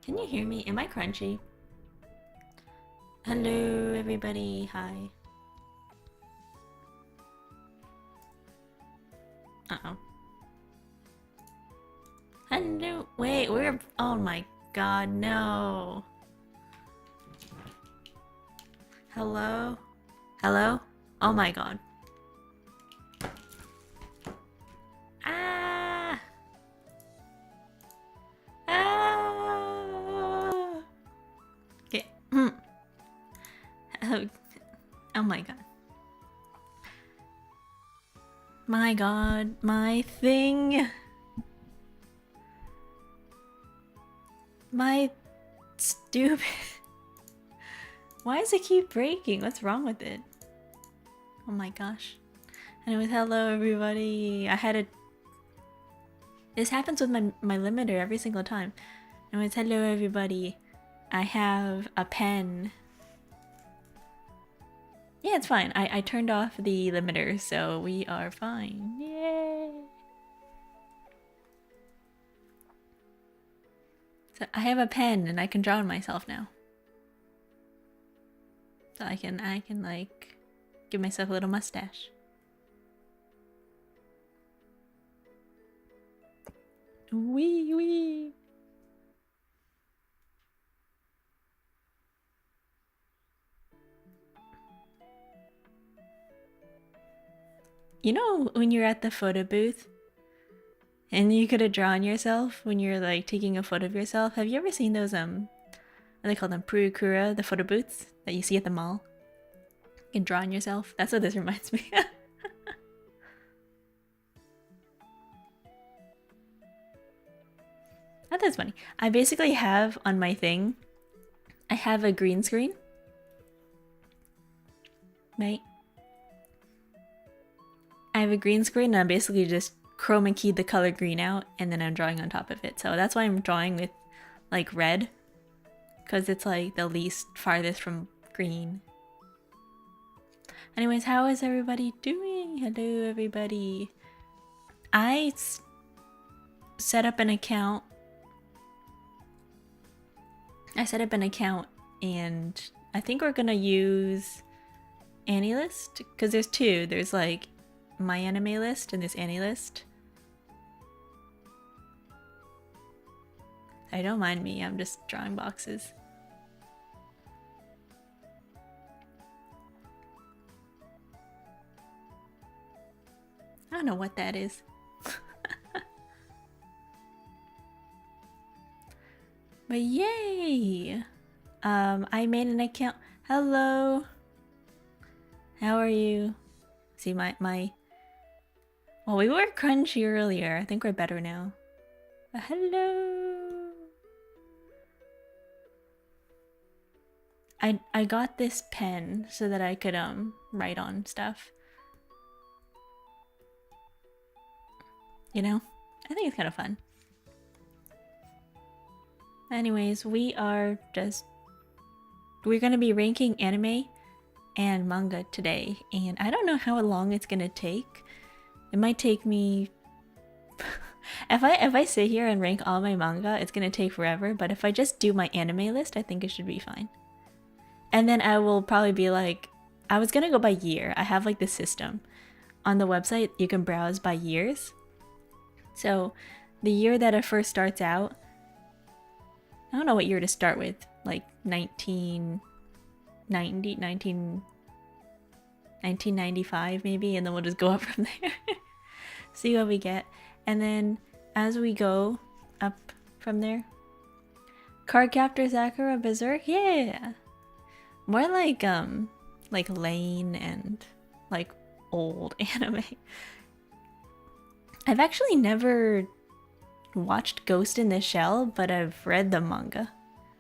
Can you hear me? Am I crunchy? Hello, everybody. Hi. Uh-oh. Hello. Wait, we're... Oh my god, no. Hello? Hello? Oh my god. Ah! Ah! Okay. Oh my god. My god, my thing. My stupid... Why does it keep breaking? What's wrong with it? Oh my gosh. Anyways, hello everybody. I had a... This happens with my limiter every single time. Anyways, hello everybody. I have a pen. Yeah, it's fine. I turned off the limiter, so we are fine. Yay! So I have a pen and I can draw on myself now. So I can like give myself a little mustache. Wee wee. You know when you're at the photo booth and you could have drawn yourself when you're like taking a photo of yourself? Have you ever seen those what do they call them? Purukura, the photo booths that you see at the mall? You can draw on yourself. That's what this reminds me of. Oh, that's funny. I basically have on my thing, I have a green screen. Right? I have a green screen and I basically just chroma keyed the color green out and then I'm drawing on top of it. So that's why I'm drawing with like red, because it's like the least farthest from green. Anyways, how is everybody doing? Hello everybody. I set up an account. And I think we're gonna use AniList because there's two. There's like my anime list and this AniList. I don't mind me, I'm just drawing boxes. I don't know what that is. But yay! I made an account. Hello! How are you? See my... Well, we were crunchy earlier. I think we're better now. But hello! I got this pen so that I could write on stuff. You know? I think it's kind of fun. Anyways, we're gonna be ranking anime and manga today, and I don't know how long it's gonna take. It might take me if I sit here and rank all my manga, it's gonna take forever, but if I just do my anime list, I think it should be fine. And then I will probably be like, I was gonna go by year. I have like this system on the website, you can browse by years. So the year that it first starts out, I don't know what year to start with, like 1995 maybe, and then we'll just go up from there. See what we get. And then as we go up from there, Cardcaptor Sakura Berserk, yeah! More like Lane and like old anime. I've actually never watched Ghost in the Shell, but I've read the manga,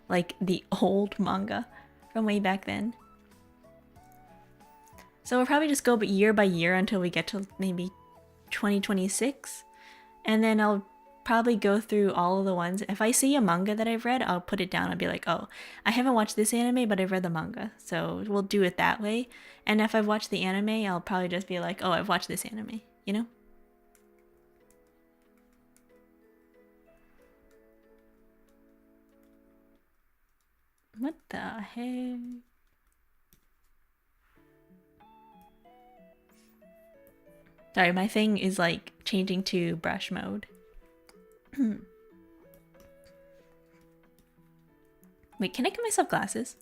like the old manga from way back then. So we'll probably just go year by year until we get to maybe 2026, and then I'll probably go through all of the ones. If I see a manga that I've read, I'll put it down. I'll be like, oh, I haven't watched this anime, but I've read the manga, so we'll do it that way. And if I've watched the anime, I'll probably just be like, oh, I've watched this anime, you know? What the heck? Sorry, my thing is like changing to brush mode. Wait, can I get myself glasses?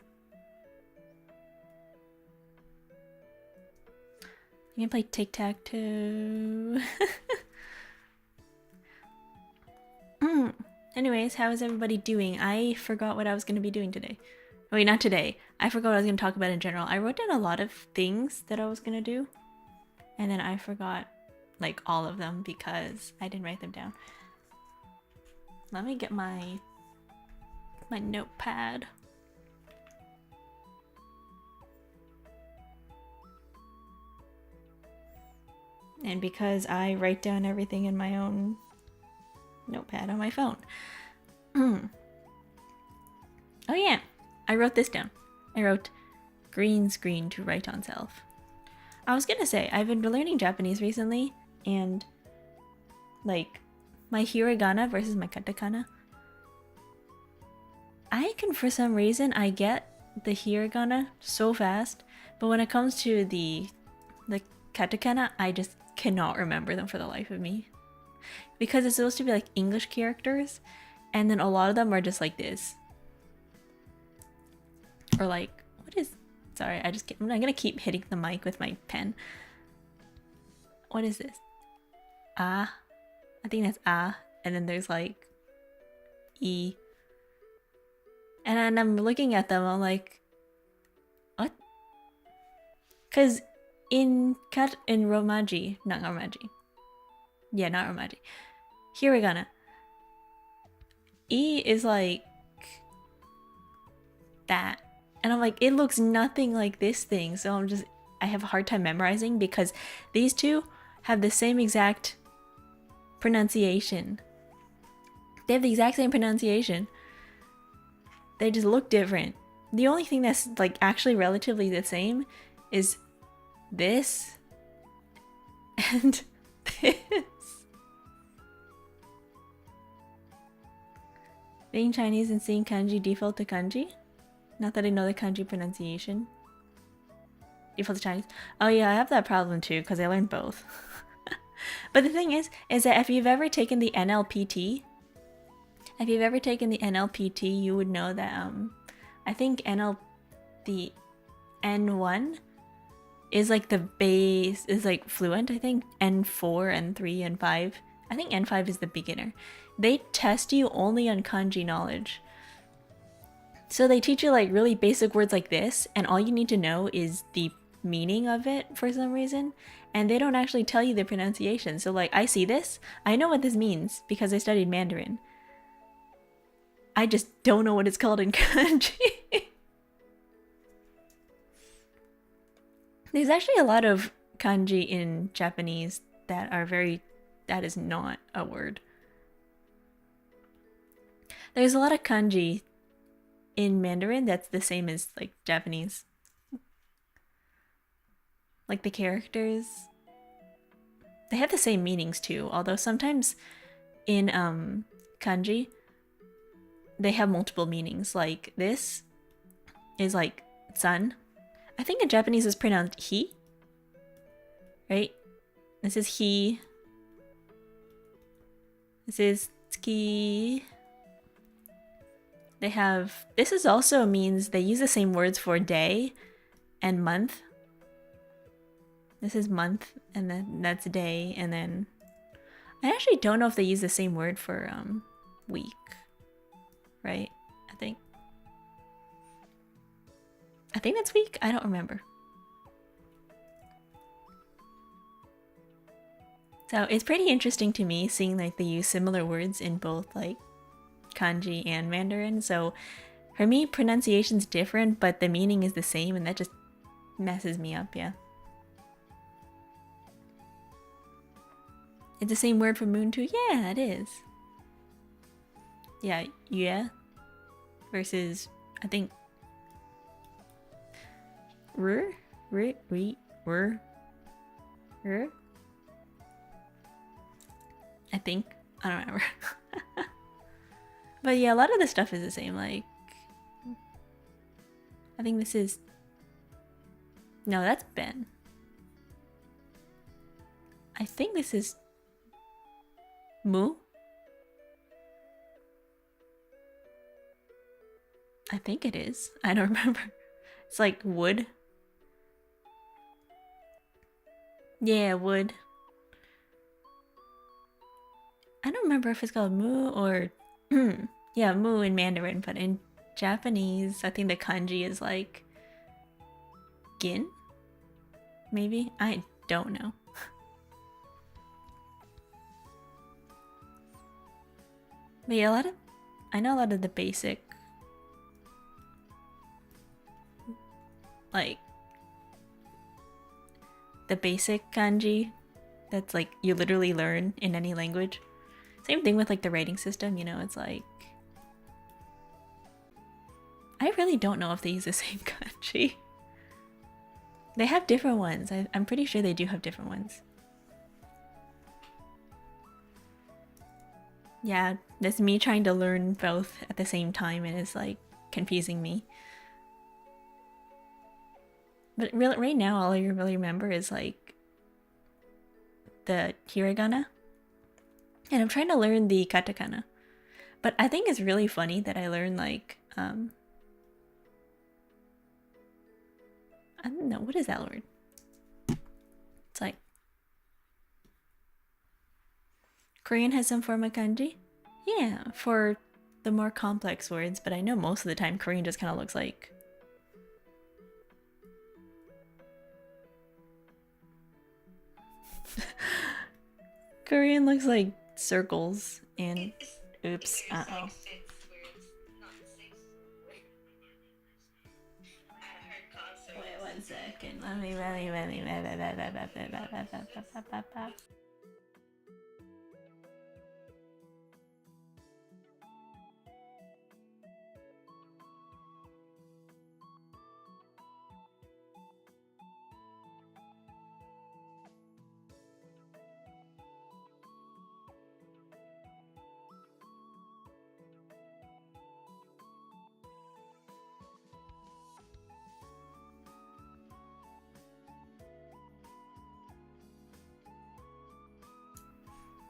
I'm gonna play tic-tac-toe. Anyways, how is everybody doing? I forgot what I was gonna be doing today. Wait, not today. I forgot what I was gonna talk about in general. I wrote down a lot of things that I was gonna do, and then I forgot like all of them because I didn't write them down. Let me get my notepad. And because I write down everything in my own notepad on my phone. Oh yeah, I wrote this down. I wrote green screen to write on self. I was gonna say, I've been learning Japanese recently, and like my hiragana versus my katakana, I can, for some reason, I get the hiragana so fast, but when it comes to the katakana, I just cannot remember them for the life of me. Because it's supposed to be like English characters, and then a lot of them are just like this. Or like, what is... Sorry, I'm gonna keep hitting the mic with my pen. What is this? Ah. I think that's ah. And then there's like E. And then I'm looking at them, I'm like, what? Because in Romaji, not Romaji. Yeah, not Romaji. Hiragana. E is like that. And I'm like, it looks nothing like this thing. So I have a hard time memorizing because these two have the same exact pronunciation. They have the exact same pronunciation. They just look different. The only thing that's like actually relatively the same is this and this. Being Chinese and seeing kanji default to kanji? Not that I know the kanji pronunciation. Default to Chinese? Oh yeah, I have that problem too because I learned both. But the thing is that if you've ever taken the NLPT, you would know that I think the N1 is like the base, is like fluent. I think N4, N3, and 5. I think N5 is the beginner. They test you only on kanji knowledge. So they teach you like really basic words like this, and all you need to know is the meaning of it for some reason, and they don't actually tell you the pronunciation. So like, I see this, I know what this means because I studied Mandarin. I just don't know what it's called in kanji. There's actually a lot of kanji in Japanese that is not a word. There's a lot of kanji in Mandarin that's the same as like Japanese. Like the characters, they have the same meanings too, although sometimes in kanji they have multiple meanings. Like this is like sun. I think in Japanese it's pronounced he, right? This is he. This is tsuki. They have, this is also means they use the same words for day and month. This is month, and then that's day, and then I actually don't know if they use the same word for week, right? I think that's week. I don't remember. So it's pretty interesting to me seeing like they use similar words in both like kanji and Mandarin. So for me, pronunciation's different, but the meaning is the same, and that just messes me up, yeah. It's the same word for moon too? Yeah, it is. Yeah, yeah. Versus, I think, r. I think. I don't remember. But yeah, a lot of the stuff is the same. Like, I think this is... No, that's Ben. I think this is... Mu? I think it is. I don't remember. It's like wood. Yeah, wood. I don't remember if it's called Mu or... yeah, Mu in Mandarin, but in Japanese, I think the kanji is like... Gin? Maybe? I don't know. But yeah, I know a lot of the basic... Like... The basic kanji that's like you literally learn in any language. Same thing with like the rating system, you know, it's like... I really don't know if they use the same kanji. They have different ones. I'm pretty sure they do have different ones. Yeah, that's me trying to learn both at the same time and it's like confusing me. But right now, all I really remember is like the hiragana. And I'm trying to learn the katakana. But I think it's really funny that I learned like, I don't know, what is that word? It's like, Korean has some form of kanji? Yeah, for the more complex words, but I know most of the time Korean just kind of looks like... Korean looks like circles and... Oops, uh-oh. Wait 1 second, let me...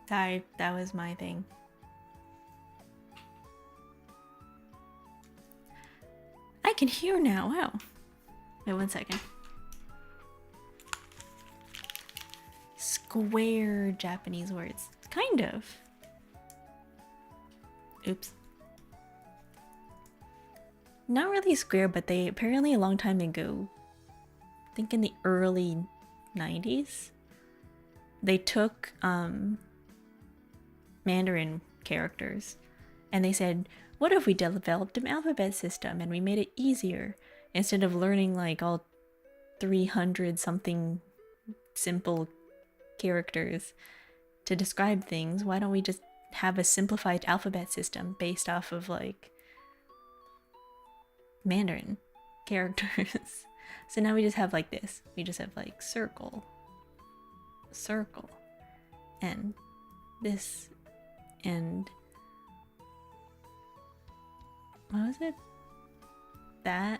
Sorry, that was my thing. I can hear now, wow. Wait 1 second. Square Japanese words. Kind of. Oops. Not really square, but they apparently a long time ago, I think in the early 90s, they took Mandarin characters and they said, what if we developed an alphabet system and we made it easier instead of learning like all 300 something simple characters to describe things? Why don't we just have a simplified alphabet system based off of like Mandarin characters? So now we just have like this. We just have like circle, circle, and this, and what was it? That,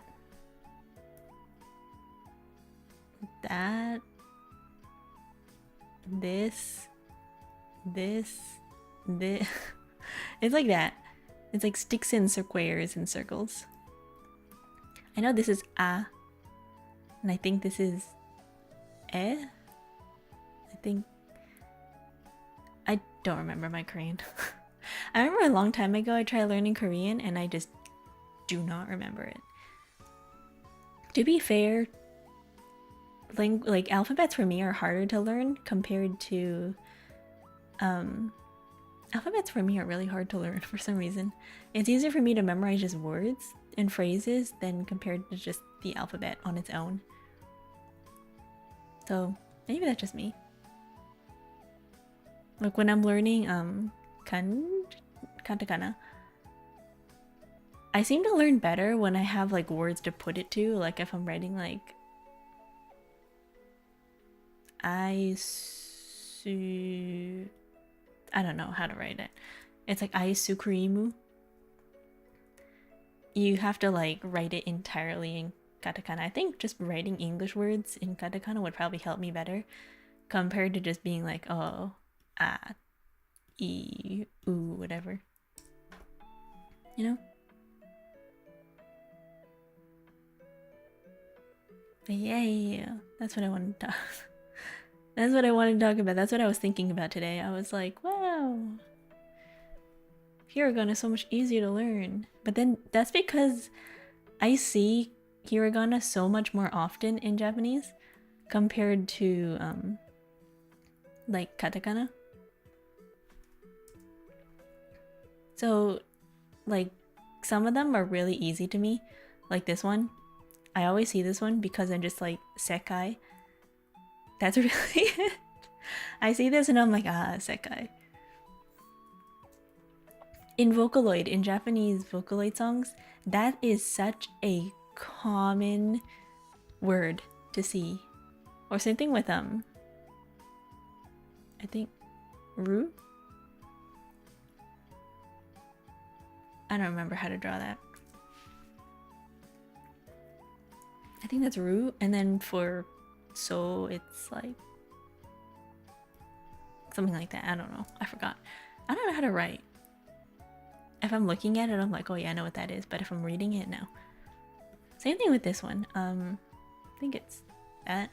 this, this. It's like that. It's like sticks and squares and circles. I know this is a, and I think this is e. I don't remember my Korean. I remember a long time ago I tried learning Korean and I just do not remember it. To be fair, like alphabets for me are harder to learn compared to alphabets for me are really hard to learn for some reason. It's easier for me to memorize just words and phrases than compared to just the alphabet on its own. So maybe that's just me. Like when I'm learning katakana, I seem to learn better when I have like words to put it to. Like if I'm writing like I don't know how to write it. It's like aisukrimu. you have to like write it entirely in katakana. I think just writing English words in katakana would probably help me better compared to just being like, oh, ah, e, ooh, whatever. You know? But yeah, that's what I wanted to talk. That's what I wanted to talk about. That's what I was thinking about today. I was like, wow, hiragana is so much easier to learn. But then that's because I see hiragana so much more often in Japanese compared to like katakana. So like some of them are really easy to me, like this one. I always see this one because I'm just like sekai. That's really it. I see this and I'm like, ah, sekai. In Vocaloid, in Japanese Vocaloid songs, that is such a common word to see. Or same thing with I think Ru? I don't remember how to draw that. I think that's Ru, and then for So it's like something like that. I don't know. I forgot. I don't know how to write. If I'm looking at it, I'm like, oh yeah, I know what that is. But if I'm reading it, no. Same thing with this one. I think it's that.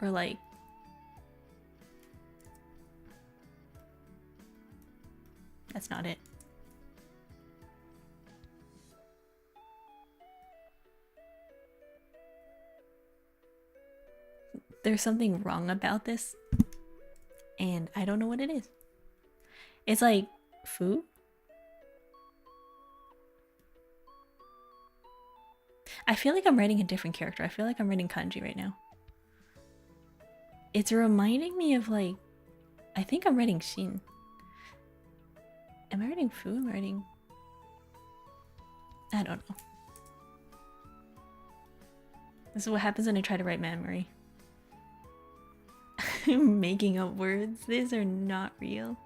Or like that's not it. There's something wrong about this, and I don't know what it is. It's like fu. I feel like I'm writing a different character. I feel like I'm writing kanji right now. It's reminding me of like, I think I'm writing Shin. Am I writing fu? Am I writing? I don't know. This is what happens when I try to write memory. I'm making up words. These are not real.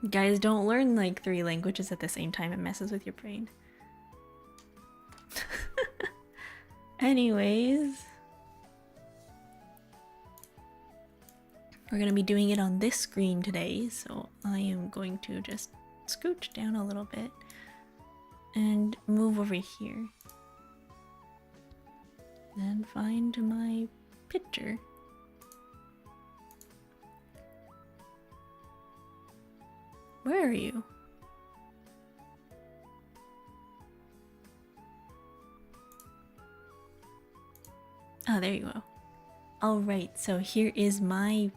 Guys, don't learn like 3 languages at the same time. It messes with your brain. Anyways, we're gonna be doing it on this screen today, so I am going to just scooch down a little bit and move over here. Then find my picture. Where are you? Oh, there you go. Alright, so here is my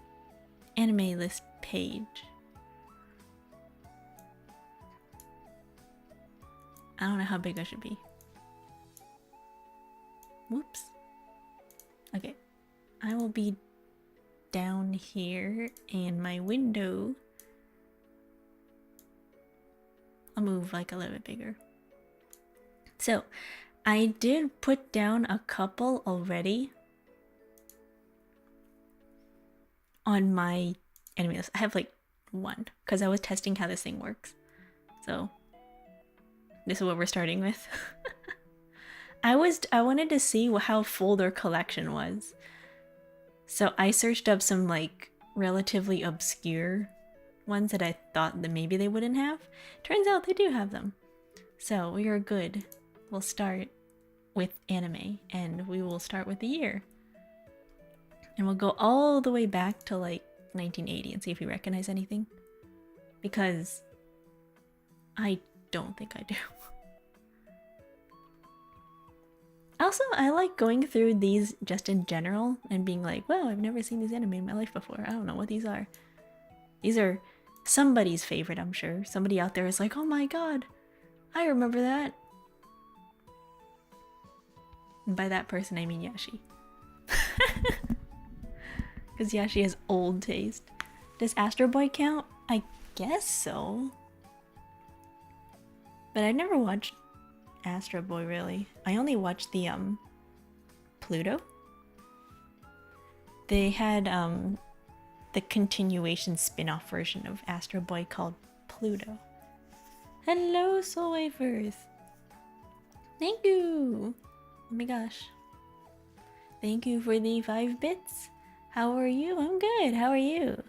anime list page. I don't know how big I should be. Whoops. Okay. I will be down here and my window. I'll move like a little bit bigger. So, I did put down a couple already on my anime list. I have like 1 because I was testing how this thing works. So, this is what we're starting with. I wanted to see how full their collection was. So I searched up some like relatively obscure ones that I thought that maybe they wouldn't have. Turns out they do have them. So we are good. We'll start with anime and we will start with the year. And we'll go all the way back to like 1980 and see if we recognize anything. Because I don't think I do. Also, I like going through these just in general and being like, wow, I've never seen these anime in my life before. I don't know what these are. These are somebody's favorite, I'm sure. Somebody out there is like, oh my god, I remember that. And by that person, I mean Yashi. Because Yashi has old taste. Does Astro Boy count? I guess so. But I've never watched Astro Boy, really. I only watched the Pluto. They had the continuation spin-off version of Astro Boy called Pluto. Hello, Soul Wafers. Thank you. Oh my gosh. Thank you for the 5 bits. How are you? I'm good. How are you?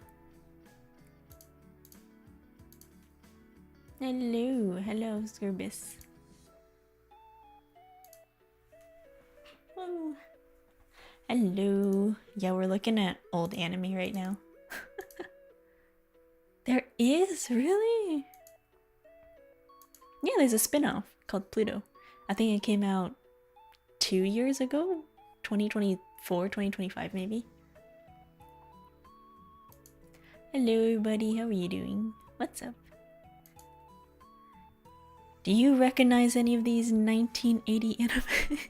Hello. Hello, Scurbus. Oh. Hello. Yeah, we're looking at old anime right now. There is? Really? Yeah, there's a spin-off called Pluto. I think it came out 2 years ago? 2024, 2025 maybe? Hello everybody, how are you doing? What's up? Do you recognize any of these 1980 animes?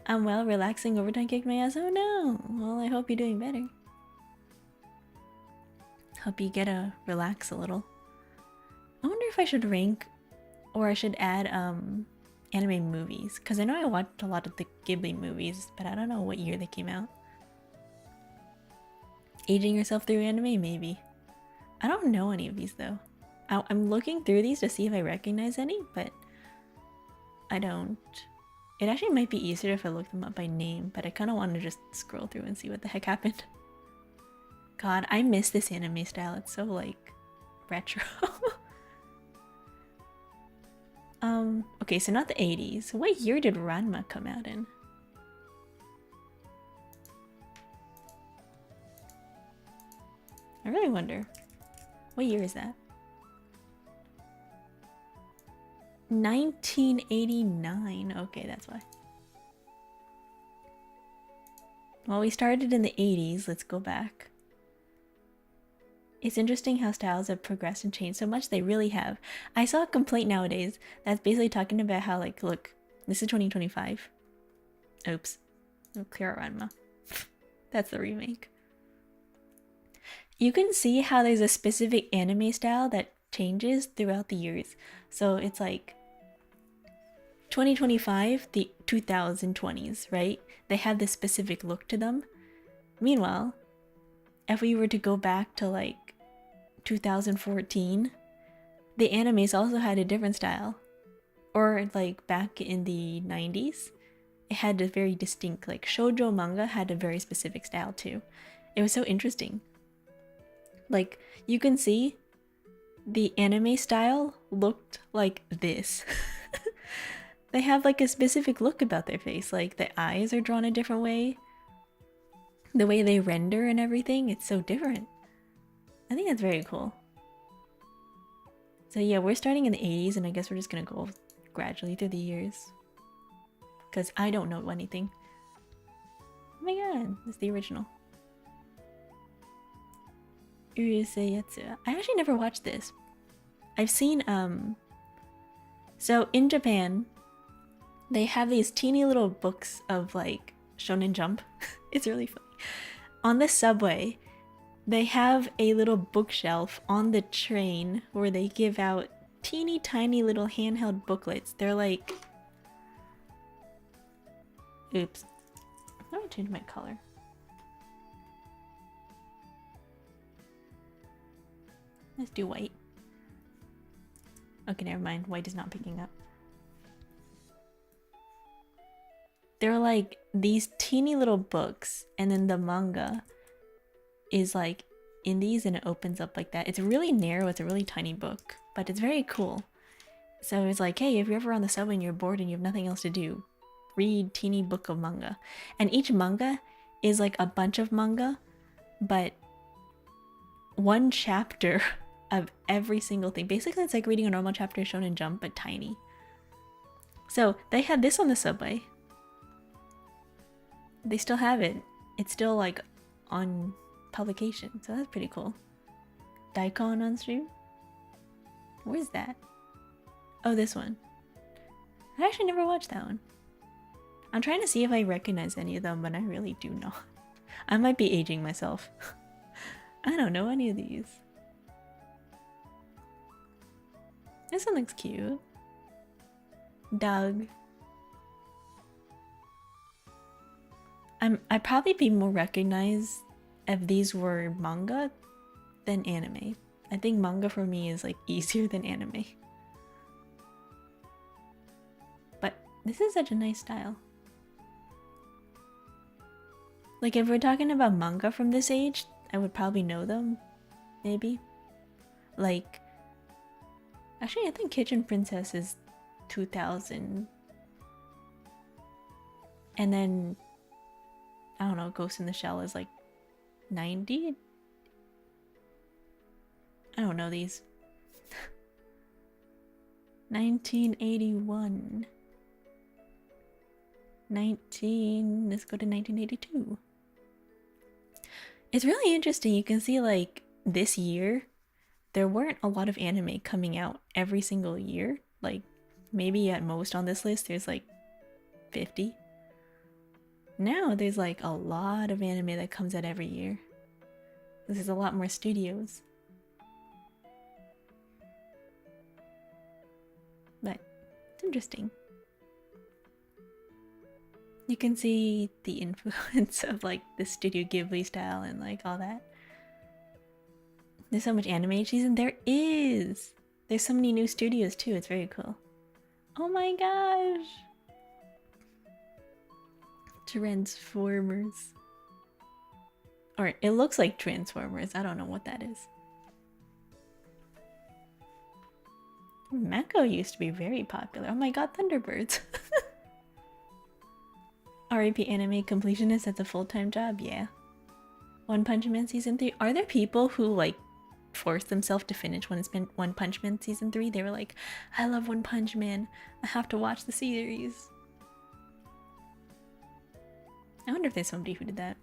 I'm well, relaxing, overtime kicked my ass. Oh no! Well, I hope you're doing better. Hope you get to relax a little. I wonder if I should rank or I should add anime movies, because I know I watched a lot of the Ghibli movies, but I don't know what year they came out. Aging yourself through anime, maybe. I don't know any of these though. I'm looking through these to see if I recognize any, but I don't. It actually might be easier if I look them up by name, but I kind of want to just scroll through and see what the heck happened. God, I miss this anime style. It's so like retro. Okay, so not the 80s. What year did Ranma come out in? I really wonder. What year is that? 1989. Okay, that's why. Well, we started in the 80s. Let's go back. It's interesting how styles have progressed and changed so much. They really have. I saw a complaint nowadays that's basically talking about how, like, look, this is 2025. Oops. Oh, Clear Ranma. That's the remake. You can see how there's a specific anime style that changes throughout the years. So it's like 2025, the 2020s, right? They have this specific look to them. Meanwhile, if we were to go back to like 2014, the animes also had a different style. Or like back in the 90s, it had a very distinct, like shoujo manga had a very specific style too. It was so interesting. Like you can see the anime style looked like this. They have like a specific look about their face, like the eyes are drawn a different way. The way they render and everything, it's so different. I think that's very cool. So yeah, we're starting in the 80s and I guess we're just gonna go gradually through the years. Because I don't know anything. Oh my god, that's the original. Uruseyatsu. I actually never watched this. I've seen, so in Japan, they have these teeny little books of like Shonen Jump. It's really funny. On the subway, they have a little bookshelf on the train where they give out teeny tiny little handheld booklets. They're like... Oops. Let me change my color. Let's do white. Okay, never mind. White is not picking up. They're like these teeny little books, and then the manga is like in these and it opens up like that. It's really narrow, it's a really tiny book, but it's very cool. So it's like, hey, if you're ever on the subway and you're bored and you have nothing else to do, read teeny book of manga. And each manga is like a bunch of manga, but one chapter of every single thing. Basically, it's like reading a normal chapter of Shonen Jump, but tiny. So they had this on the subway. They still have it. It's still like on publication, so that's pretty cool. Daikon on stream? Where's that? Oh, this one. I actually never watched that one. I'm trying to see if I recognize any of them, but I really do not. I might be aging myself. I don't know any of these. This one looks cute. Doug. I'd probably be more recognized if these were manga than anime. I think manga for me is like easier than anime. This is such a nice style. Like, if we're talking about manga from this age, I would probably know them. Maybe. Like, actually, I think Kitchen Princess is 2000. And then, I don't know, Ghost in the Shell is like 90? I don't know these. 1981. Let's go to 1982. It's really interesting. You can see, like, this year, there weren't a lot of anime coming out every single year. Like, maybe at most on this list, there's like 50. Now, there's like a lot of anime that comes out every year. There's a lot more studios. But it's interesting. You can see the influence of like the Studio Ghibli style and like all that. There's so much anime each season. There is! There's so many new studios too. It's very cool. Oh my gosh! Transformers. Or it looks like Transformers. I don't know what that is. Mako used to be very popular. Oh my god, Thunderbirds. RAP anime completionist, that's a full-time job, yeah. One Punch Man Season 3. Are there people who like forced themselves to finish One Punch Man Season 3? They were like, I love One Punch Man. I have to watch the series. I wonder if there's somebody who did that.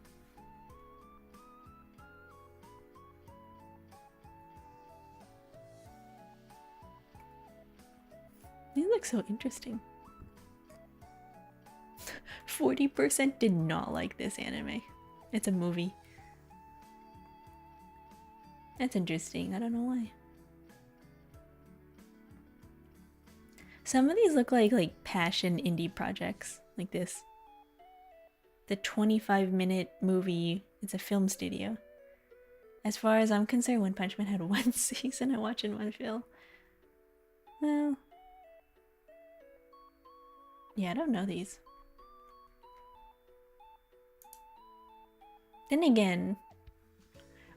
These look so interesting. 40% did not like this anime. It's a movie. That's interesting. I don't know why. Some of these look like passion indie projects like this. The 25-minute movie, it's a film studio. As far as I'm concerned, One Punch Man had one season. I watched in one film. Well, yeah, I don't know these. Then again,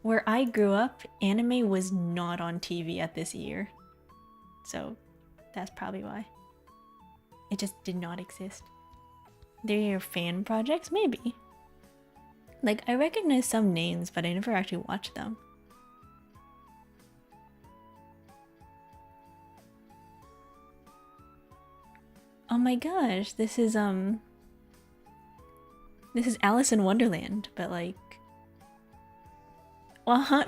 where I grew up, anime was not on TV at this year. So that's probably why. It just did not exist. They're fan projects? Maybe. Like, I recognize some names, but I never actually watched them. Oh my gosh, this is Alice in Wonderland, but like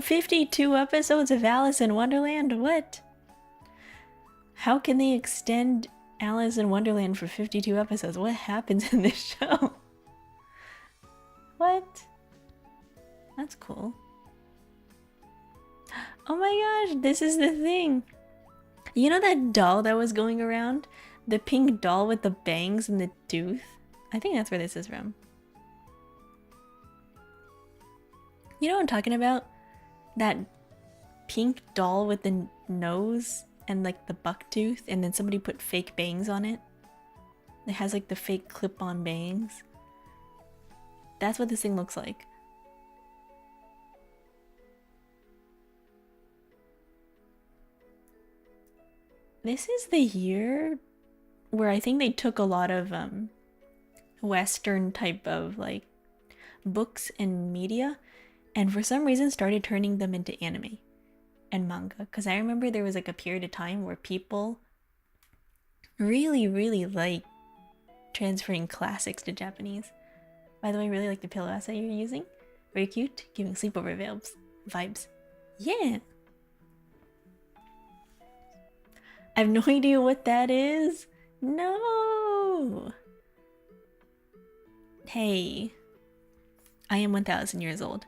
52 episodes of Alice in Wonderland? What? How can they extend Alice in Wonderland for 52 episodes? What happens in this show? What? That's cool. Oh my gosh, this is the thing. You know that doll that was going around? The pink doll with the bangs and the tooth? I think that's where this is from. You know what I'm talking about? That pink doll with the nose and like the buck tooth, and then somebody put fake bangs on it. It has like the fake clip-on bangs. That's what this thing looks like. This is the year where I think they took a lot of Western type of like books and media, and for some reason started turning them into anime and manga. Because I remember there was like a period of time where people really like transferring classics to Japanese. By the way, I really like the pillow that you're using. Very cute, giving sleepover vibes. Yeah. I have no idea what that is. No. Hey, I am 1,000 years old,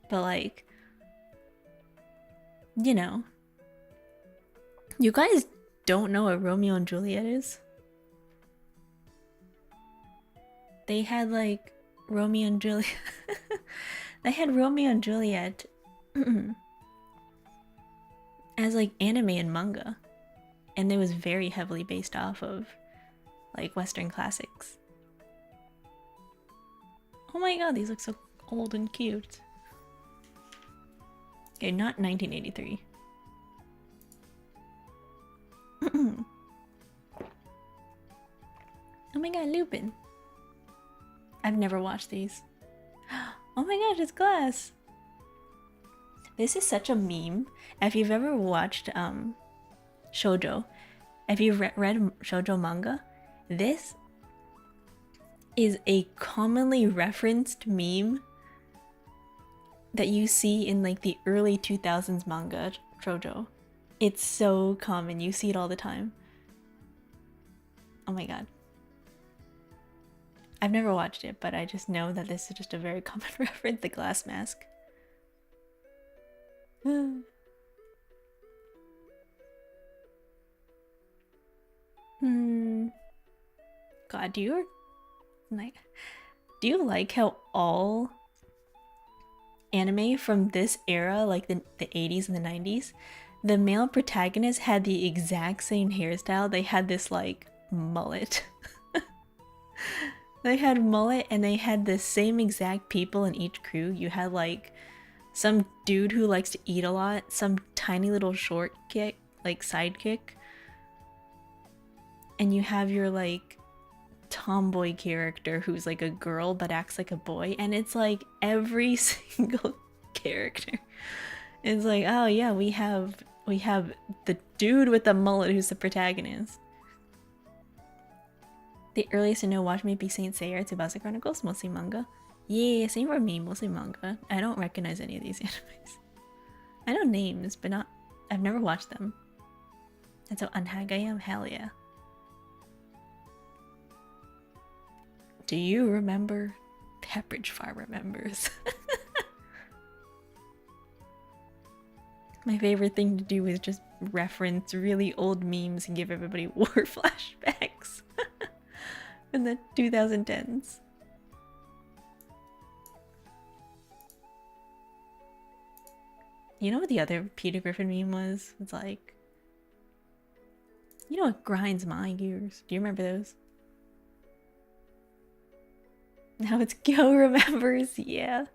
but like, you know, you guys don't know what Romeo and Juliet is? They had like Romeo and Juliet. They had Romeo and Juliet as like anime and manga, and it was very heavily based off of like Western classics. Oh my god, these look so old and cute. Okay, not 1983. Oh my god, Lupin. I've never watched these. Oh my gosh, it's glass. This is such a meme. If you've ever watched shoujo, if you've read shoujo manga, this is a commonly referenced meme that you see in like the early 2000s manga shoujo. It's so common, you see it all the time. Oh my god. I've never watched it, but I just know that this is just a very common reference, the glass mask. God, do you like how all anime from this era, like the 80s and the 90s, the male protagonist had the exact same hairstyle? They had this like mullet. They had mullet and they had the same exact people in each crew. You had like some dude who likes to eat a lot, some tiny little short kick, like sidekick. And you have your like tomboy character who's like a girl but acts like a boy, and it's like every single character. It's like, oh yeah, we have the dude with the mullet who's the protagonist. The earliest to know watch may be Saint Seiya or Tsubasa Chronicles, mostly manga. Yeah, same for me, mostly manga. I don't recognize any of these animes. I know names, but I've never watched them. That's how unhag I am, hell yeah. Do you remember? Pepperidge Farm remembers. My favorite thing to do is just reference really old memes and give everybody war flashbacks. In the 2010s. You know what the other Peter Griffin meme was? It's like, you know what grinds my gears? Do you remember those? Now it's Gyo remembers, yeah.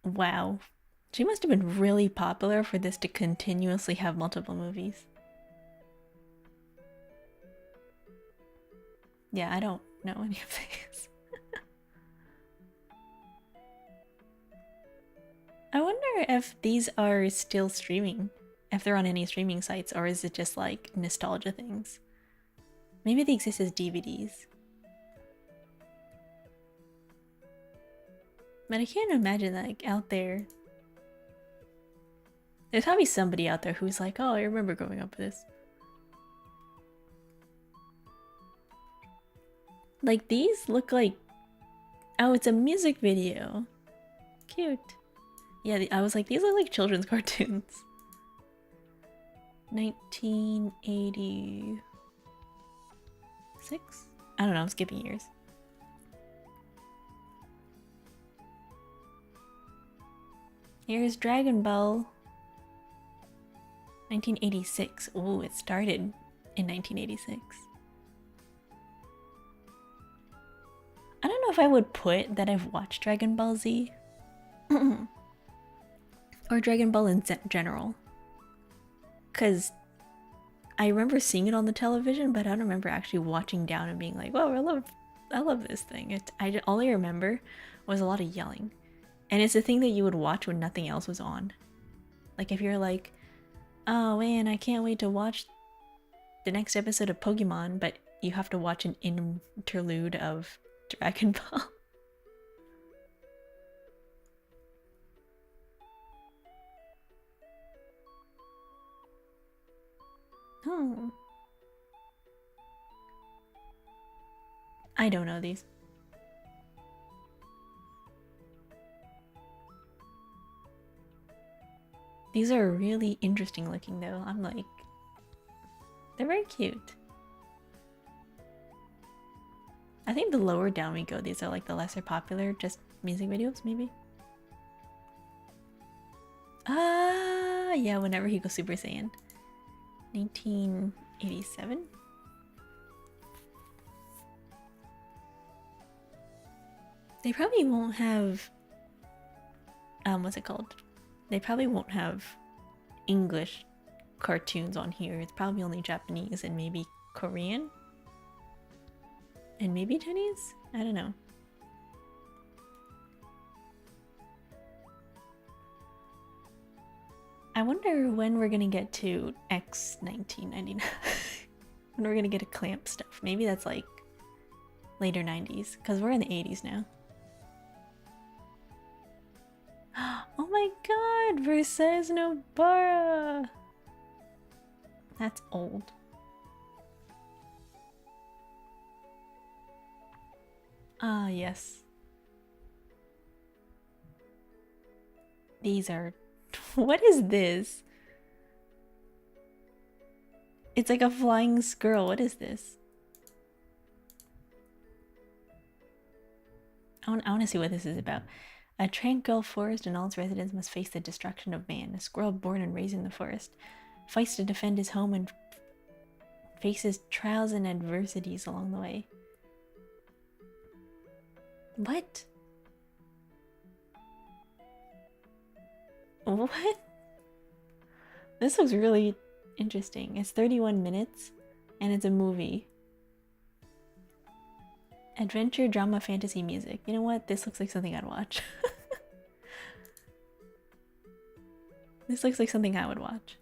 Wow. She must have been really popular for this to continuously have multiple movies. Yeah, I don't know any of these. I wonder if these are still streaming, if they're on any streaming sites, or is it just like nostalgia things? Maybe they exist as DVDs. But I can't imagine like out there. There's probably somebody out there who's like, oh, I remember growing up with this. Like these look like, oh, it's a music video. Cute. Yeah, I was like, these look like children's cartoons. 1986? I don't know, I'm skipping years. Here's Dragon Ball. 1986. Oh, it started in 1986. I don't know if I would put that I've watched Dragon Ball Z. Or Dragon Ball in general. Because I remember seeing it on the television, but I don't remember actually watching down and being like, whoa, I love this thing. All I remember was a lot of yelling. And it's a thing that you would watch when nothing else was on. Like if you're like, oh man, I can't wait to watch the next episode of Pokemon, but you have to watch an interlude of Dragon Ball. Oh. I don't know these. These are really interesting looking though. I'm like, they're very cute. I think the lower down we go, these are like the lesser popular, just music videos maybe. Ah, yeah, whenever he goes Super Saiyan. 1987? They probably won't have... what's it called? They probably won't have English cartoons on here. It's probably only Japanese and maybe Korean? And maybe Chinese? I don't know. I wonder when we're gonna get to X 1999. When we're gonna get a clamp stuff. Maybe that's like later 90s, because we're in the 80s now. Oh my god, Versailles Nobara! That's old. Ah, yes. These are... What is this? It's like a flying squirrel. What is this? I want to see what this is about. A tranquil forest and all its residents must face the destruction of man. A squirrel born and raised in the forest fights to defend his home and faces trials and adversities along the way. What? What? This looks really interesting. It's 31 minutes and it's a movie. Adventure, drama, fantasy, music. You know what? This looks like something I'd watch. This looks like something I would watch.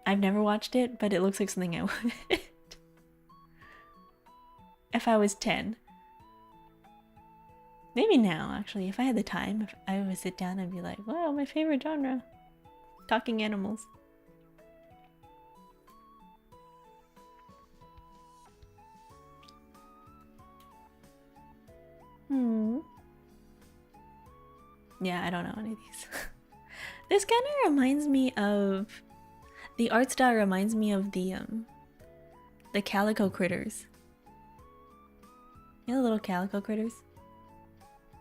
I've never watched it, but it looks like something I would. If I was 10. Maybe now, actually. If I had the time, if I would sit down and be like, wow, my favorite genre. Talking animals. Yeah, I don't know any of these. This kind of reminds me of... The art style reminds me of the calico critters. You know the little calico critters?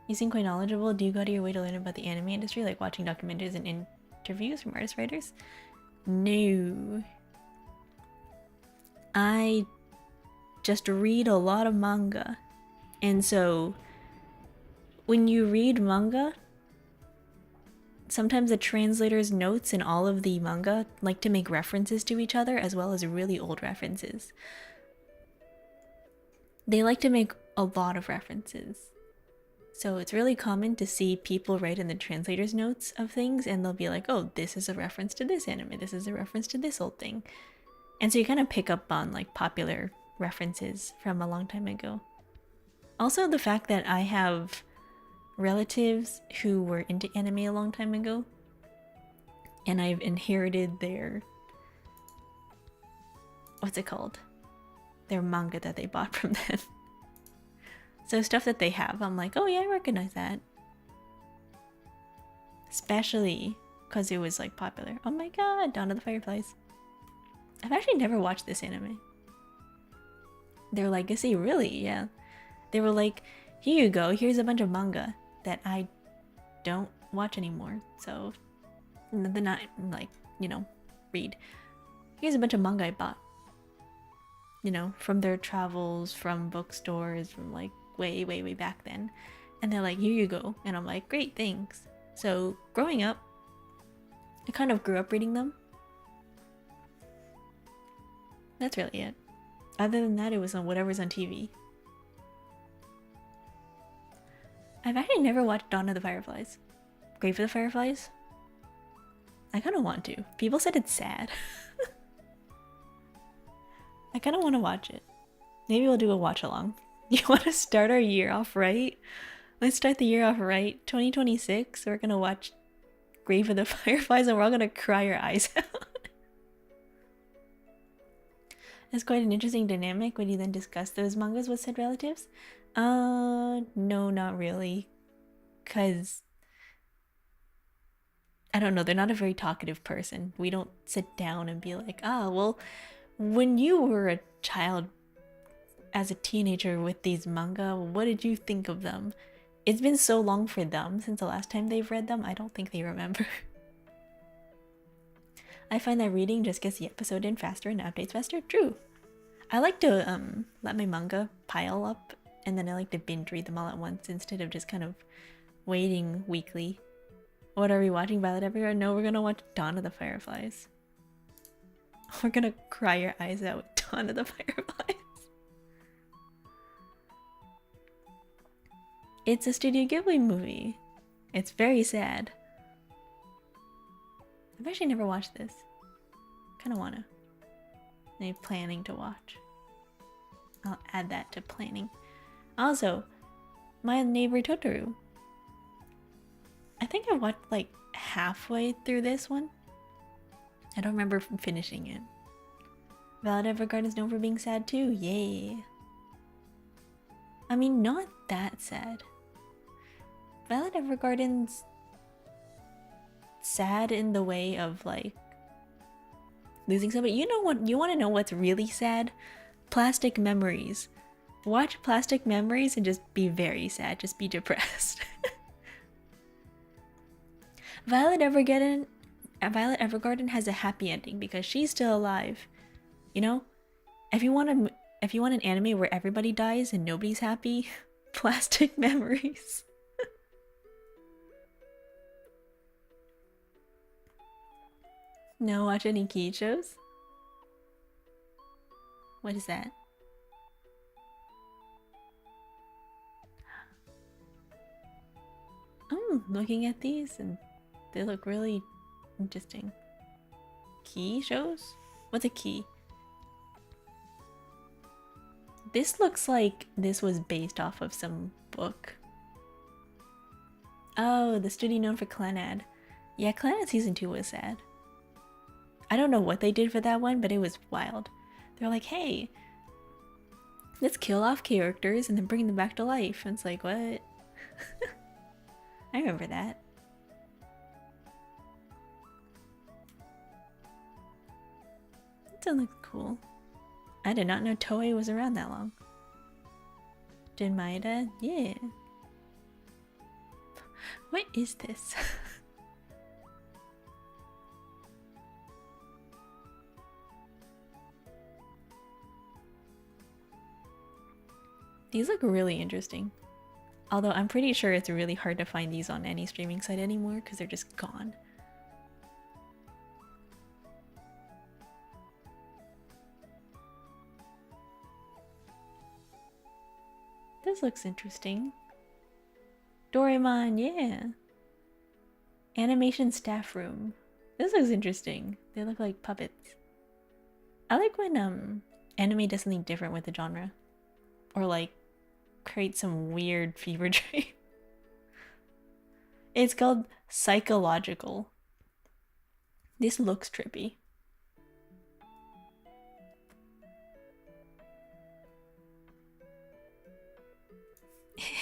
You seem quite knowledgeable. Do you go to your way to learn about the anime industry, like watching documentaries and interviews from artist writers? No. I just read a lot of manga. And so when you read manga, sometimes the translator's notes in all of the manga like to make references to each other as well as really old references. They like to make a lot of references. So it's really common to see people write in the translator's notes of things and they'll be like, oh, this is a reference to this anime, this is a reference to this old thing. And so you kind of pick up on like popular references from a long time ago. Also the fact that I have relatives who were into anime a long time ago and I've inherited their, what's it called? Their manga that they bought from them. So stuff that they have, I'm like, oh yeah, I recognize that. Especially because it was like popular. Oh my god, Dawn of the Fireflies. I've actually never watched this anime. Their legacy, really, yeah. They were like, here you go, here's a bunch of manga that I don't watch anymore. So, they're not like, you know, read. Here's a bunch of manga I bought. You know, from their travels, from bookstores, from like way back then. And they're like, here you go. And I'm like, great, thanks. So growing up, I kind of grew up reading them. That's really it. Other than that, it was on whatever's on TV. I've actually never watched Dawn of the Fireflies. Grave of the Fireflies? I kind of want to. People said it's sad. I kind of want to watch it. Maybe we'll do a watch along. You want to start our year off right? Let's start the year off right. 2026, we're going to watch Grave of the Fireflies and we're all going to cry our eyes out. It's quite an interesting dynamic when you then discuss those mangas with said relatives. No, not really. Because, I don't know, they're not a very talkative person. We don't sit down and be like, ah, well, when you were a child as a teenager with these manga, what did you think of them? It's been so long for them since the last time they've read them, I don't think they remember. I find that reading just gets the episode in faster and updates faster. True. I like to let my manga pile up, and then I like to binge read them all at once instead of just kind of waiting weekly. What are we watching, Violet Evergarden? No, we're gonna watch Dawn of the Fireflies. We're gonna cry your eyes out with Dawn of the Fireflies. It's a Studio Ghibli movie. It's very sad. I've actually never watched this. Kinda wanna. I'm planning to watch. I'll add that to planning. Also, My Neighbor Totoro. I think I watched like halfway through this one. I don't remember finishing it. Violet Evergarden is known for being sad too. Yay. I mean, not that sad. Violet Evergarden's sad in the way of like losing somebody. You know what? You want to know what's really sad? Plastic Memories. Watch Plastic Memories and just be very sad. Just be depressed. Violet Evergarden has a happy ending because she's still alive. You know, if you want an anime where everybody dies and nobody's happy, Plastic Memories. No, watch any key shows? What is that? I'm looking at these and they look really interesting. Key shows? What's a key? This looks like this was based off of some book. Oh, the studio known for Clannad. Yeah, Clannad season 2 was sad. I don't know what they did for that one, but it was wild. They're like, hey, let's kill off characters and then bring them back to life. And it's like, what? I remember that. That looks cool. I did not know Toei was around that long. Jinmaida? Yeah. What is this? These look really interesting. Although I'm pretty sure it's really hard to find these on any streaming site anymore because they're just gone. This looks interesting. Doraemon, yeah. Animation staff room. This looks interesting. They look like puppets. I like when anime does something different with the genre. Or like create some weird fever dream. It's called psychological. This looks trippy.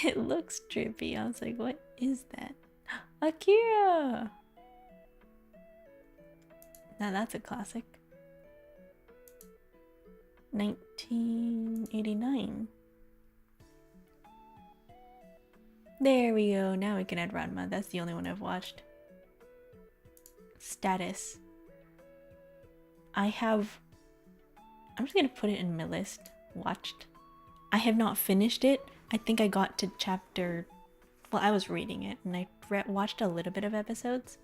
It looks trippy. I was like, what is that? Akira! Now that's a classic. 1989. There we go. Now we can add Ranma. That's the only one I've watched. Status. I'm just gonna put it in my list. Watched. I have not finished it. I think I got to chapter... Well, I was reading it and I watched a little bit of episodes.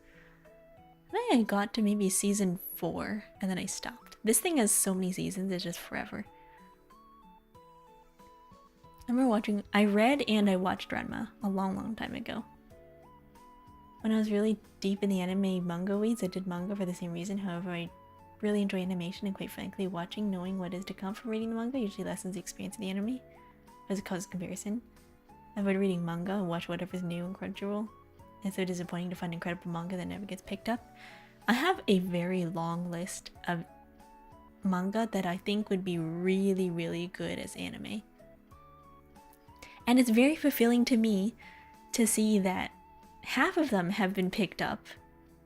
I think I got to maybe season 4 and then I stopped. This thing has so many seasons, it's just forever. I remember watching... I read and I watched Ranma a long time ago. When I was really deep in the anime manga weeds, I did manga for the same reason. However, I really enjoy animation and quite frankly, watching, knowing what is to come from reading the manga usually lessens the experience of the anime. As it causes comparison. I avoid reading manga and watch whatever's new in Crunchyroll. It's so disappointing to find incredible manga that never gets picked up. I have a very long list of manga that I think would be really good as anime. And it's very fulfilling to me to see that half of them have been picked up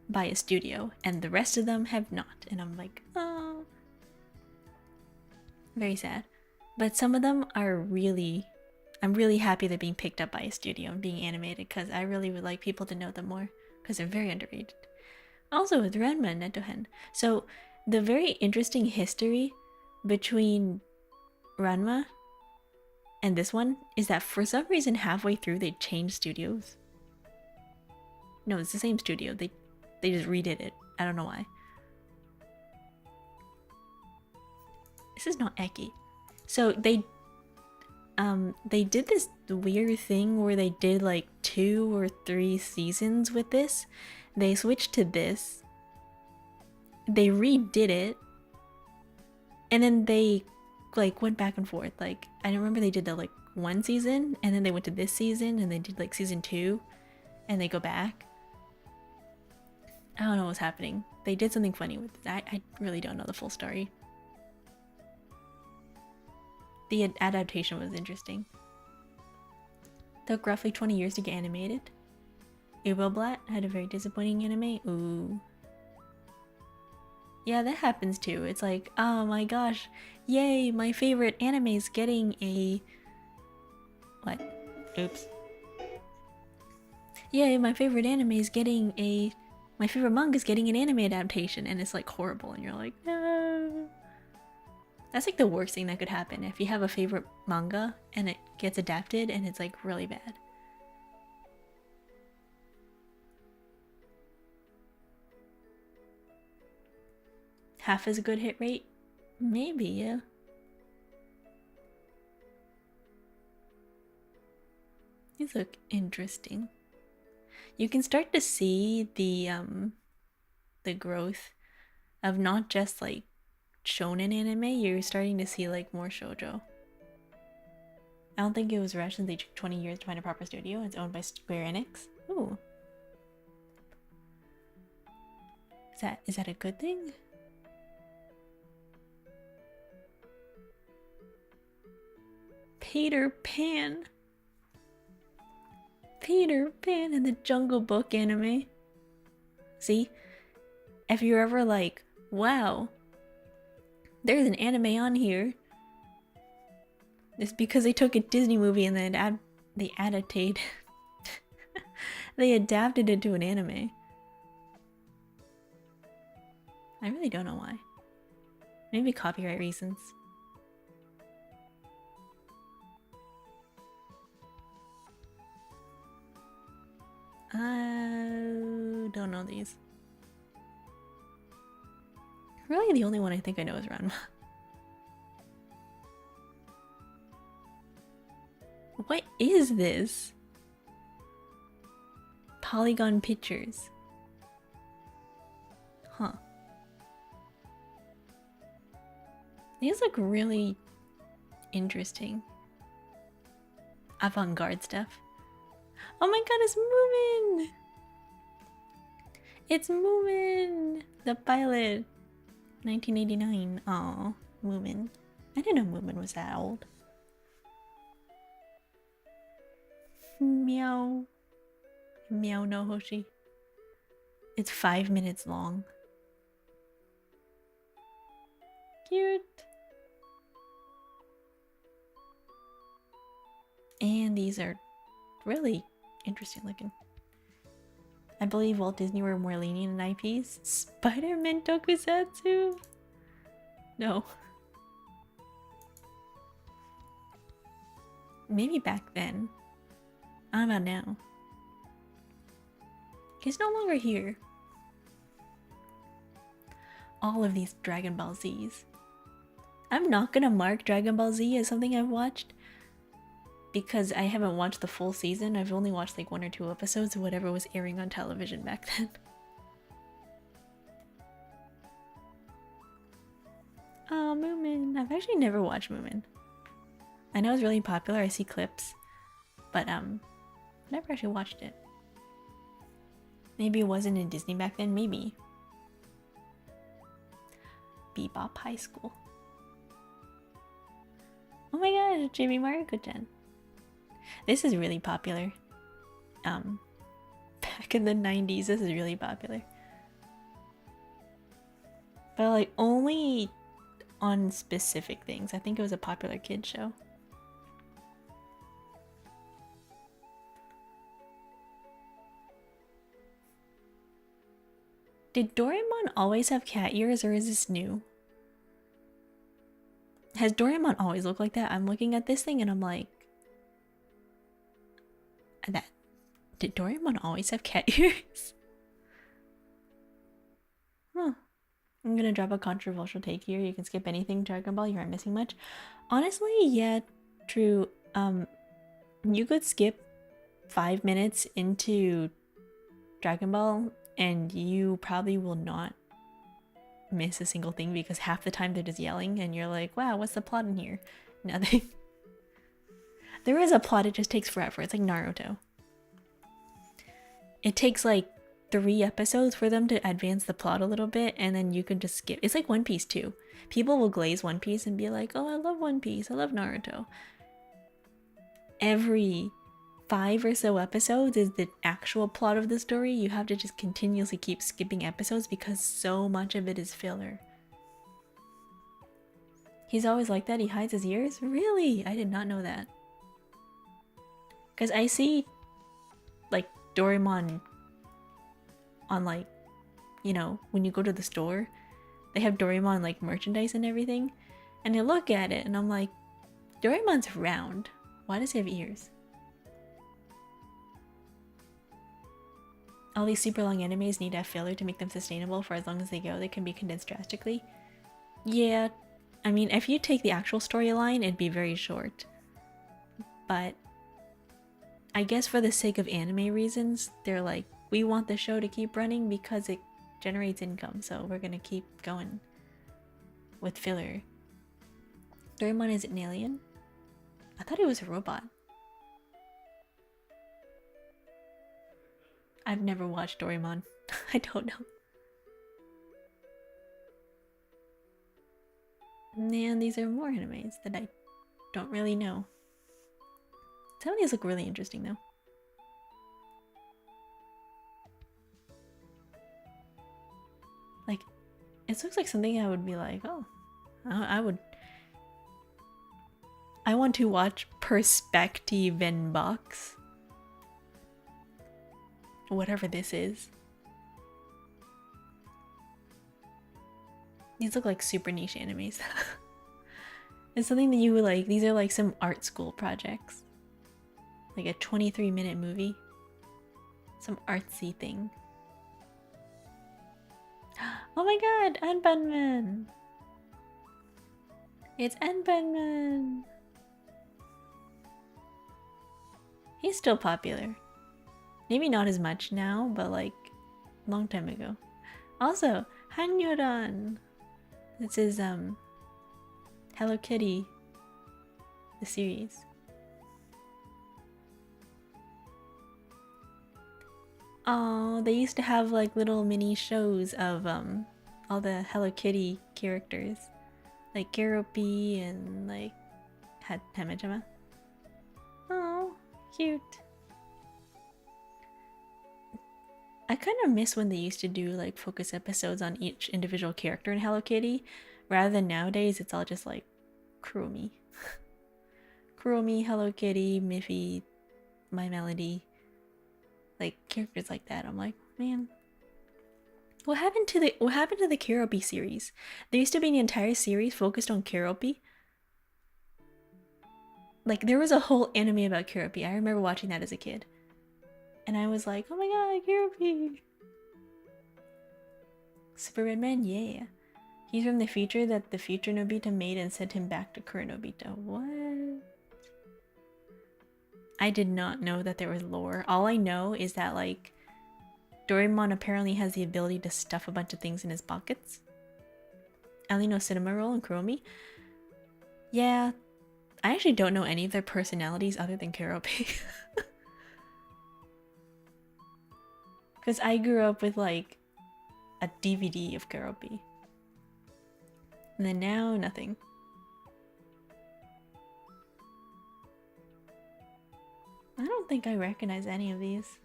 by a studio and the rest of them have not. And I'm like, oh. Very sad. But some of them are really I'm really happy they're being picked up by a studio and being animated because I really would like people to know them more because they're very underrated. Also with Ranma and Netohen. So the very interesting history between Ranma and this one is that for some reason halfway through they changed studios. No, it's the same studio. They just redid it. I don't know why. This is not Eki. So they did this weird thing where they did like 2 or 3 seasons with this. They switched to this. They redid it. And then they like went back and forth. Like I remember they did the like 1 season and then they went to this season and they did like season 2 and they go back. I don't know what's happening. They did something funny with that. I really don't know the full story. The adaptation was interesting. Took roughly 20 years to get animated. Ubelblatt had a very disappointing anime. Ooh. Yeah, that happens too. It's like, oh my gosh, yay, my favorite anime is getting a... What? Oops. Yay, my favorite anime is getting a... My favorite manga is getting an anime adaptation, and it's like horrible, and you're like, no. That's like the worst thing that could happen if you have a favorite manga and it gets adapted and it's like really bad. Half as good hit rate? Maybe, yeah. These look interesting. You can start to see the growth of not just like shonen anime, you're starting to see like more shoujo. I don't think it was rushed since they took 20 years to find a proper studio. It's owned by Square Enix. Ooh. Is that a good thing? Peter Pan. Peter Pan in the Jungle Book anime. See? If you're ever like, wow, there's an anime on here. It's because they took a Disney movie and then they adapted they adapted it to an anime. I really don't know why. Maybe copyright reasons. Don't know these. Really, the only one I think I know is Ranma. What is this? Polygon pictures. Huh. These look really interesting. Avant-garde stuff. Oh my god, it's Moomin! It's Moomin! The pilot. 1989. Aw, Moomin. I didn't know Moomin was that old. Meow. Meow no Hoshi. It's 5 minutes long. Cute. And these are really interesting looking. I believe Walt Disney were more lenient in IPs. Spider-Man Tokusatsu? No. Maybe back then. I don't know about now. He's no longer here. All of these Dragon Ball Z's. I'm not gonna mark Dragon Ball Z as something I've watched because I haven't watched the full season. I've only watched like 1 or 2 episodes of whatever was airing on television back then. Oh, Moomin. I've actually never watched Moomin. I know it's really popular. I see clips, but never actually watched it. Maybe it wasn't in Disney back then. Maybe. Bebop High School. Oh my gosh, Chibi Maruko-chan. This is really popular. Back in the 90s, this is really popular. But like only on specific things. I think it was a popular kid show. Did Doraemon always have cat ears, or is this new? Has Doraemon always looked like that? I'm looking at this thing and I'm like, that. Did Doraemon always have cat ears? Huh. I'm gonna drop a controversial take here. You can skip anything Dragon Ball, you aren't missing much. Honestly, yeah, true. You could skip 5 minutes into Dragon Ball and you probably will not miss a single thing, because half the time they're just yelling and you're like, wow, what's the plot in here? Nothing. There is a plot, it just takes forever. It's like Naruto. It takes like 3 episodes for them to advance the plot a little bit, and then you can just skip. It's like One Piece too. People will glaze One Piece and be like, oh, I love One Piece, I love Naruto. Every 5 or so episodes is the actual plot of the story. You have to just continuously keep skipping episodes because so much of it is filler. He's always like that? He hides his ears? Really? I did not know that. Because I see like Doraemon on, like, you know, when you go to the store, they have Doraemon like merchandise and everything, and I look at it and I'm like, Doraemon's round. Why does he have ears? All these super long animes need to have filler to make them sustainable for as long as they go. They can be condensed drastically. Yeah, I mean, if you take the actual storyline, it'd be very short. But I guess for the sake of anime reasons, they're like, we want the show to keep running because it generates income, so we're gonna keep going with filler. Doraemon is an alien? I thought he was a robot. I've never watched Doraemon. I don't know. Man, these are more animes that I don't really know. Some of these look really interesting though. Like, it looks like something I would be like, oh, I would. I want to watch Perspective in Box. Whatever this is. These look like super niche animes. It's something that you would like. These are like some art school projects. Like a 23-minute movie. Some artsy thing. Oh my god, Anpanman! It's Anpanman! He's still popular. Maybe not as much now, but like a long time ago. Also, Hanyuran! This is Hello Kitty, the series. Oh, they used to have like little mini shows of all the Hello Kitty characters, like Keroppi and like Hamajima. Oh, cute. I kind of miss when they used to do like focus episodes on each individual character in Hello Kitty, rather than nowadays it's all just like Kuromi. Kuromi, Hello Kitty, Miffy, My Melody. Like characters like that. I'm like, man, what happened to the Keroppi series? There used to be an entire series focused on Keroppi. Like there was a whole anime about Keroppi. I remember watching that as a kid, and I was like, oh my god, Keroppi! Super Red Man, yeah. He's from the future that the future Nobita made and sent him back to current Nobita. What? I did not know that there was lore. All I know is that like Doraemon apparently has the ability to stuff a bunch of things in his pockets. I only know Cinema Roll and Kuromi. Yeah, I actually don't know any of their personalities other than Keroppi. Because I grew up with like a DVD of Keroppi. And then now, nothing. I don't think I recognize any of these.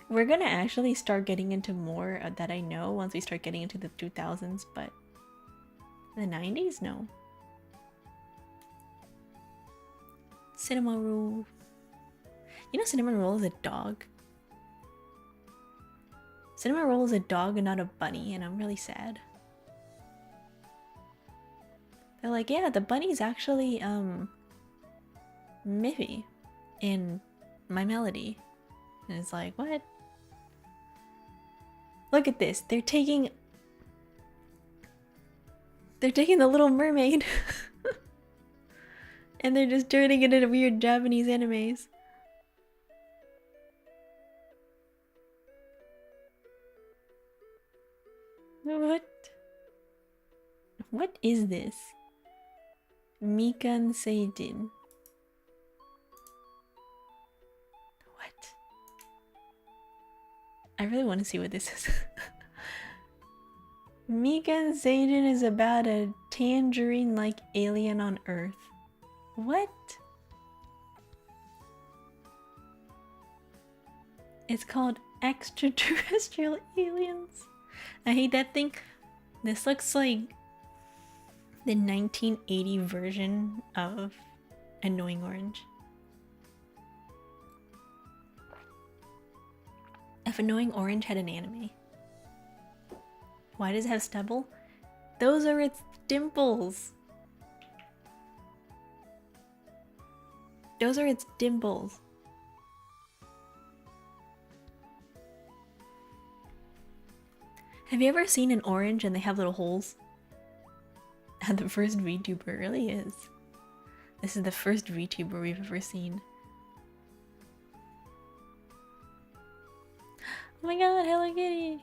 We're gonna actually start getting into more that I know once we start getting into the 2000s, but the 90s? No. Cinema Roll. You know Cinnamon Roll is a dog? Cinnamon Roll is a dog and not a bunny, and I'm really sad. They're like, yeah, the bunny's actually, Miffy in My Melody. And it's like, what? Look at this. They're taking the Little Mermaid and they're just turning it into weird Japanese animes. What? What is this? Mikan Seijin. What? I really want to see what this is. Mikan Seijin is about a tangerine-like alien on Earth. What? It's called Extraterrestrial Aliens. I hate that thing. This looks like the 1980 version of Annoying Orange. If Annoying Orange had an anime. Why does it have stubble? Those are its dimples. Those are its dimples. Have you ever seen an orange and they have little holes? And the first VTuber really is. This is the first VTuber we've ever seen. Oh my god, Hello Kitty!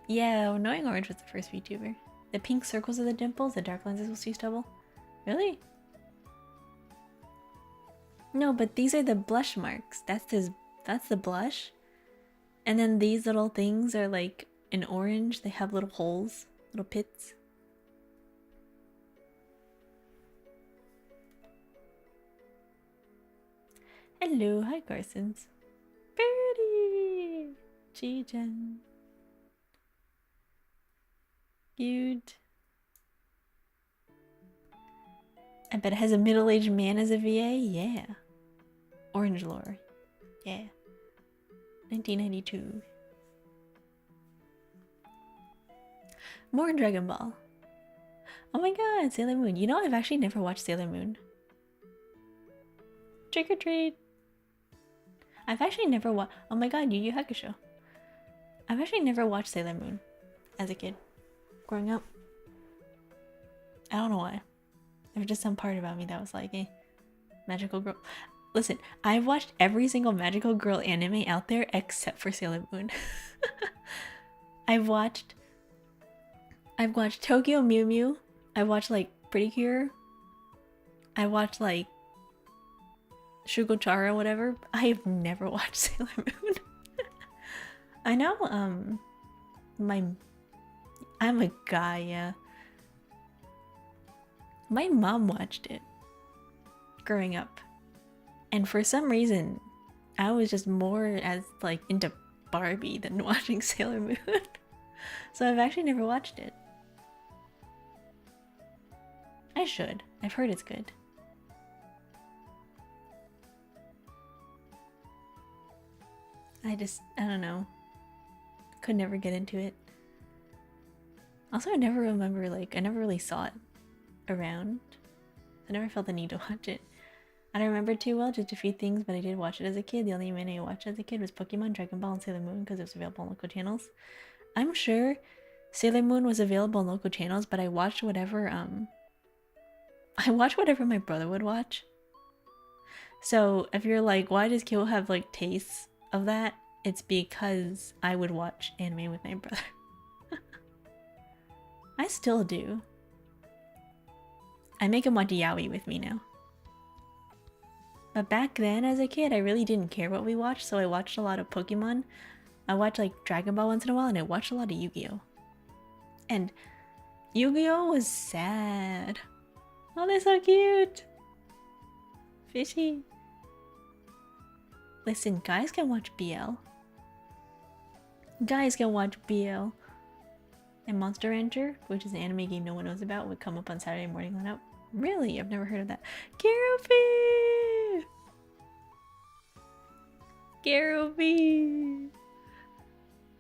Yeah, Annoying Orange was the first VTuber. The pink circles are the dimples, the dark lenses will see stubble. Really? No, but these are the blush marks. That's the blush. And then these little things are like an orange. They have little holes, little pits. Hello, hi Carsons. Birdie! Chi-chan. Cute. I bet it has a middle-aged man as a VA? Yeah. Orange lore. Yeah. 1992. More Dragon Ball. Oh my god, Sailor Moon. You know, I've actually never watched Sailor Moon. Trick or treat. I've actually never watched. Oh my god, Yu Yu Hakusho. I've actually never watched Sailor Moon as a kid. Growing up. I don't know why. There was just some part about me that was like, eh, magical girl. Listen, I've watched every single magical girl anime out there except for Sailor Moon. I've watched Tokyo Mew Mew. I watched like Pretty Cure. I watched like Shugochara, whatever. I have never watched Sailor Moon. I know, I'm a guy, yeah. My mom watched it growing up. And for some reason, I was just more as like into Barbie than watching Sailor Moon. So I've actually never watched it. I should. I've heard it's good. I don't know. Could never get into it. Also, I never remember, like, I never really saw it around. I never felt the need to watch it. I don't remember too well, just a few things, but I did watch it as a kid. The only anime I watched as a kid was Pokemon, Dragon Ball, and Sailor Moon because it was available on local channels. I'm sure Sailor Moon was available on local channels, but I watched whatever, my brother would watch. So if you're like, why does Kyo have like tastes of that? It's because I would watch anime with my brother. I still do. I make him watch yaoi with me now. But back then as a kid, I really didn't care what we watched, so I watched a lot of Pokemon. I watched like Dragon Ball once in a while, and I watched a lot of Yu-Gi-Oh! And Yu-Gi-Oh! Was sad. Oh, they're so cute! Fishy. Listen, guys can watch BL. Guys can watch BL. And Monster Rancher, which is an anime game no one knows about, would come up on Saturday morning lineup. Really? I've never heard of that. Kirufi! Garobi!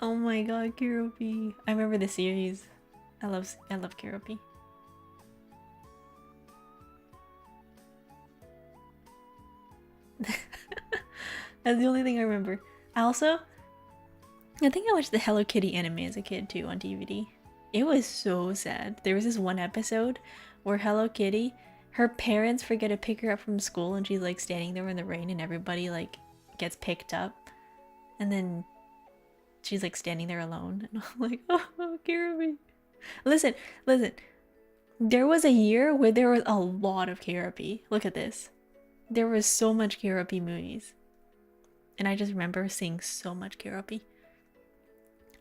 Oh my god, Garobi. I remember the series. I love Garobi. That's the only thing I remember. I think I watched the Hello Kitty anime as a kid too on DVD. It was so sad. There was this one episode where Hello Kitty, her parents forget to pick her up from school and she's like standing there in the rain and everybody like gets picked up. And then she's like standing there alone. And I'm like, oh, Garobi. Listen. There was a year where there was a lot of Garobi. Look at this. There was so much Garobi movies. And I just remember seeing so much Garobi.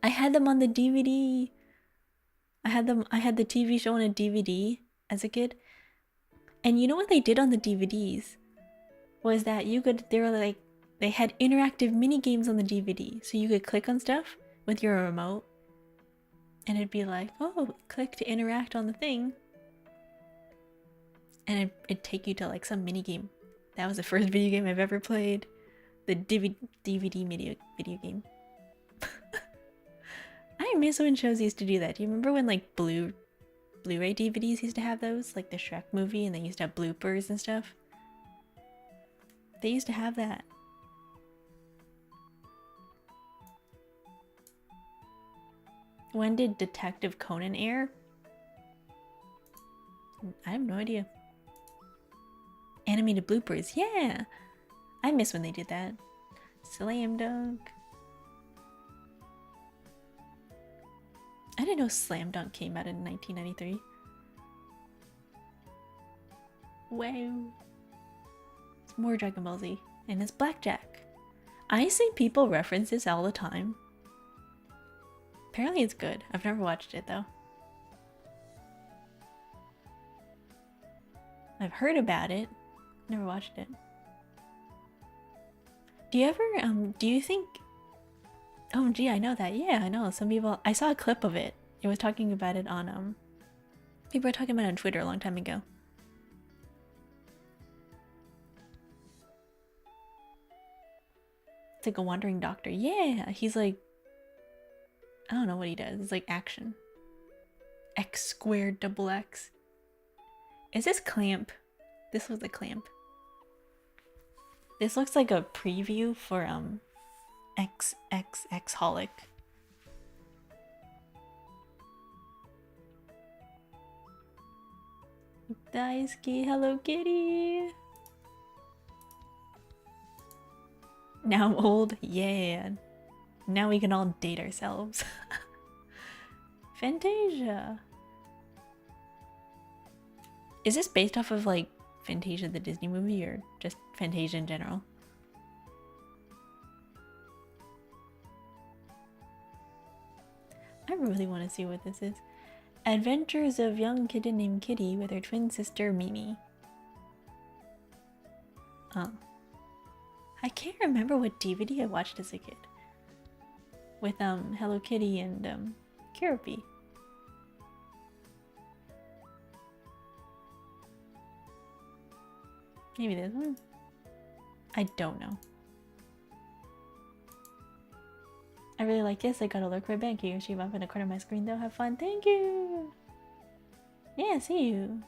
I had them on the DVD. I had the TV show on a DVD as a kid. And you know what they did on the DVDs? Was that they had interactive mini games on the DVD. So you could click on stuff with your remote. And it'd be like, oh, click to interact on the thing. And it'd take you to like some mini game. That was the first video game I've ever played. The DVD video game. I miss when shows used to do that. Do you remember when like Blu-ray DVDs used to have those? Like the Shrek movie, and they used to have bloopers and stuff? They used to have that. When did Detective Conan air? I have no idea. Animated bloopers, yeah! I miss when they did that. Slam Dunk. I didn't know Slam Dunk came out in 1993. Wow. It's more Dragon Ball Z. And it's Blackjack. I see people reference this all the time. Apparently it's good. I've never watched it though. I've heard about it. Never watched it. Do you ever, do you think... Oh, gee, I know that. Yeah, I know. Some people... I saw a clip of it. It was talking about it on, people were talking about it on Twitter a long time ago. It's like a wandering doctor. Yeah, he's like... I don't know what he does. It's like action. X squared double X. Is this Clamp? This was the Clamp. This looks like a preview for XXX-holic. Daisuke Hello Kitty. Now I'm old? Yeah. Now we can all date ourselves. Fantasia. Is this based off of like Fantasia the Disney movie or just Fantasia in general? I really want to see what this is. Adventures of young kitten named Kitty with her twin sister Mimi. Oh. I can't remember what DVD I watched as a kid. With Hello Kitty and Kirby. Maybe this one? I don't know. I really like this. I got a look right back here. She up in the corner of my screen though. Have fun. Thank you. Yeah, see you.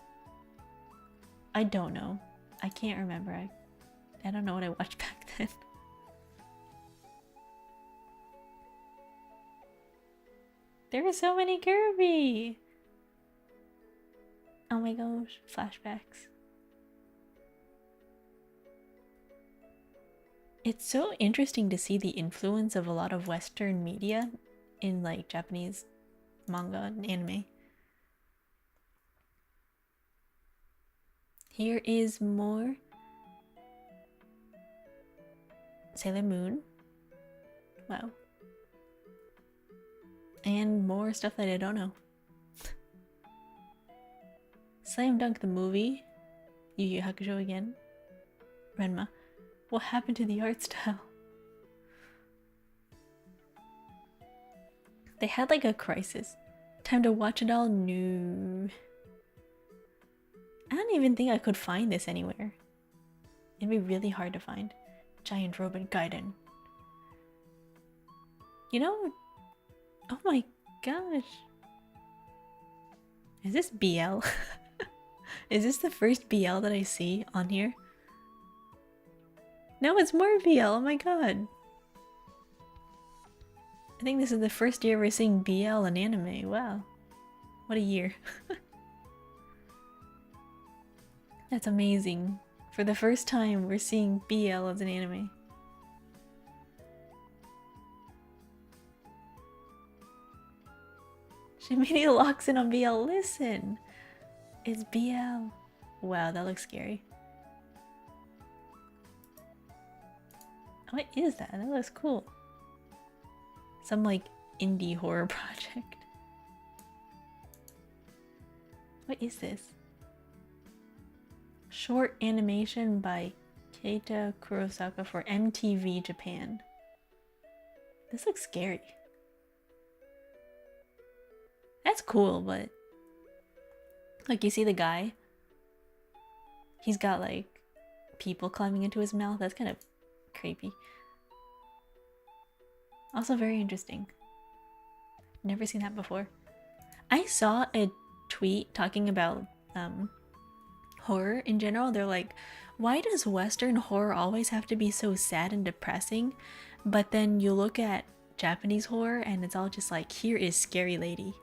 I don't know. I can't remember. I don't know what I watched back then. There are so many Kirby! Oh my gosh, flashbacks. It's so interesting to see the influence of a lot of Western media in like Japanese manga and anime. Here is more Sailor Moon. Wow. And more stuff that I don't know. Slam Dunk the movie. Yu Yu Hakusho again. Renma. What happened to the art style? They had like a crisis. Time to watch it all? No. I don't even think I could find this anywhere. It'd be really hard to find. Giant Robot Gaiden. You know, oh my gosh. Is this BL? Is this the first BL that I see on here? No, it's more BL, oh my god. I think this is the first year we're seeing BL in anime. Wow. What a year. That's amazing. For the first time, we're seeing BL as an anime. She immediately locks in on BL. Listen! It's BL. Wow, that looks scary. What is that? That looks cool. Some like indie horror project. What is this? Short animation by Keita Kurosaka for MTV Japan. This looks scary. That's cool, but like you see the guy? He's got like people climbing into his mouth. That's kind of creepy. Also very interesting. Never seen that before. I saw a tweet talking about horror in general. They're like, why does Western horror always have to be so sad and depressing? But then you look at Japanese horror and it's all just like, here is scary lady.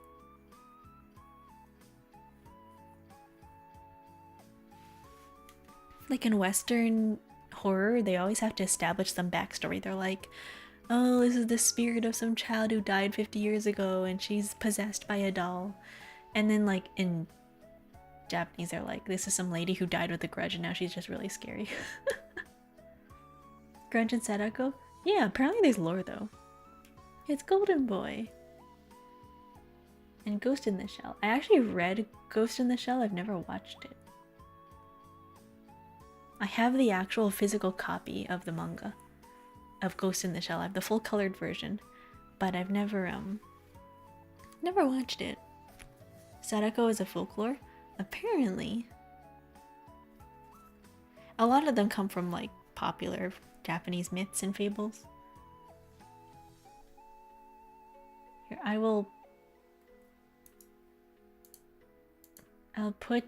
Like in Western horror, they always have to establish some backstory. They're like, oh, this is the spirit of some child who died 50 years ago and she's possessed by a doll. And then like in Japanese, they're like, this is some lady who died with a grudge and now she's just really scary. Grudge and Sadako? Yeah, apparently there's lore though. It's Golden Boy. And Ghost in the Shell. I actually read Ghost in the Shell, I've never watched it. I have the actual physical copy of the manga of Ghost in the Shell. I have the full colored version, but I've never watched it. Sadako is a folklore. Apparently, a lot of them come from like popular Japanese myths and fables. Here, I'll put.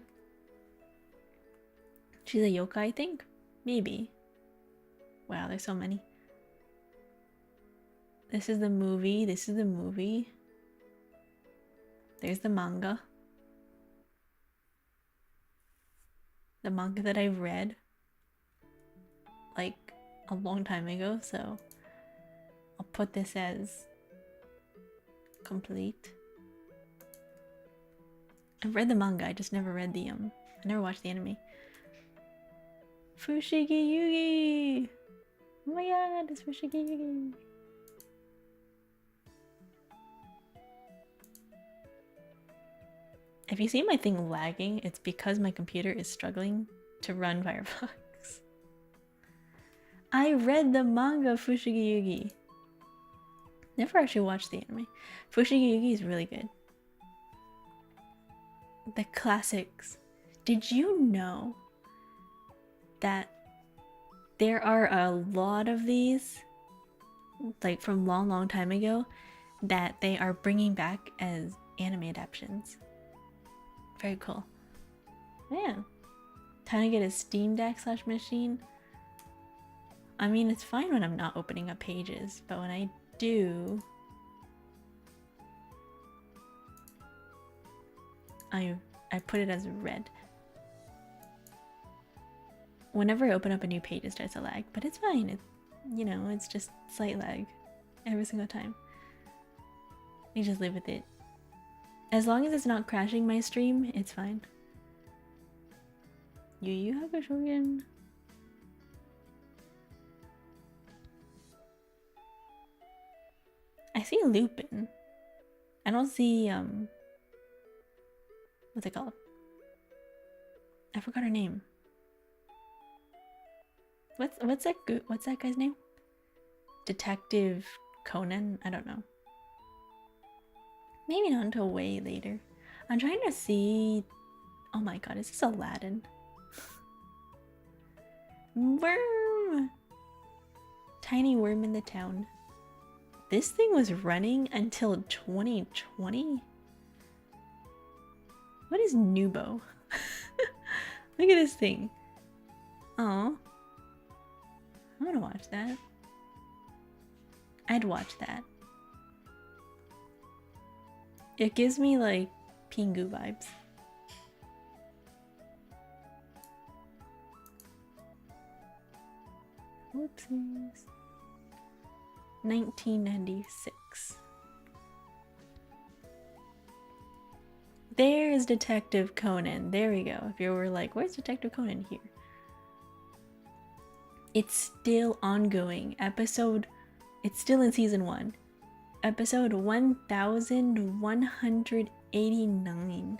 She's a yokai, I think? Maybe. Wow, there's so many. This is the movie. This is the movie. There's the manga. The manga that I've read like a long time ago, so I'll put this as complete. I've read the manga, I just never read the I never watched the anime. Fushigi Yugi! Oh my god, it's Fushigi Yugi! If you see my thing lagging, it's because my computer is struggling to run Firefox. I read the manga Fushigi Yugi. Never actually watched the anime. Fushigi Yugi is really good. The classics. Did you know that there are a lot of these, like from long time ago, that they are bringing back as anime adaptations? Very cool. Yeah. Time to get a Steam Deck / machine. I mean, it's fine when I'm not opening up pages, but when I do, I put it as red. Whenever I open up a new page, it starts to lag, but it's fine. You know, it's just slight lag every single time. You just live with it. As long as it's not crashing my stream, it's fine. Yu Yu Hakusho again. I see Lupin. I don't see what's it called? I forgot her name. What's that guy's name? Detective Conan? I don't know. Maybe not until way later. I'm trying to see. Oh my god, is this Aladdin? Worm! Tiny worm in the town. This thing was running until 2020? What is Nubo? Look at this thing. Oh, I want to watch that. I'd watch that. It gives me like Pingu vibes. Whoopsies. 1996. There's Detective Conan. There we go. If you were like, where's Detective Conan here? It's still ongoing. It's still in season 1. Episode 1189.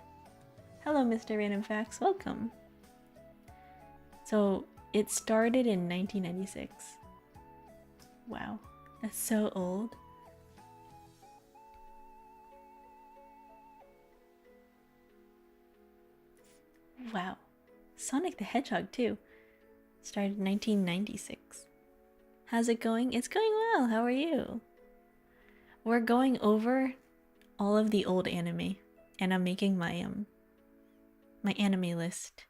Hello, Mr. Random Facts. Welcome. So, it started in 1996. Wow. That's so old. Wow. Sonic the Hedgehog, too. Started in 1996. How's it going? It's going well. How are you? We're going over all of the old anime, and I'm making my my anime list.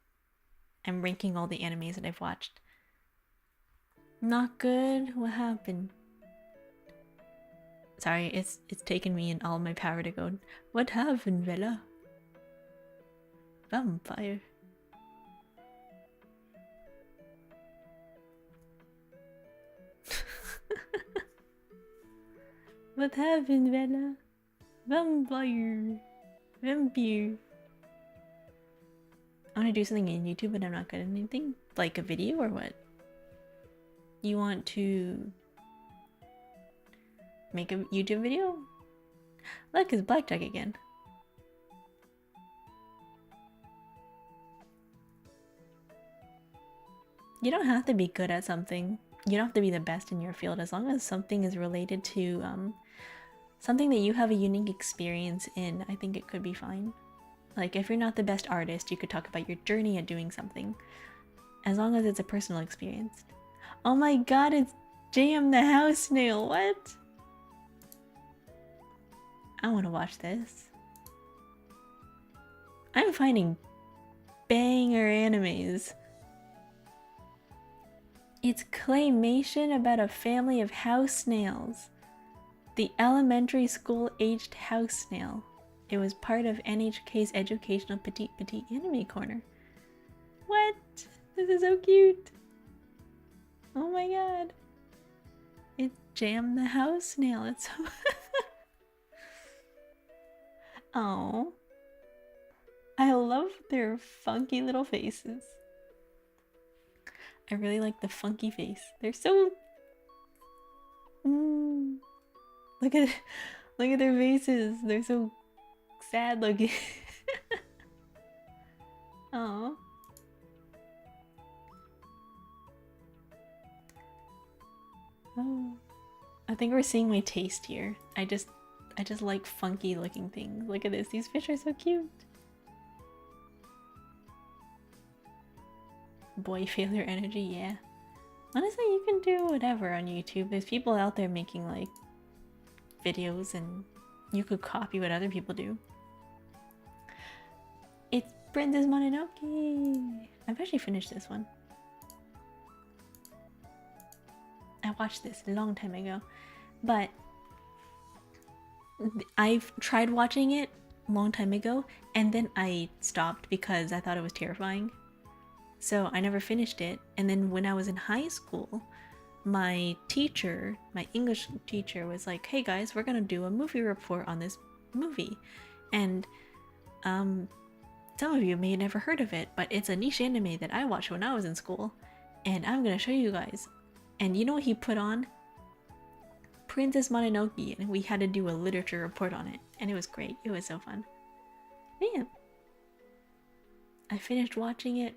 I'm ranking all the animes that I've watched. Not good? What happened? Sorry, it's taken me and all my power to go. What happened, Vela? Vampire. What happened, Vela? Vampire. Vampire. I want to do something in YouTube, but I'm not good at anything. Like a video or what? You want to make a YouTube video? Look, it's Blackjack again. You don't have to be good at something. You don't have to be the best in your field. As long as something is related to something that you have a unique experience in, I think it could be fine. Like, if you're not the best artist, you could talk about your journey at doing something. As long as it's a personal experience. Oh my god, it's JM the House Snail, what? I want to watch this. I'm finding banger animes. It's claymation about a family of house snails. The elementary school-aged house snail. It was part of NHK's educational Petite Anime Corner. What? This is so cute. Oh my god. It's Jam the House Snail. It's so... Oh. I love their funky little faces. I really like the funky face. They're so... Look at their faces. They're so sad looking. Oh. Oh. I think we're seeing my taste here. I just like funky looking things. Look at this. These fish are so cute. Boy failure energy, yeah. Honestly, you can do whatever on YouTube. There's people out there making like videos and you could copy what other people do. It's Princess Mononoke. I've actually finished this one. I watched this a long time ago, but I've tried watching it a long time ago and then I stopped because I thought it was terrifying. So I never finished it. And then when I was in high school, my teacher, my English teacher, was like, hey guys, we're gonna do a movie report on this movie. And some of you may have never heard of it, but it's a niche anime that I watched when I was in school. And I'm gonna show you guys. And you know what he put on? Princess Mononoke, and we had to do a literature report on it. And it was great. It was so fun. Man. I finished watching it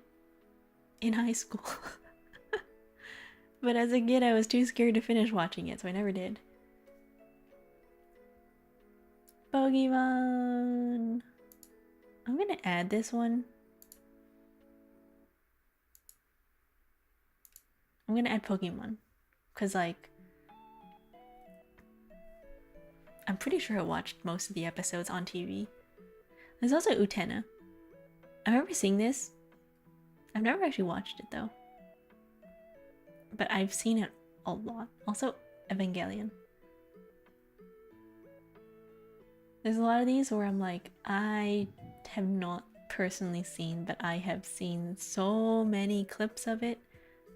in high school. But as a kid, I was too scared to finish watching it, so I never did. Pokemon! I'm gonna add this one. I'm gonna add Pokemon. Because, like, I'm pretty sure I watched most of the episodes on TV. There's also Utena. I remember seeing this. I've never actually watched it though. But I've seen it a lot. Also, Evangelion. There's a lot of these where I'm like, I have not personally seen, but I have seen so many clips of it.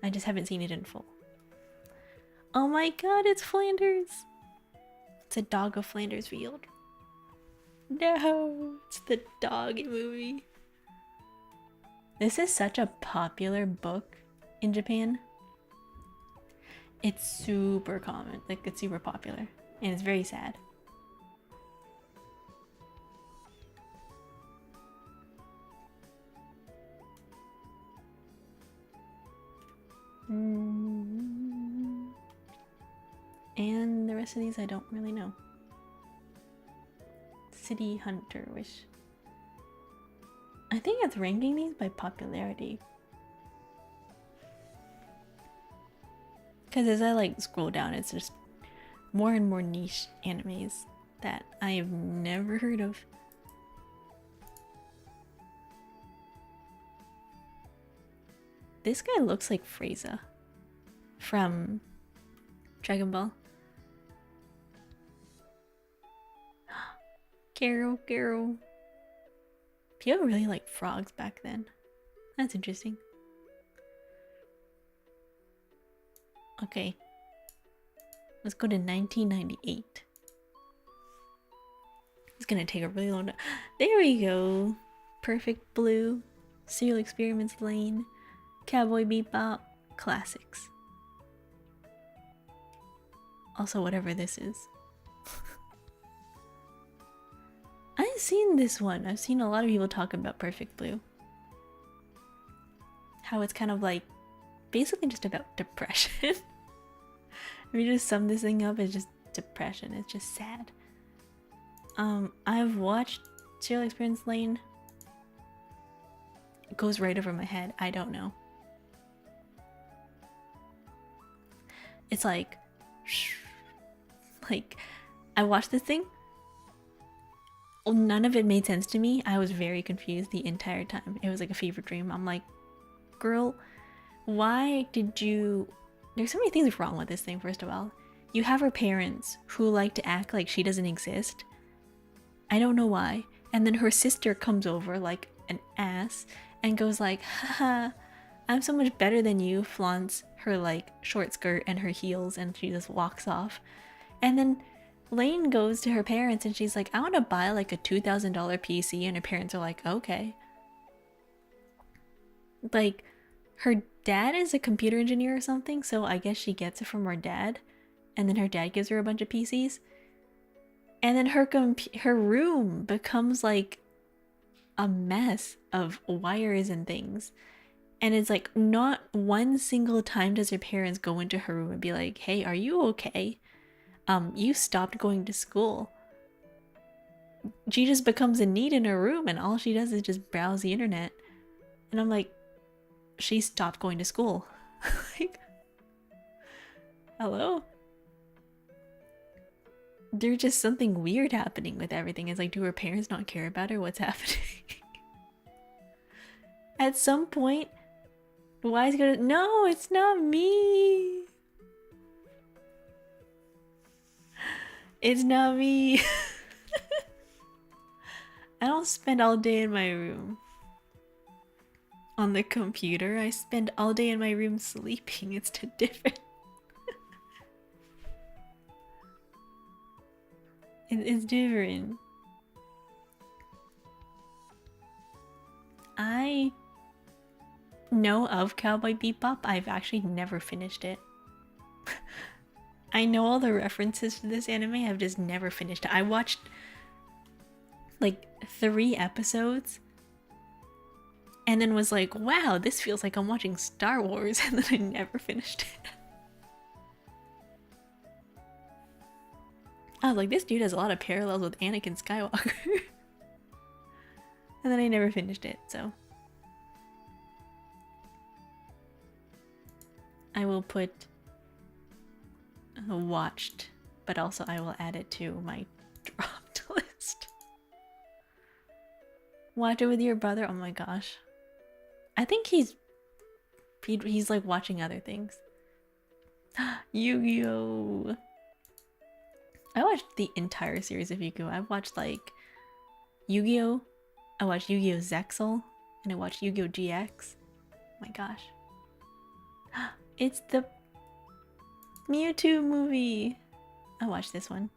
I just haven't seen it in full. Oh my god, it's Flanders! It's a dog of Flanders revealed. No, it's the dog movie. This is such a popular book in Japan. It's super common, like it's super popular, and it's very sad. And the rest of these I don't really know. City Hunter Wish. I think it's ranking these by popularity. Because as I like scroll down, it's just more and more niche animes that I have never heard of. This guy looks like Frieza from Dragon Ball. Carol. People really liked frogs back then. That's interesting. Okay. Let's go to 1998. It's gonna take a really long time. There we go. Perfect Blue, Serial Experiments Lane, Cowboy Bebop, classics. Also, whatever this is. I've seen this one. I've seen a lot of people talk about Perfect Blue. How it's kind of like basically just about depression. If you just sum this thing up, it's just depression. It's just sad. I've watched Serial Experience Lane. It goes right over my head. I don't know. It's like I watched this thing. None of it made sense to me. I was very confused the entire time. It was like a fever dream. I'm like, girl, why did you... There's so many things wrong with this thing, first of all. You have her parents who like to act like she doesn't exist. I don't know why. And then her sister comes over like an ass and goes like, haha, I'm so much better than you, flaunts her like short skirt and her heels, and she just walks off. And then Lane goes to her parents and she's like, I want to buy like a $2,000 PC, and her parents are like, okay. Like, her dad is a computer engineer or something, so I guess she gets it from her dad, and then her dad gives her a bunch of PCs. And then her room becomes like a mess of wires and things. And it's like not one single time does her parents go into her room and be like, hey, are you okay? You stopped going to school. She just becomes a need in her room, and all she does is just browse the internet. And I'm like, she stopped going to school. Like, hello? There's just something weird happening with everything. It's like, do her parents not care about her? What's happening? At some point, why is it gonna... No, it's not me. It's not me. I don't spend all day in my room on the computer. I spend all day in my room sleeping. It's different. It's different. I know of Cowboy Bebop. I've actually never finished it. I know all the references to this anime. I've just never finished it. I watched like 3 episodes and then was like, wow, this feels like I'm watching Star Wars, and then I never finished it. I was like, this dude has a lot of parallels with Anakin Skywalker. And then I never finished it, so. I will put watched, but also I will add it to my Watch it with your brother. Oh my gosh. I think he's like watching other things. Yu-Gi-Oh! I watched the entire series of Yu-Gi-Oh! I've watched like Yu-Gi-Oh! I watched Yu-Gi-Oh! Zexal, and I watched Yu-Gi-Oh! GX. Oh my gosh. It's the Mewtwo movie. I watched this one.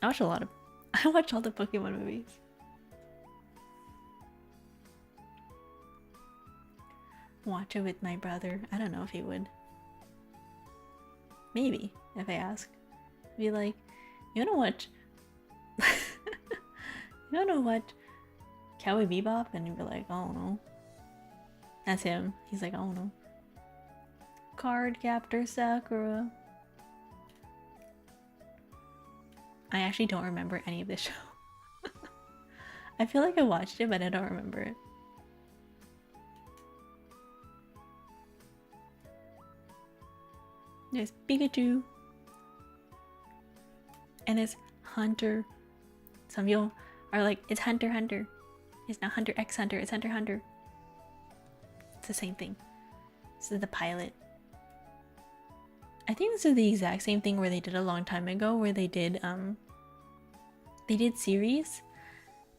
I watch all the Pokemon movies. Watch it with my brother. I don't know if he would. Maybe, if I ask. Be like, you wanna watch you wanna watch Cowboy Bebop? And he'd be like, I don't know. That's him. He's like, I don't know. Card Captor Sakura. I actually don't remember any of this show. I feel like I watched it, but I don't remember it. There's Pikachu. And it's Hunter. Some people are like, it's Hunter Hunter. It's not Hunter X Hunter, it's Hunter Hunter. It's the same thing. This is the pilot. I think this is the exact same thing where they did a long time ago, where they did series,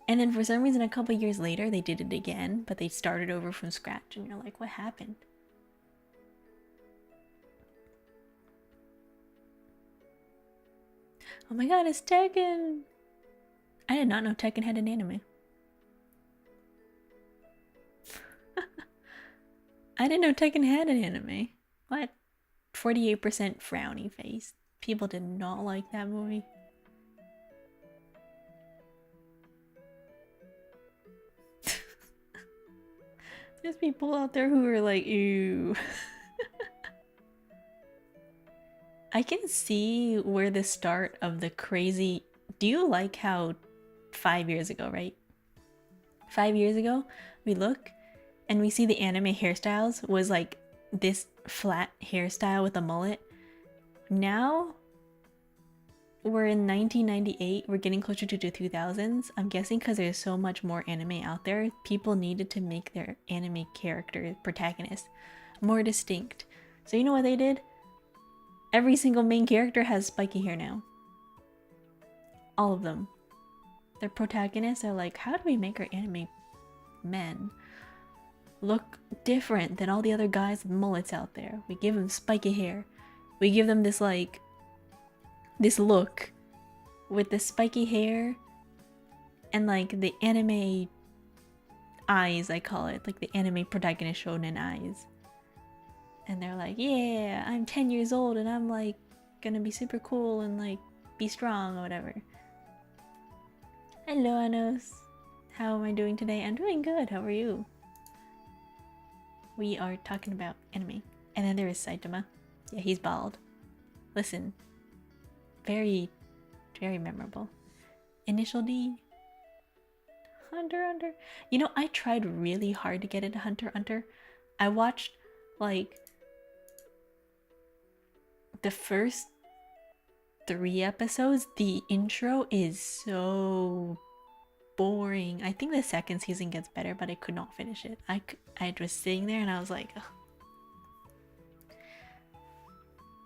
and then for some reason a couple years later they did it again, but they started over from scratch, and you're like, what happened? Oh my god, it's Tekken! I did not know Tekken had an anime. I didn't know Tekken had an anime. What? 48% frowny face. People did not like that movie. There's people out there who are like, ew. I can see where the start of the crazy... Do you like how 5 years ago, right? 5 years ago, we look and we see the anime hairstyles was like this flat hairstyle with a mullet. Now, we're in 1998, we're getting closer to the 2000s. I'm guessing because there's so much more anime out there, people needed to make their anime character protagonist more distinct. So you know what they did? Every single main character has spiky hair now. All of them. Their protagonists are like, how do we make our anime men look different than all the other guys with mullets out there? We give them spiky hair. We give them this like, this look with the spiky hair and like the anime eyes, I call it, like the anime protagonist shonen eyes. And they're like, yeah, I'm 10 years old and I'm like gonna be super cool and like be strong or whatever. Hello, Anos. How am I doing today? I'm doing good. How are you? We are talking about anime. And then there is Saitama. Yeah, he's bald. Listen. Very, very memorable. Initial D. Hunter Hunter. You know, I tried really hard to get into Hunter Hunter. I watched like the first 3 episodes. The intro is so boring. I think the second season gets better, but I could not finish it. I was sitting there and I was like, ugh.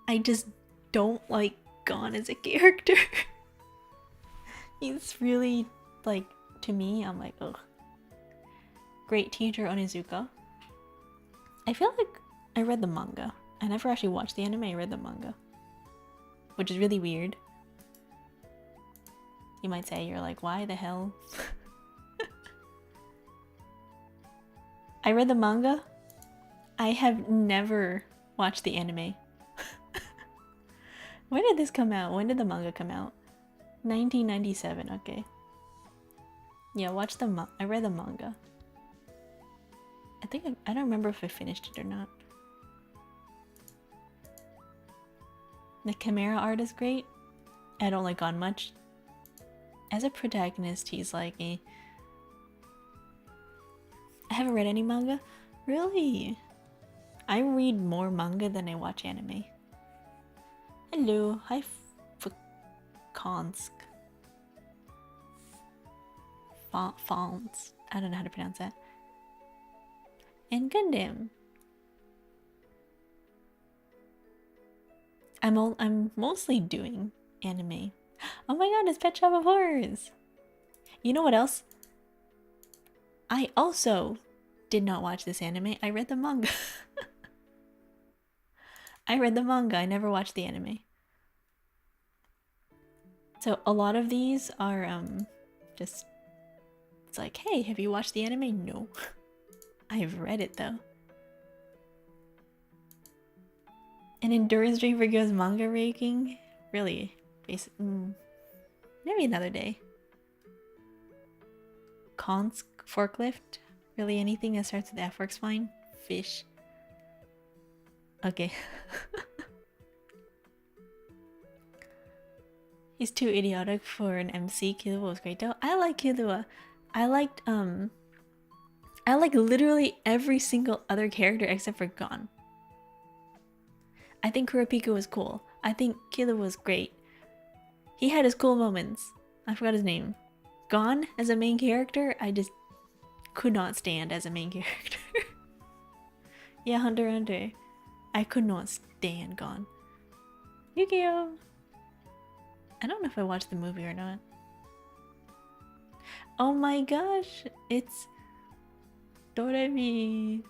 I just don't like Gon as a character. He's really like, to me, I'm like, ugh. Great teacher Onizuka. I feel like I read the manga. I never actually watched the anime, I read the manga. Which is really weird. You might say, you're like, why the hell? I read the manga. I have never watched the anime. When did this come out? When did the manga come out? 1997, okay. Yeah, watch the I read the manga. I don't remember if I finished it or not. The Chimera art is great. I don't like Gon much. As a protagonist, he's like a... I haven't read any manga. Really? I read more manga than I watch anime. Hello, hi Fukonsk. Fawns. I don't know how to pronounce that. And Gundam. I'm mostly doing anime. Oh my god, it's Pet Shop of Horrors! You know what else? I also did not watch this anime. I read the manga. I read the manga. I never watched the anime. So a lot of these are just, it's like, hey, have you watched the anime? No. I've read it though. An endurance drink for girls manga ranking? Really? Maybe another day. Cons forklift? Really, anything that starts with F works fine? Fish. Okay. He's too idiotic for an MC. Killua was great though. I like Killua. I like literally every single other character except for Gon. I think Kurapika was cool. I think Killua was great. He had his cool moments. I forgot his name. Gon as a main character, I just could not stand as a main character. Yeah, Hunter x Hunter. I could not stand Gon. Yu-Gi-Oh! I don't know if I watched the movie or not. Oh my gosh, it's Doremi.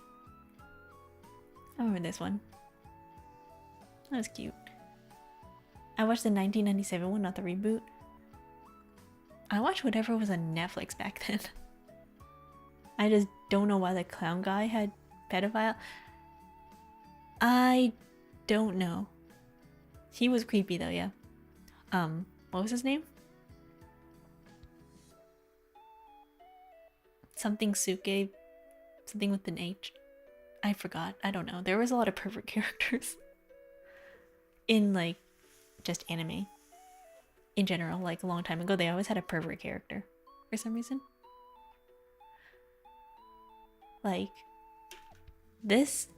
I remember this one. That was cute. I watched the 1997 one, not the reboot. I watched whatever was on Netflix back then. I just don't know why the clown guy had pedophile. I don't know. He was creepy though, yeah. What was his name? Something Suke, something with an H. I forgot. I don't know. There was a lot of pervert characters in like just anime in general. Like a long time ago, they always had a pervert character for some reason. Like this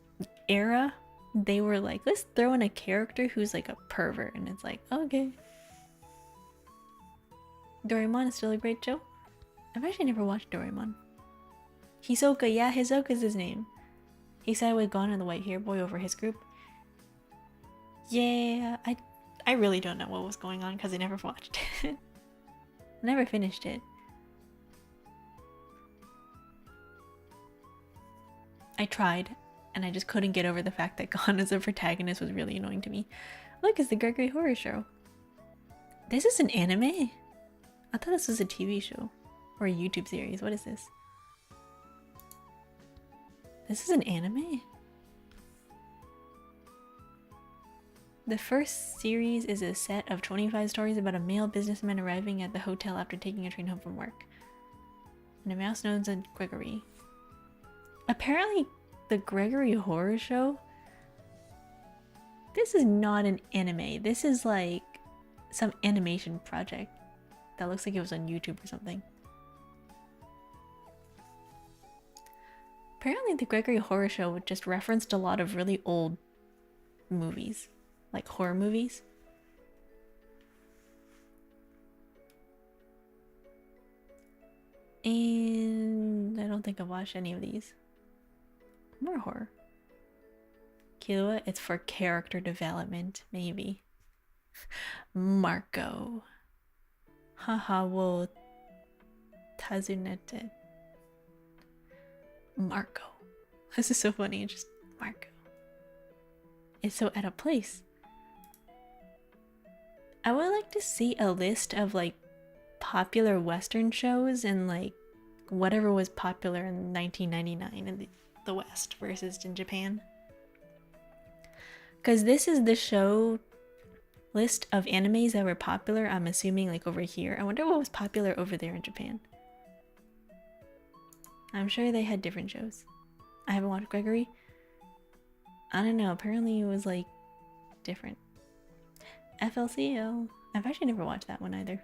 era, they were like, let's throw in a character who's like a pervert, and it's like, okay. Doraemon is still a great show. I've actually never watched Doraemon. Hisoka, yeah, Hisoka's his name. He said with Gon and the white hair boy over his group. Yeah, I really don't know what was going on because I never watched it. I never finished it. I tried, and I just couldn't get over the fact that Gon as a protagonist was really annoying to me. Look, it's the Gregory Horror Show. This is an anime? I thought this was a TV show or a YouTube series. What is this? This is an anime? The first series is a set of 25 stories about a male businessman arriving at the hotel after taking a train home from work. And a mouse known as Gregory. Apparently, the Gregory Horror Show, this is not an anime. This is like some animation project that looks like it was on YouTube or something. Apparently, the Gregory Horror Show just referenced a lot of really old movies, like horror movies. And I don't think I've watched any of these. More horror. Killua, it's for character development, maybe. Marco. Haha wo tazunete. Marco. This is so funny, just Marco. It's so at a place. I would like to see a list of like popular Western shows and like whatever was popular in 1999 in the West versus in Japan. Because this is the show list of animes that were popular, I'm assuming like over here. I wonder what was popular over there in Japan. I'm sure they had different shows. I haven't watched Gregory. I don't know, apparently it was like different. FLCL. I've actually never watched that one either.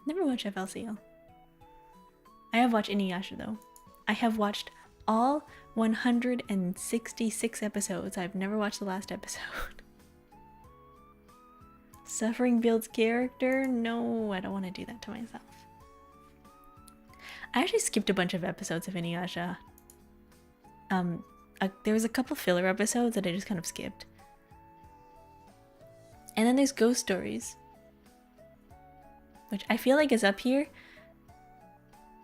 Never watched FLCL. I have watched Inuyasha though. I have watched all 166 episodes. I've never watched the last episode. Suffering builds character? No, I don't want to do that to myself. I actually skipped a bunch of episodes of Inuyasha. There was a couple filler episodes that I just kind of skipped. And then there's Ghost Stories, which I feel like is up here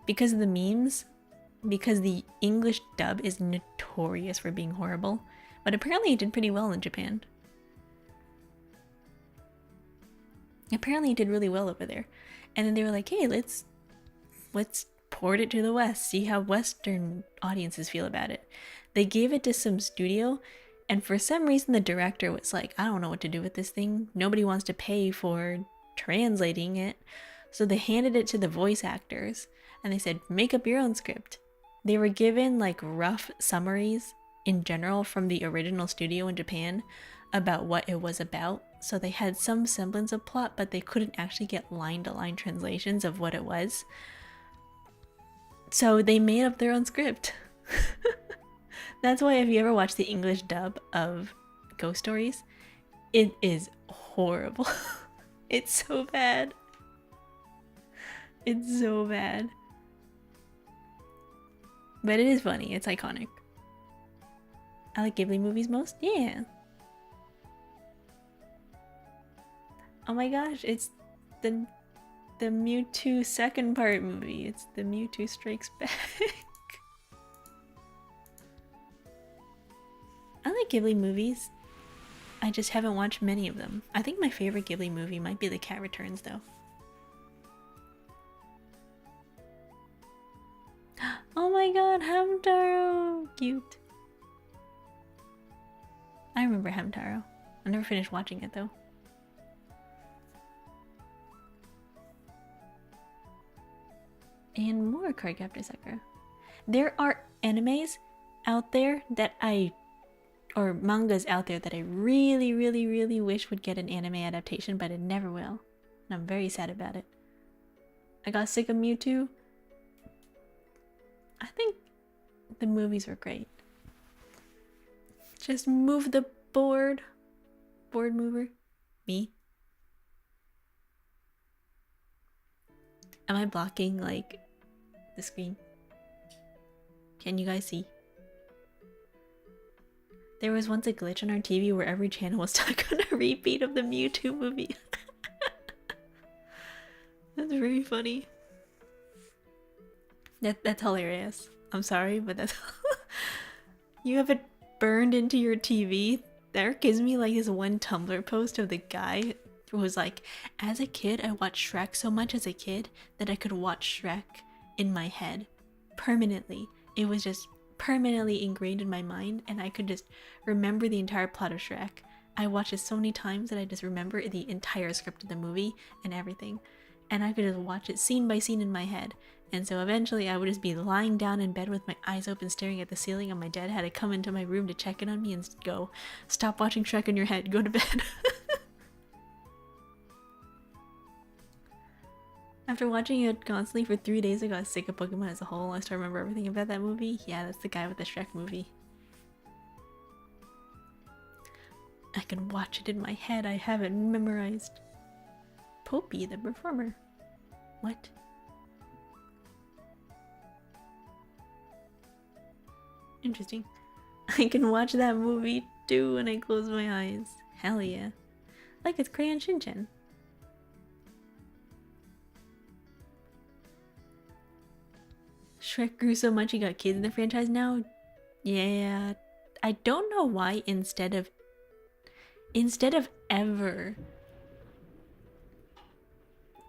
because of the memes, because the English dub is notorious for being horrible, but apparently it did pretty well in Japan. Apparently it did really well over there. And then they were like, hey, let's port it to the West, see how Western audiences feel about it. They gave it to some studio, and for some reason the director was like, I don't know what to do with this thing. Nobody wants to pay for translating it. So they handed it to the voice actors, and they said, make up your own script. They were given like rough summaries in general from the original studio in Japan about what it was about. So they had some semblance of plot, but they couldn't actually get line-to-line translations of what it was. So they made up their own script. That's why if you ever watch the English dub of Ghost Stories, it is horrible. It's so bad. It's so bad. But it is funny. It's iconic. I like Ghibli movies most? Yeah. Oh my gosh, it's the Mewtwo second part movie. It's the Mewtwo Strikes Back. I like Ghibli movies. I just haven't watched many of them. I think my favorite Ghibli movie might be The Cat Returns though. Oh my god, Hamtaro! Cute. I remember Hamtaro. I never finished watching it though. And more Cardcaptor Sakura. There are animes out there that or mangas out there that I really, really, really wish would get an anime adaptation, but it never will. And I'm very sad about it. I got sick of Mewtwo. I think the movies were great. Just move the board. Board mover. Me. Am I blocking, like, the screen? Can you guys see? There was once a glitch on our TV where every channel was stuck on a repeat of the Mewtwo movie. That's very funny. That's hilarious. I'm sorry, but that's... You have it burned into your TV? That gives me like this one Tumblr post of the guy who was like, as a kid, I watched Shrek so much as a kid that I could watch Shrek in my head permanently. It was just permanently ingrained in my mind, and I could just remember the entire plot of Shrek. I watched it so many times that I just remember the entire script of the movie and everything, and I could just watch it scene by scene in my head. And so eventually I would just be lying down in bed with my eyes open staring at the ceiling, and my dad had to come into my room to check in on me and go, stop watching Shrek in your head, go to bed. After watching it constantly for 3 days, I got sick of Pokemon as a whole. I started to remember everything about that movie. Yeah, that's the guy with the Shrek movie. I can watch it in my head. I have it memorized. Popey, the performer. What? Interesting. I can watch that movie too when I close my eyes. Hell yeah. Like it's Crayon Shinchan. Shrek grew so much he got kids in the franchise now? Yeah. I don't know why instead of ever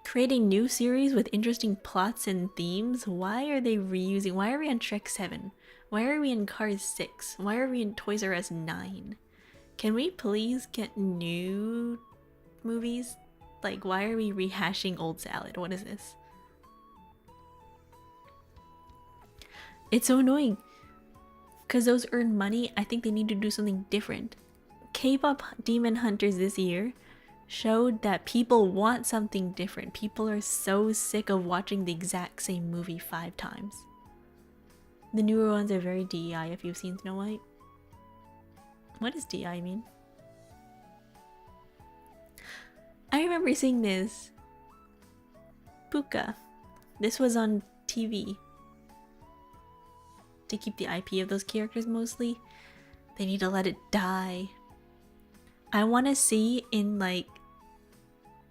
creating new series with interesting plots and themes, why are they reusing? Why are we on Shrek 7? Why are we in Cars 6? Why are we in Toys R Us 9? Can we please get new movies? Like, why are we rehashing old salad? What is this? It's so annoying. Because those earn money, I think they need to do something different. K-pop Demon Hunters this year showed that people want something different. People are so sick of watching the exact same movie 5 times. The newer ones are very DEI if you've seen Snow White. What does DEI mean? I remember seeing this. Puka. This was on TV to keep the IP of those characters mostly. They need to let it die. I want to see in like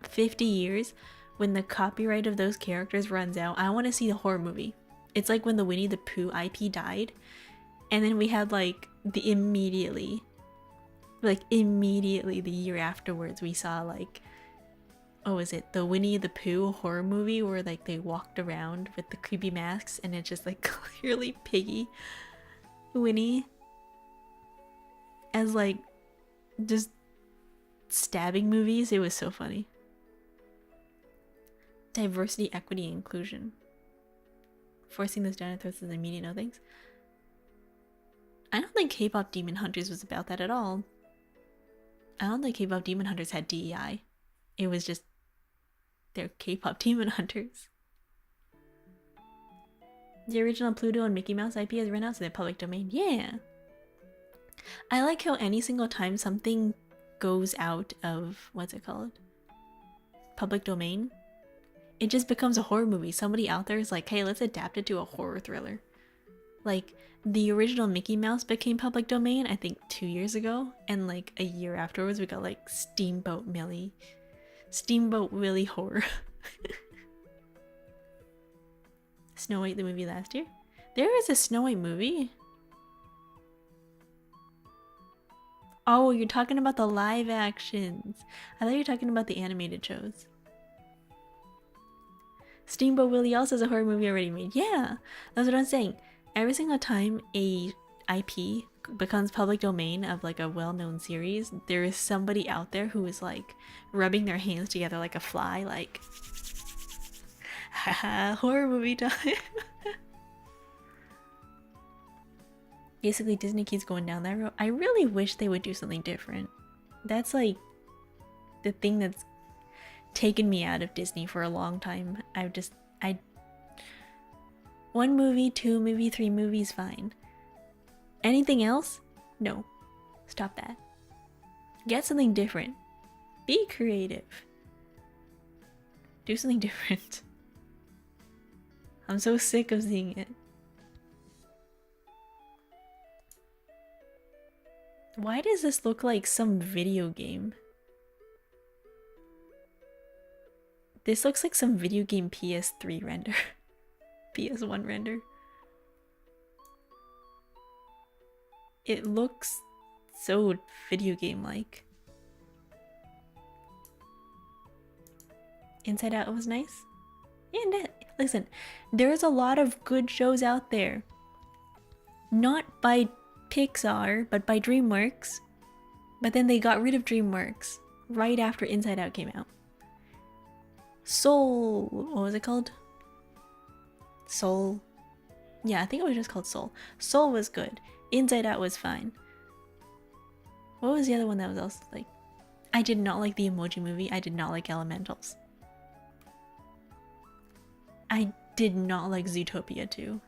50 years, when the copyright of those characters runs out, I want to see a horror movie. It's like when the Winnie the Pooh IP died, and then we had like the immediately the year afterwards, we saw like, what was it, the Winnie the Pooh horror movie where like they walked around with the creepy masks and it's just like clearly Piggy Winnie as like just stabbing movies. It was so funny. Diversity, equity, inclusion. Forcing this down our throats is immediate no thanks. I don't think K-pop Demon Hunters was about that at all. I don't think K-pop Demon Hunters had DEI. It was just they're K-pop Demon Hunters. The original Pluto and Mickey Mouse IP has run out, so they're public domain. Yeah. I like how any single time something goes out of, what's it called? Public domain, it just becomes a horror movie. Somebody out there is like, hey, let's adapt it to a horror thriller. Like, the original Mickey Mouse became public domain, I think 2 years ago, and like a year afterwards we got like Steamboat Willie horror. Snow White the movie last year? There is a Snow White movie? Oh, you're talking about the live actions. I thought you were talking about the animated shows. Steamboat Willie also has a horror movie already made. Yeah, that's what I'm saying. Every single time a IP becomes public domain of like a well-known series, there is somebody out there who is like rubbing their hands together like a fly, like, haha, horror movie time. Basically, Disney keeps going down that road. I really wish they would do something different. That's like the thing that's taken me out of Disney for a long time. One movie, 2 movie, 3 movies, fine. Anything else? No. Stop that. Get something different. Be creative. Do something different. I'm so sick of seeing it. Why does this look like some video game? This looks like some video game PS3 render. PS1 render. It looks so video game-like. Inside Out was nice. And listen, there's a lot of good shows out there. Not by Pixar, but by DreamWorks. But then they got rid of DreamWorks right after Inside Out came out. Soul, what was it called? Soul. Yeah, I think it was just called Soul. Soul was good. Inside Out was fine. What was the other one that was also like? I did not like the Emoji Movie. I did not like Elementals. I did not like Zootopia 2.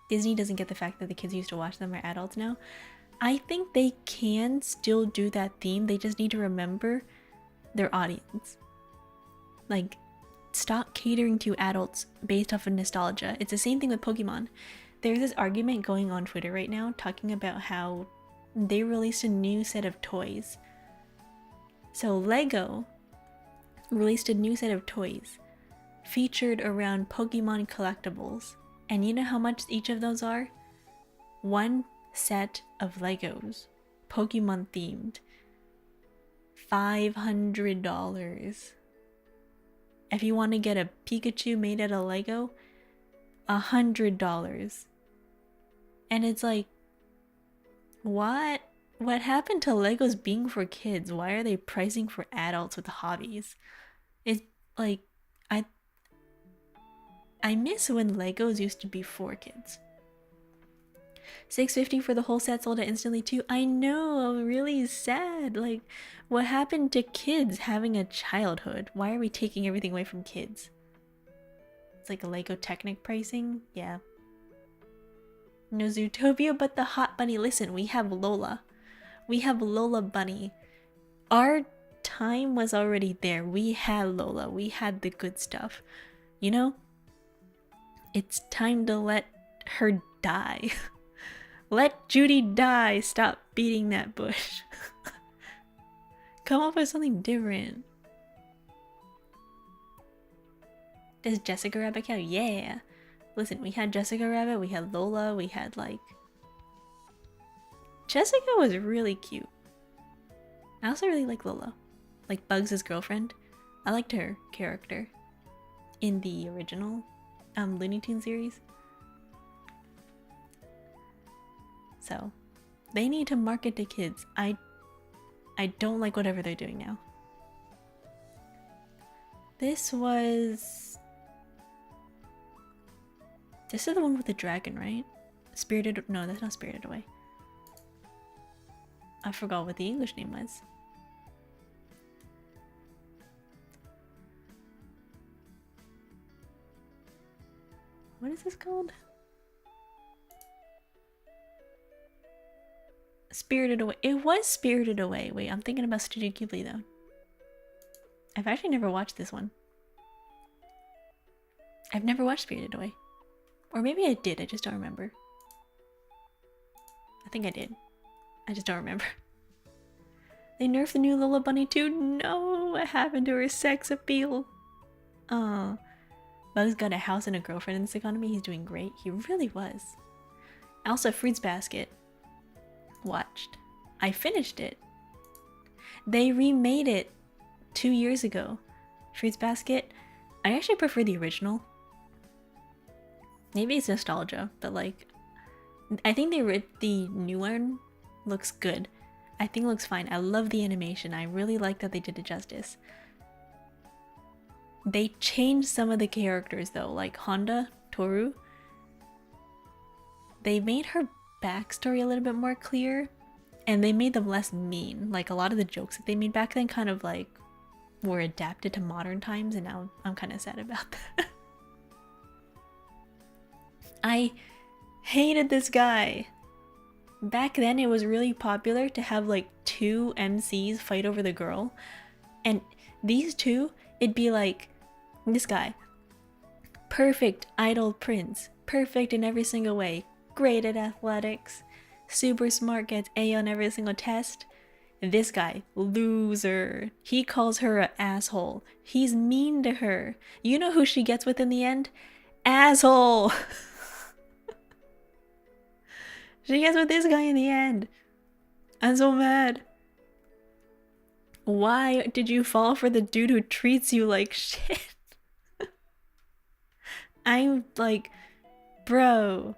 Disney doesn't get the fact that the kids used to watch them are adults now. I think they can still do that theme. They just need to remember their audience. Like, stop catering to adults based off of nostalgia. It's the same thing with Pokemon. There's this argument going on Twitter right now talking about how they released a new set of toys. So Lego released a new set of toys featured around Pokemon collectibles. And you know how much each of those are? One set of Legos, Pokemon themed, $500. If you want to get a Pikachu made out of Lego, $100. And it's like, what happened to Legos being for kids? Why are they pricing for adults with hobbies? It's like, I miss when Legos used to be for kids. $6.50 for the whole set, sold it instantly too. I know, I'm really sad. Like, what happened to kids having a childhood? Why are we taking everything away from kids? It's like a Lego Technic pricing? Yeah. No Zootopia, but the hot bunny. Listen, we have Lola. We have Lola Bunny. Our time was already there. We had Lola. We had the good stuff. You know? It's time to let her die. Let Judy die. Stop beating that bush. Come up with something different. Does Jessica Rabbit count? Yeah. Listen, we had Jessica Rabbit, we had Lola, we had like... Jessica was really cute. I also really like Lola. Like Bugs' girlfriend. I liked her character in the original Looney Tunes series. So, they need to market to kids. I don't like whatever they're doing now. This is the one with the dragon, right? Spirited... No, that's not Spirited Away. I forgot what the English name was. What is this called? Spirited Away. It was Spirited Away. Wait, I'm thinking about Studio Ghibli though. I've actually never watched this one. I've never watched Spirited Away. Or maybe I did, I just don't remember. I think I did. I just don't remember. They nerfed the new Lola Bunny too? No! What happened to her sex appeal? Oh. Bug's got a house and a girlfriend in this economy. He's doing great. He really was. Also, Fruits Basket. Watched. I finished it. They remade it 2 years ago. Fruits Basket. I actually prefer the original. Maybe it's nostalgia, but like, I think the new one looks good. I think it looks fine. I love the animation. I really like that they did it justice. They changed some of the characters though, like Honda, Toru. They made her backstory a little bit more clear, and they made them less mean. Like a lot of the jokes that they made back then kind of like were adapted to modern times, and now I'm kind of sad about that. I hated this guy. Back then it was really popular to have like 2 MCs fight over the girl, and these two, it'd be like this guy, perfect idol prince, perfect in every single way, great at athletics, super smart, gets A on every single test. And this guy, loser, he calls her an asshole, he's mean to her. You know who she gets with in the end? Asshole. She gets with this guy in the end. I'm so mad. Why did you fall for the dude who treats you like shit? I'm like, bro.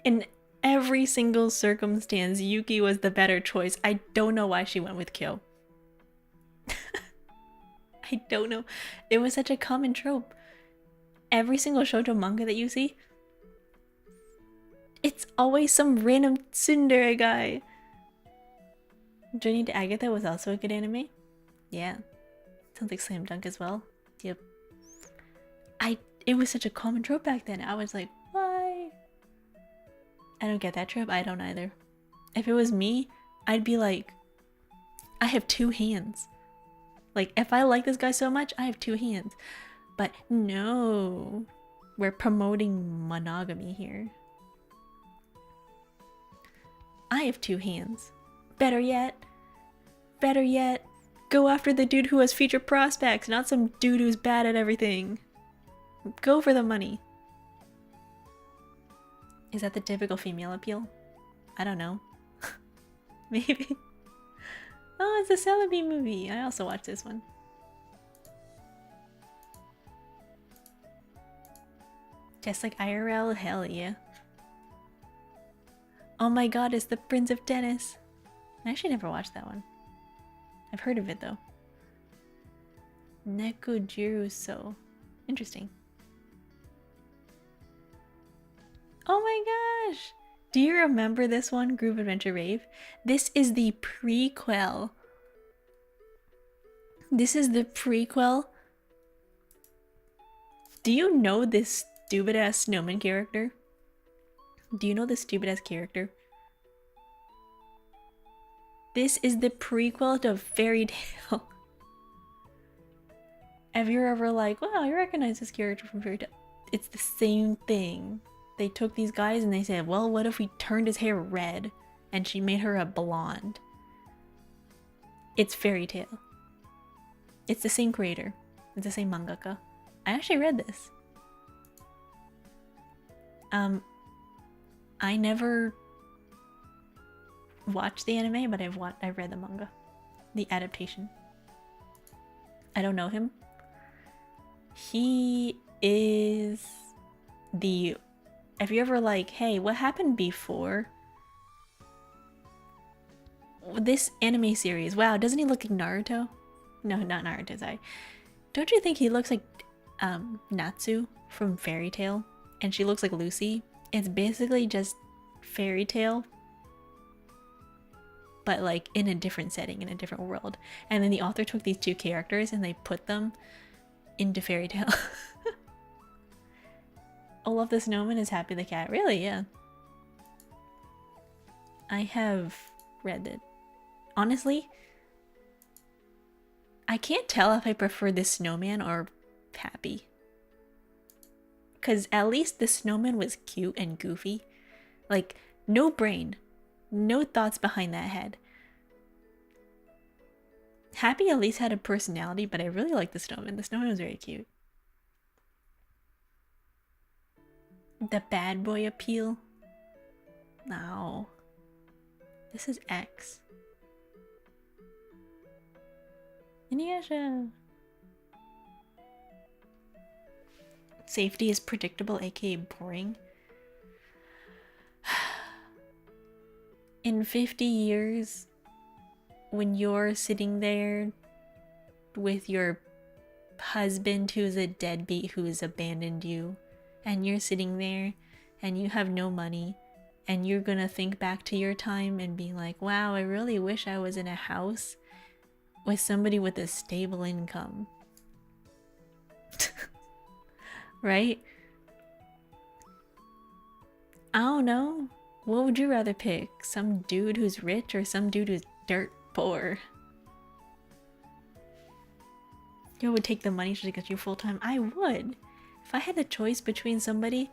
In every single circumstance, Yuki was the better choice. I don't know why she went with Kyo. I don't know. It was such a common trope. Every single shoujo manga that you see, it's always some random tsundere guy. Journey to Agatha was also a good anime. Yeah. Sounds like Slam Dunk as well. Yep. It was such a common trope back then. I was like, why? I don't get that trope. I don't either. If it was me, I'd be like, I have 2 hands. Like, if I like this guy so much, I have 2 hands. But no. We're promoting monogamy here. I have 2 hands. Better yet, go after the dude who has future prospects, not some dude who's bad at everything. Go for the money. Is that the typical female appeal? I don't know. Maybe. Oh, it's a Celebi movie. I also watched this one. Just like IRL? Hell yeah. Oh my god, it's the Prince of Tennis. I actually never watched that one. I've heard of it though. Nekujiruso. Interesting. Oh my gosh! Do you remember this one, Group Adventure Rave? This is the prequel. This is the prequel. Do you know this stupid ass snowman character? Do you know this stupid ass character? This is the prequel to Fairy Tail. If you're ever like, wow, I recognize this character from Fairy Tail. it's the same thing. They took these guys and they said, well, what if we turned his hair red? And she made her a blonde. It's Fairy Tail. It's the same creator. It's the same mangaka. I actually read this. I never watched the anime, but I've read the manga. The adaptation. I don't know him. He is the... If you ever like, hey, what happened before this anime series? Wow, doesn't he look like Naruto? No, not Naruto, sorry. Don't you think he looks like Natsu from Fairy Tail? And she looks like Lucy? It's basically just Fairy Tail, but like in a different setting, in a different world. And then the author took these two characters and they put them into Fairy Tail. Olaf the Snowman is Happy the Cat. Really? Yeah. I have read it. Honestly, I can't tell if I prefer the snowman or Happy. Because at least the snowman was cute and goofy. Like, no brain. No thoughts behind that head. Happy at least had a personality, but I really liked the snowman. The snowman was very cute. The bad boy appeal? No. This is X. Inuyasha. Safety is predictable, aka boring. In 50 years, when you're sitting there with your husband who's a deadbeat who's abandoned you, and you're sitting there and you have no money, and you're gonna think back to your time and be like, wow, I really wish I was in a house with somebody with a stable income. Right? I don't know. What would you rather pick? Some dude who's rich or some dude who's dirt poor? You would take the money to get you full time? I would. If I had the choice between somebody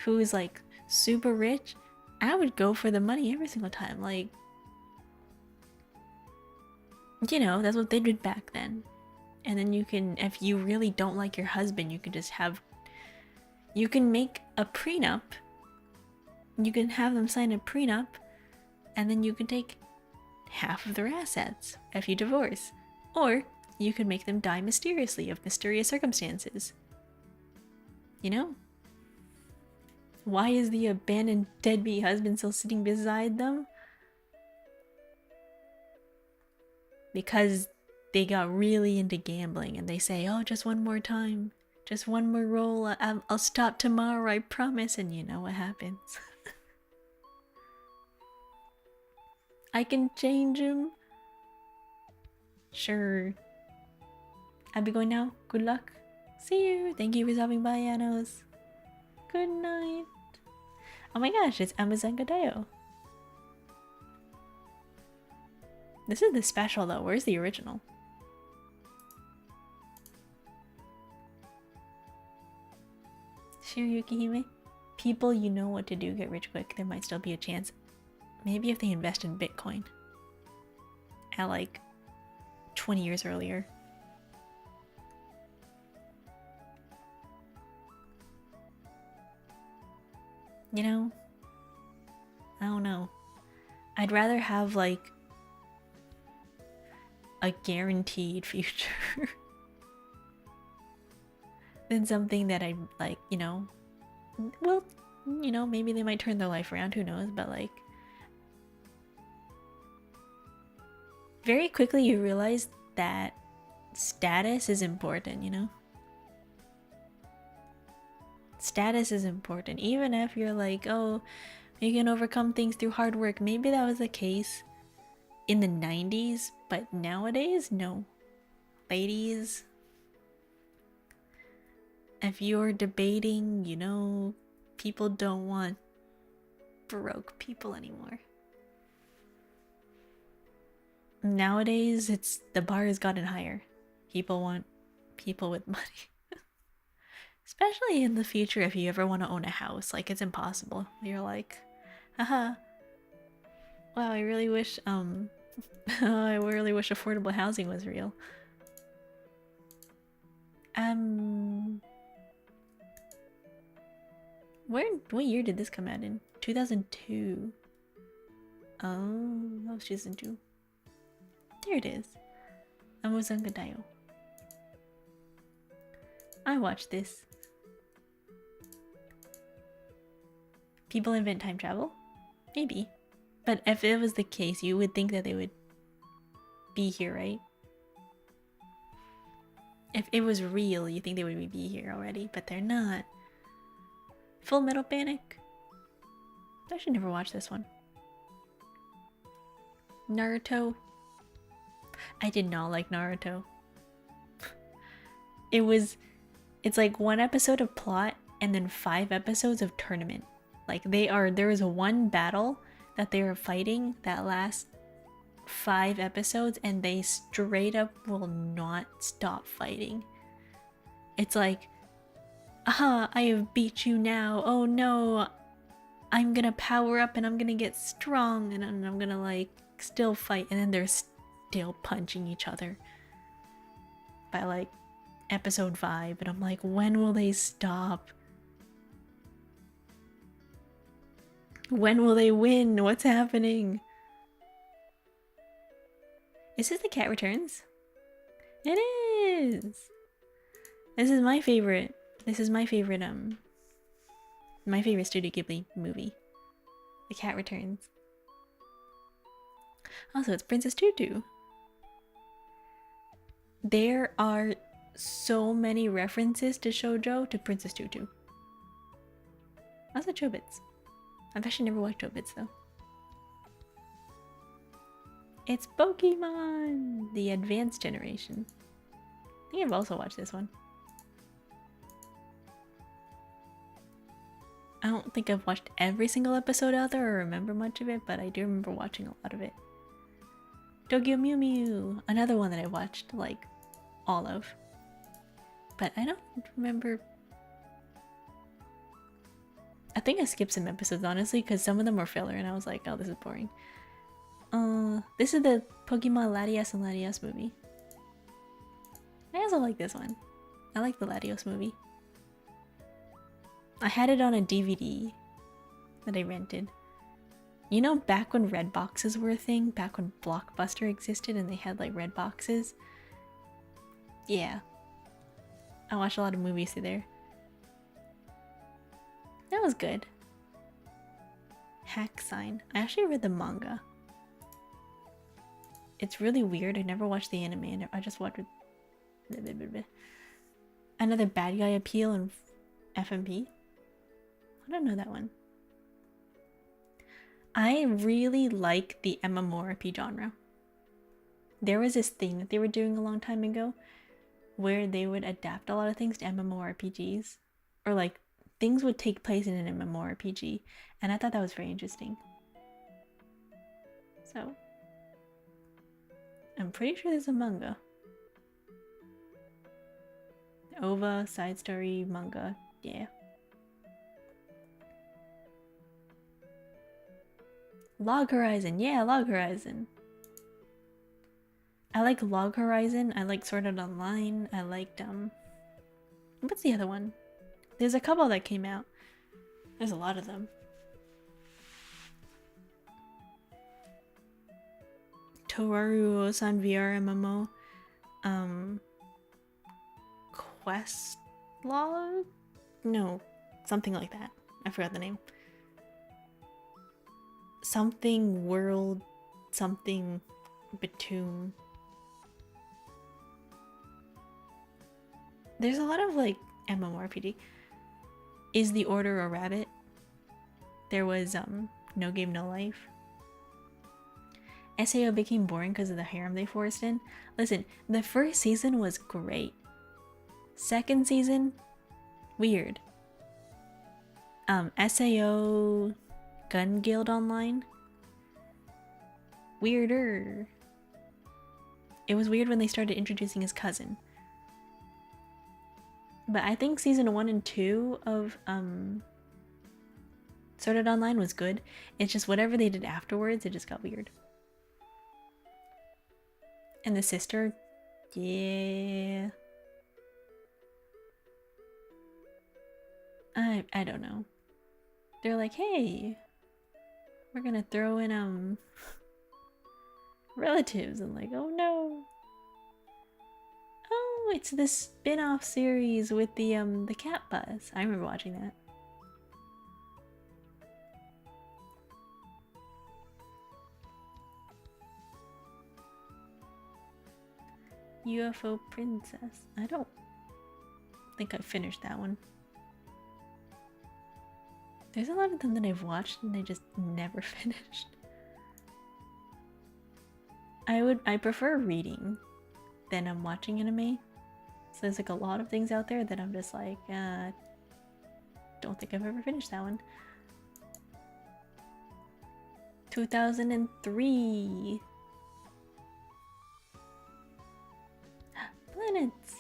who's like super rich, I would go for the money every single time. Like, you know, that's what they did back then. And then you can, if you really don't like your husband, you can just have, you can make a prenup. You can have them sign a prenup, and then you can take half of their assets if you divorce. Or you could make them die mysteriously of mysterious circumstances. You know? Why is the abandoned deadbeat husband still sitting beside them? Because they got really into gambling and they say, oh, just one more time. Just one more roll. I'll stop tomorrow, I promise. And you know what happens. I can change him. Sure. I'll be going now. Good luck. See you. Thank you for stopping by, Anos. Good night. Oh my gosh, it's Amazon Gadayo. This is the special though. Where's the original? Sure, Yukihime. People you know what to do get rich quick. There might still be a chance. Maybe if they invest in Bitcoin. At like 20 years earlier. You know? I don't know. I'd rather have like a guaranteed future than something that I like, you know. Well, you know, maybe they might turn their life around, who knows, but like very quickly you realize that status is important, you know? Status is important. Even if you're like, oh, you can overcome things through hard work. Maybe that was the case in the 90s, but nowadays, no. Ladies, if you're debating, you know, people don't want broke people anymore. Nowadays, it's the bar has gotten higher. People want people with money. Especially in the future if you ever want to own a house. Like, it's impossible. You're like, haha. Wow, I really wish, I really wish affordable housing was real. What year did this come out in? 2002. Oh, that was 2002. There it is. Amazanga Dayo. I watched this. People invent time travel? Maybe. But if it was the case, you would think that they would be here, right? If it was real, you think they would be here already, but they're not. Full Metal Panic? I should never watch this one. Naruto? I did not like Naruto. It's like 1 episode of plot and then 5 episodes of tournament. Like there is one battle that they are fighting that lasts 5 episodes and they straight up will not stop fighting. It's like, aha, I have beat you now. Oh no, I'm gonna power up and I'm gonna get strong and I'm gonna like still fight, and then they're still punching each other by like episode 5, and I'm like, when will they stop? When will they win? What's happening? Is this The Cat Returns? It is! This is my favorite. This is my favorite Studio Ghibli movie. The Cat Returns. Also, it's Princess Tutu. There are so many references to shoujo to Princess Tutu. Also Chobits. I've actually never watched Chobits though. It's Pokemon! The Advanced Generation. I think I've also watched this one. I don't think I've watched every single episode out there or remember much of it, but I do remember watching a lot of it. Tokyo Mew Mew! Another one that I watched, like, all of. But I don't remember... I think I skipped some episodes, honestly, because some of them were filler, and I was like, oh, this is boring. This is the Pokemon Latias and Latias movie. I also like this one. I like the Latios movie. I had it on a DVD that I rented. You know, back when red boxes were a thing, back when Blockbuster existed and they had like red boxes? Yeah. I watched a lot of movies through there. That was good. Hack Sign. I actually read the manga. It's really weird. I never watched the anime. I just watched Another Bad Guy Appeal in FMP. I don't know that one. I really like the MMORPG genre. There was this thing that they were doing a long time ago where they would adapt a lot of things to MMORPGs, or like things would take place in an MMORPG, and I thought that was very interesting. So I'm pretty sure there's a manga. OVA, side story, manga, yeah. Log Horizon, yeah, Log Horizon. I like Log Horizon, I like Sword Art Online, I liked, what's the other one? There's a couple that came out. There's a lot of them. Toaru Osan VR MMO. Quest Log? No, something like that. I forgot the name. Something World, something Batum. There's a lot of like MMORPG. Is the Order a Rabbit? There was No Game No Life. SAO became boring because of the harem they forced in. Listen, the first season was great. Second season, weird. SAO Gun Guild Online, weirder. It was weird when they started introducing his cousin. But I think season 1 and 2 of Sword Art Online was good. It's just whatever they did afterwards, it just got weird. And the sister, yeah. I don't know. They're like, hey, we're gonna throw in relatives, and like, oh no. Oh, it's the spin-off series with the cat bus. I remember watching that. UFO Princess. I don't think I finished that one. There's a lot of them that I've watched and I just never finished. I prefer reading than I'm watching anime. So there's like a lot of things out there that I'm just like, don't think I've ever finished that one. 2003. Planets.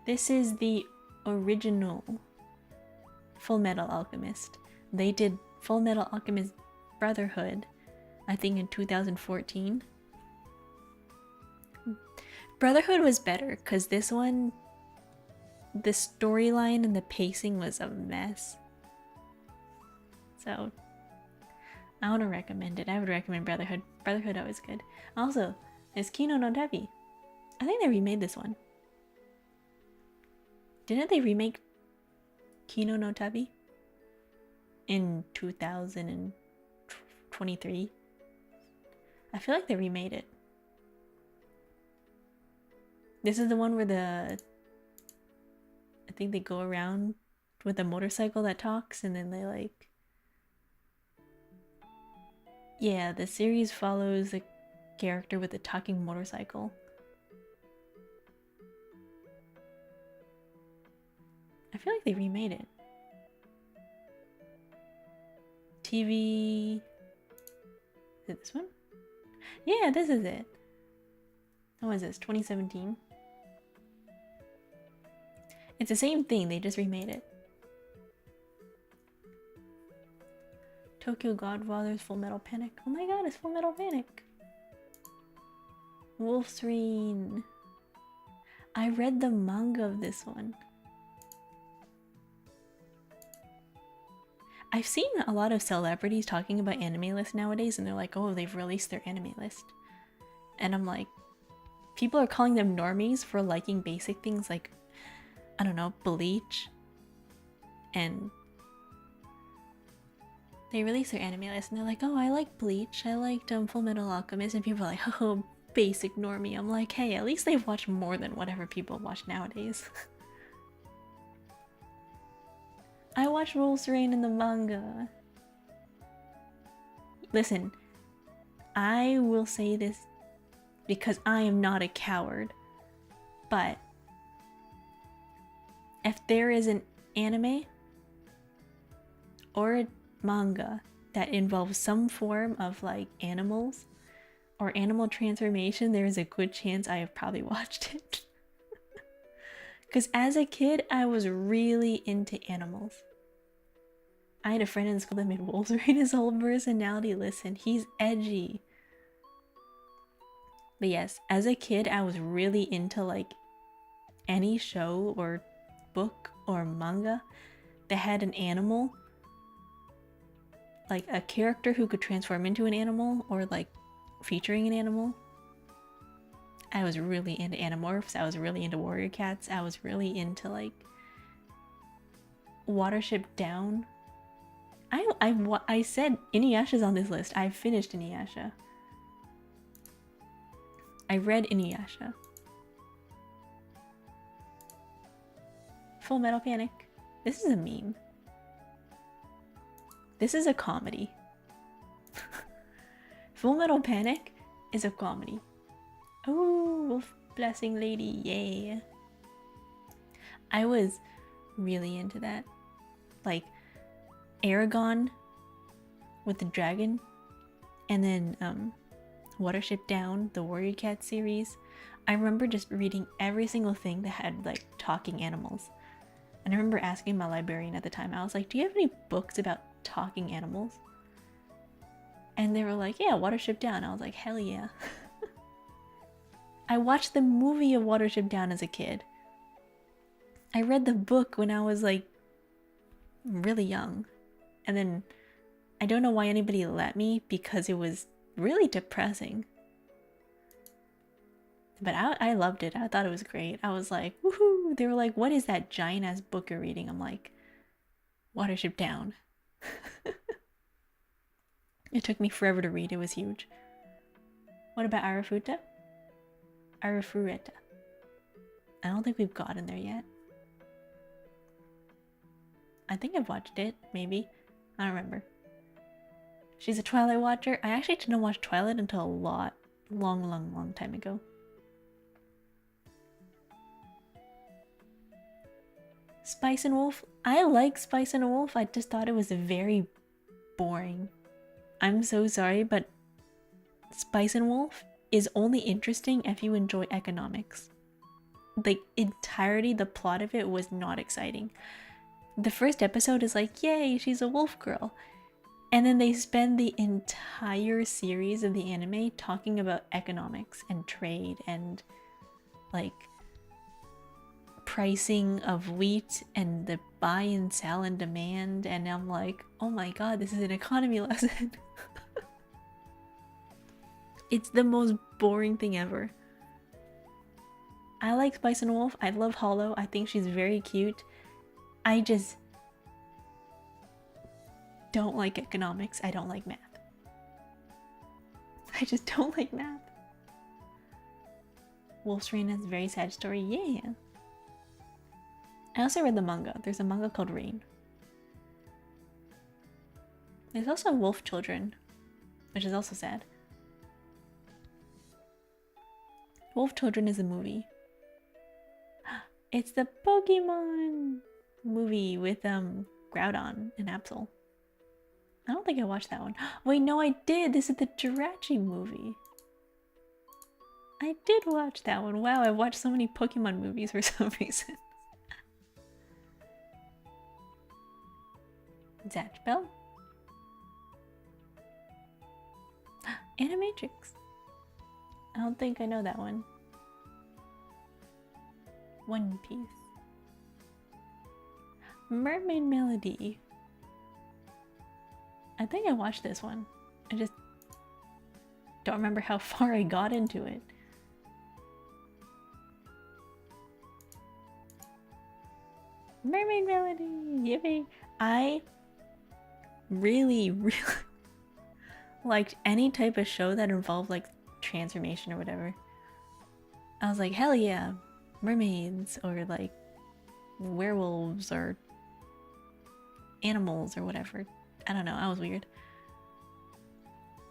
This is the original Full Metal Alchemist. They did Full Metal Alchemist Brotherhood, I think in 2014. Brotherhood was better because this one, the storyline and the pacing was a mess. So I want to recommend it. I would recommend Brotherhood. Brotherhood always good. Also, there's Kino no Tabi. I think they remade this one. Didn't they remake Kino no Tabi in 2023? I feel like they remade it. This is the one where I think they go around with a motorcycle that talks and then they like... Yeah, the series follows a character with a talking motorcycle. I feel like they remade it. TV... Is it this one? Yeah, this is it. How is this? 2017? It's the same thing, they just remade it. Tokyo Godfather's Full Metal Panic. Oh my god, it's Full Metal Panic. Wolfsreen. I read the manga of this one. I've seen a lot of celebrities talking about anime lists nowadays and they're like, oh, they've released their anime list. And I'm like, people are calling them normies for liking basic things like, I don't know, Bleach. And they release their anime list and they're like, oh, I like Bleach. I liked Full Metal Alchemist. And people are like, oh, basic normie. I'm like, hey, at least they've watched more than whatever people watch nowadays. I watched Wolfsreen in the manga. Listen, I will say this because I am not a coward, but if there is an anime or a manga that involves some form of like animals or animal transformation, there is a good chance I have probably watched it. Because as a kid, I was really into animals. I had a friend in school that made Wolverine his whole personality. Listen, he's edgy. But yes, as a kid, I was really into like any show or book or manga that had an animal. Like a character who could transform into an animal or like featuring an animal. I was really into Animorphs. I was really into Warrior Cats. I was really into like Watership Down. I said Inuyasha's on this list. I finished Inuyasha. I read Inuyasha. Full Metal Panic. This is a meme. This is a comedy. Full Metal Panic is a comedy. Oh, Wolf Blessing Lady, yay. I was really into that. Like, Aragon with the dragon, and then Watership Down, the Warrior Cat series. I remember just reading every single thing that had like talking animals. And I remember asking my librarian at the time, I was like, do you have any books about talking animals? And they were like, yeah, Watership Down. I was like, hell yeah. I watched the movie of Watership Down as a kid. I read the book when I was like really young. And then I don't know why anybody let me, because it was really depressing. But I loved it. I thought it was great. I was like, woohoo. They were like, what is that giant ass book you're reading? I'm like, Watership Down. It took me forever to read. It was huge. What about Arafuta? Arafureta. I don't think we've gotten there yet. I think I've watched it, maybe. I don't remember. She's a Twilight watcher. I actually didn't watch Twilight until a long time ago. Spice and Wolf. I like Spice and Wolf. I just thought it was very boring. I'm so sorry, but Spice and Wolf is only interesting if you enjoy economics. The entirety, the plot of it was not exciting. The first episode is like, yay, she's a wolf girl. And then they spend the entire series of the anime talking about economics and trade and like pricing of wheat and the buy and sell and demand. And I'm like, oh my god, this is an economy lesson. It's the most boring thing ever. I like Spice and Wolf. I love Hollow. I think she's very cute. I just don't like economics. I don't like math. I just don't like math. Wolf's Rain has a very sad story. Yeah. I also read the manga. There's a manga called Rain. There's also Wolf Children, which is also sad. Wolf Children is a movie. It's the Pokemon movie with Groudon and Absol. I don't think I watched that one. Wait, no, I did. This is the Jirachi movie. I did watch that one. Wow, I watched so many Pokemon movies for some reason. Zatch Bell? Animatrix. I don't think I know that one. One Piece. Mermaid Melody. I think I watched this one. I just don't remember how far I got into it. Mermaid Melody! Yippee! I really liked any type of show that involved like transformation or whatever. I was like, hell yeah, mermaids or like werewolves or animals or whatever. I don't know, I was weird.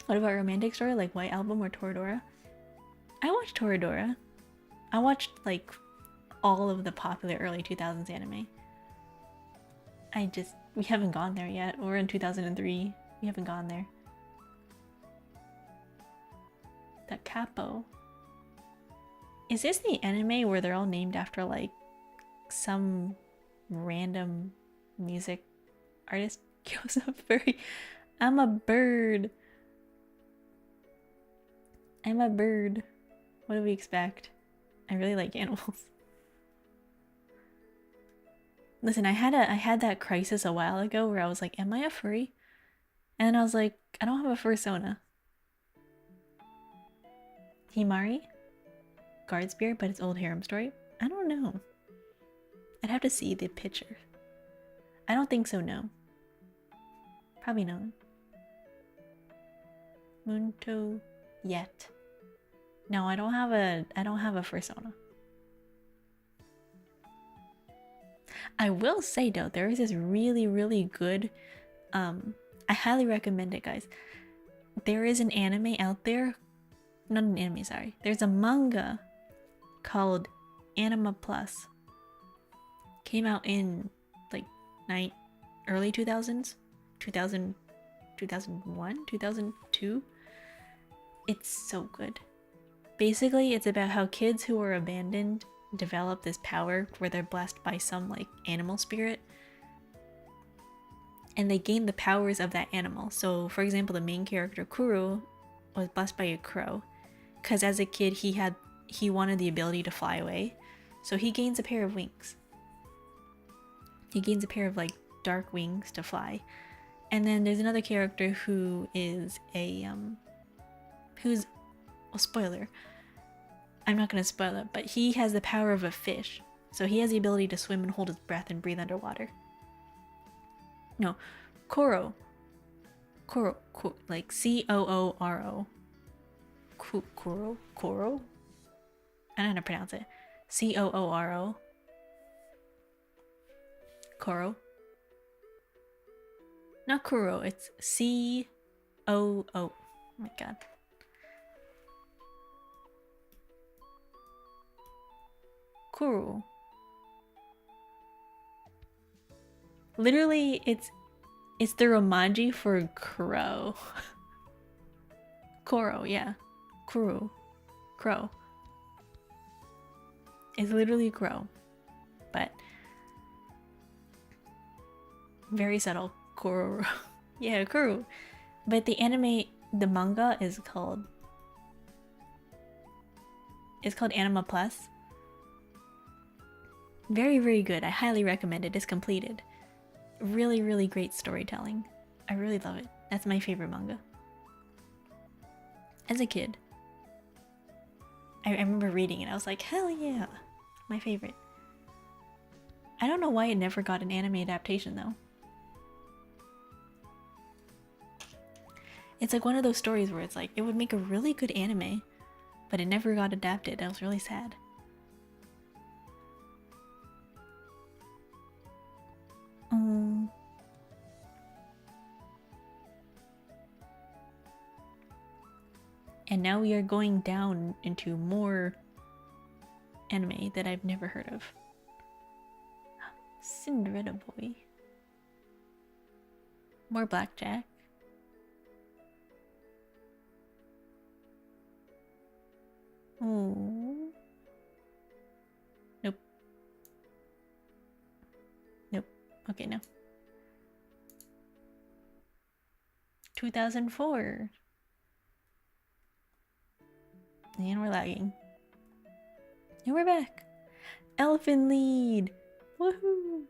What about romantic story like White Album or Toradora? I watched Toradora. I watched like all of the popular early 2000s anime. We haven't gone there yet. We're in 2003. We haven't gone there. The Capo. Is this the anime where they're all named after like some random music artist? Goes up furry. I'm a bird. I'm a bird. What do we expect? I really like animals. Listen, I had that crisis a while ago where I was like, am I a furry? And I was like, I don't have a fursona. Himari? Guardsbeard, but it's old harem story? I don't know. I'd have to see the picture. I don't think so, no. Probably not. Munto yet. No, I don't have a fursona. I will say though, there is this really good I highly recommend it, guys. There is an anime out there, not an anime, sorry. There's a manga called Anima Plus. Came out in like early 2000s, 2000, 2001, 2002. It's so good. Basically, it's about how kids who are abandoned develop this power where they're blessed by some like animal spirit, and they gain the powers of that animal. So for example, the main character Kuro was blessed by a crow because as a kid he wanted the ability to fly away, so he gains a pair of wings. He gains a pair of like dark wings to fly. And then there's another character who is a who's, well, spoiler, I'm not gonna spoil it, but he has the power of a fish. So he has the ability to swim and hold his breath and breathe underwater. No, Koro, like Cooro. Koro? I don't know how to pronounce it. Cooro. Koro. Not Kuro, it's C-O-O. Oh my god. Kuro. Literally, it's the Romaji for crow. Koro, yeah. Kuro. Crow. It's literally crow. But very subtle. Kuro. Yeah, Kuro. But the anime, the manga is called Anima Plus. Very, very good. I highly recommend it. It's completed. Really, really great storytelling. I really love it. That's my favorite manga. As a kid, I remember reading it. I was like, hell yeah, my favorite. I don't know why it never got an anime adaptation though. It's like one of those stories where it's like, it would make a really good anime, but it never got adapted. I was really sad. And now we are going down into more anime that I've never heard of. Cinderella Boy. More Blackjack. Oh. Nope. Nope. Okay, no. 2004. And we're lagging. And we're back. Elephant Lead. Woohoo.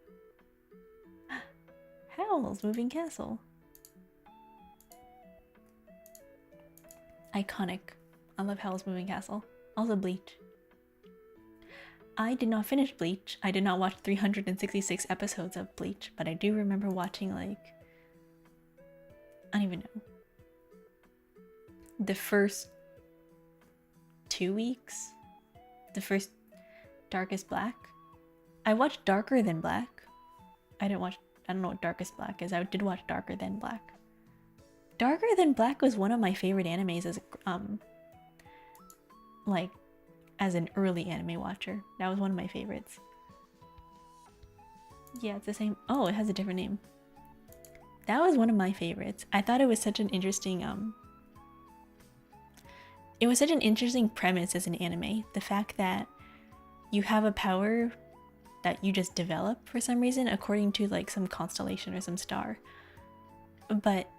Howl's Moving Castle. Iconic. I love Howl's Moving Castle. Also Bleach. I did not finish Bleach. I did not watch 366 episodes of Bleach, but I do remember watching like, I don't even know, the first 2 weeks, the first Darkest Black. I watched Darker Than Black. I don't know what Darkest Black is. I did watch Darker Than Black. Darker Than Black was one of my favorite animes as like as an early anime watcher. That was one of my favorites. Yeah, it's the same. Oh, it has a different name. That was one of my favorites. I thought it was such an interesting it was such an interesting premise as an anime. The fact that you have a power that you just develop for some reason according to like some constellation or some star. But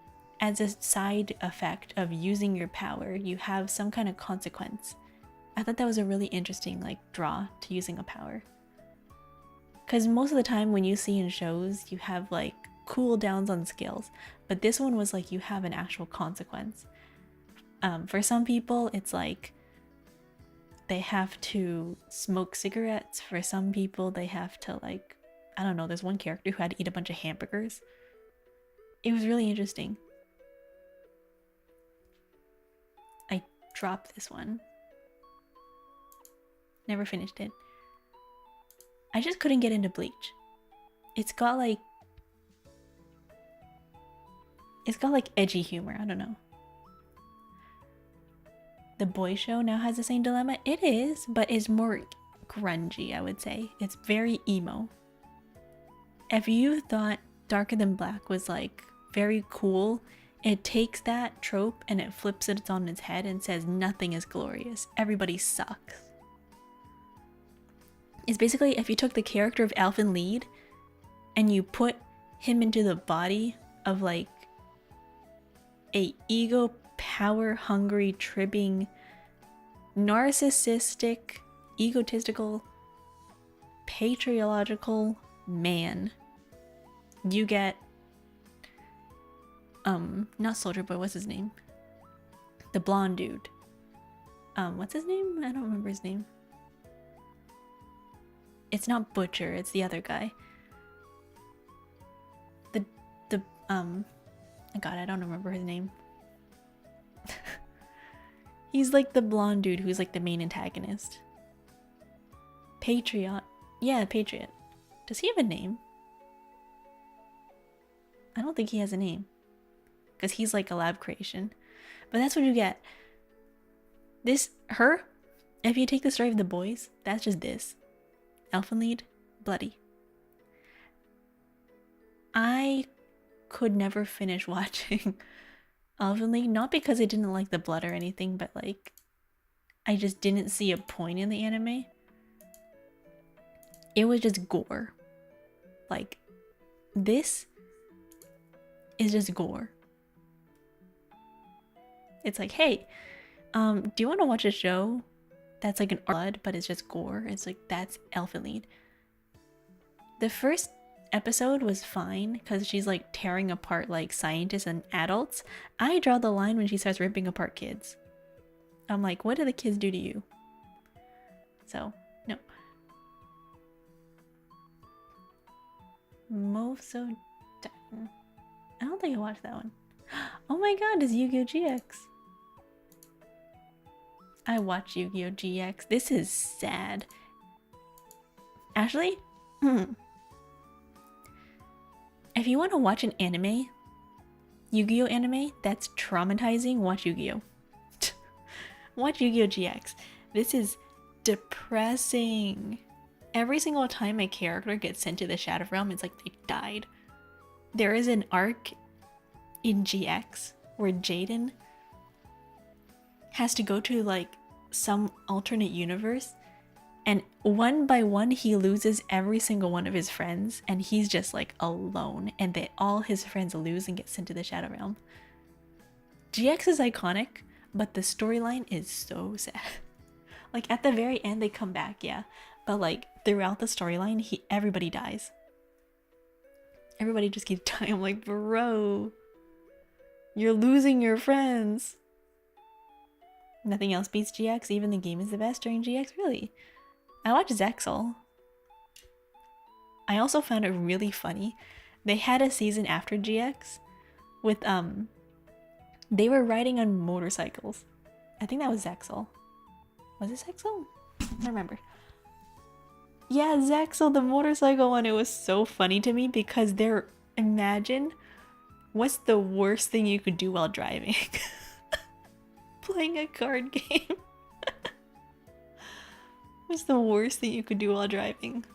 as a side effect of using your power, you have some kind of consequence. I thought that was a really interesting like draw to using a power. Because most of the time when you see in shows, you have like cooldowns on skills, but this one was like you have an actual consequence. For some people, it's like they have to smoke cigarettes. For some people, they have to like, I don't know, there's one character who had to eat a bunch of hamburgers. It was really interesting. I dropped this one. Never finished it. I just couldn't get into Bleach. It's got like edgy humor, I don't know. The boy show now has the same dilemma. It is, but it's more grungy, I would say. It's very emo. If you thought Darker Than Black was like very cool it takes that trope and it flips it on its head and says nothing is glorious. Everybody sucks. It's basically if you took the character of Elfen Lied and you put him into the body of like a ego, power hungry, tripping, narcissistic, egotistical, patriarchal man, you get not Soldier Boy, what's his name? The blonde dude. What's his name? I don't remember his name. It's not Butcher, it's the other guy. God, I don't remember his name. He's like the blonde dude who's like the main antagonist. Patriot. Yeah, Patriot. Does he have a name? I don't think he has a name. Because he's like a lab creation. But that's what you get. Her, if you take the story of the boys, that's just this. Elfen Lied, bloody. I could never finish watching Elfen Lied, not because I didn't like the blood or anything, but like I just didn't see a point in the anime. It was just gore. Like, this is just gore. It's like, hey, do you want to watch a show that's like an blood, but it's just gore? It's like, that's Elfen Lied. The first episode was fine because she's like tearing apart like scientists and adults. I draw the line when she starts ripping apart kids. I'm like, what do the kids do to you? So, no. Moso. I don't think I watched that one. Oh my god, it's Yu-Gi-Oh! GX. I watch Yu-Gi-Oh! GX. This is sad. Ashley? If you want to watch an anime, Yu-Gi-Oh! Anime, that's traumatizing, watch Yu-Gi-Oh! Watch Yu-Gi-Oh! GX. This is depressing. Every single time a character gets sent to the Shadow Realm, it's like they died. There is an arc in GX where Jaden has to go to like some alternate universe, and one by one he loses every single one of his friends, and he's just like alone, and all his friends lose and get sent to the Shadow Realm. GX is iconic, but the storyline is so sad. Like at the very end they come back, yeah, but like throughout the storyline everybody dies. Everybody just keeps dying. I'm like, bro, you're losing your friends. Nothing else beats GX. Even the game is the best during GX, really. I watched Zexal. I also found it really funny. They had a season after GX with they were riding on motorcycles. I think that was Zexal. Was it Zexal? I don't remember. Yeah, Zexal, the motorcycle one. It was so funny to me because imagine what's the worst thing you could do while driving? Playing a card game. What's the worst thing you could do while driving?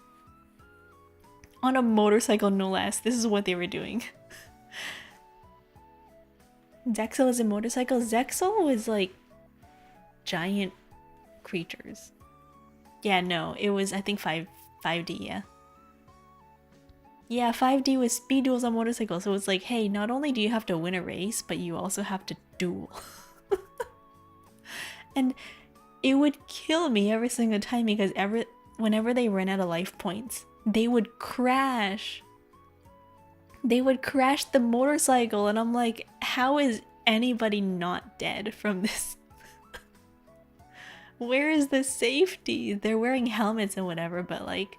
On a motorcycle, no less. This is what they were doing. Zexal is a motorcycle. Zexal was like giant creatures. Yeah, no, it was, I think 5D, yeah. Yeah, 5D was speed duels on motorcycles. So it's like, hey, not only do you have to win a race, but you also have to duel. And it would kill me every single time because whenever they ran out of life points, they would crash. They would crash the motorcycle, and I'm like, how is anybody not dead from this? Where is the safety? They're wearing helmets and whatever, but like,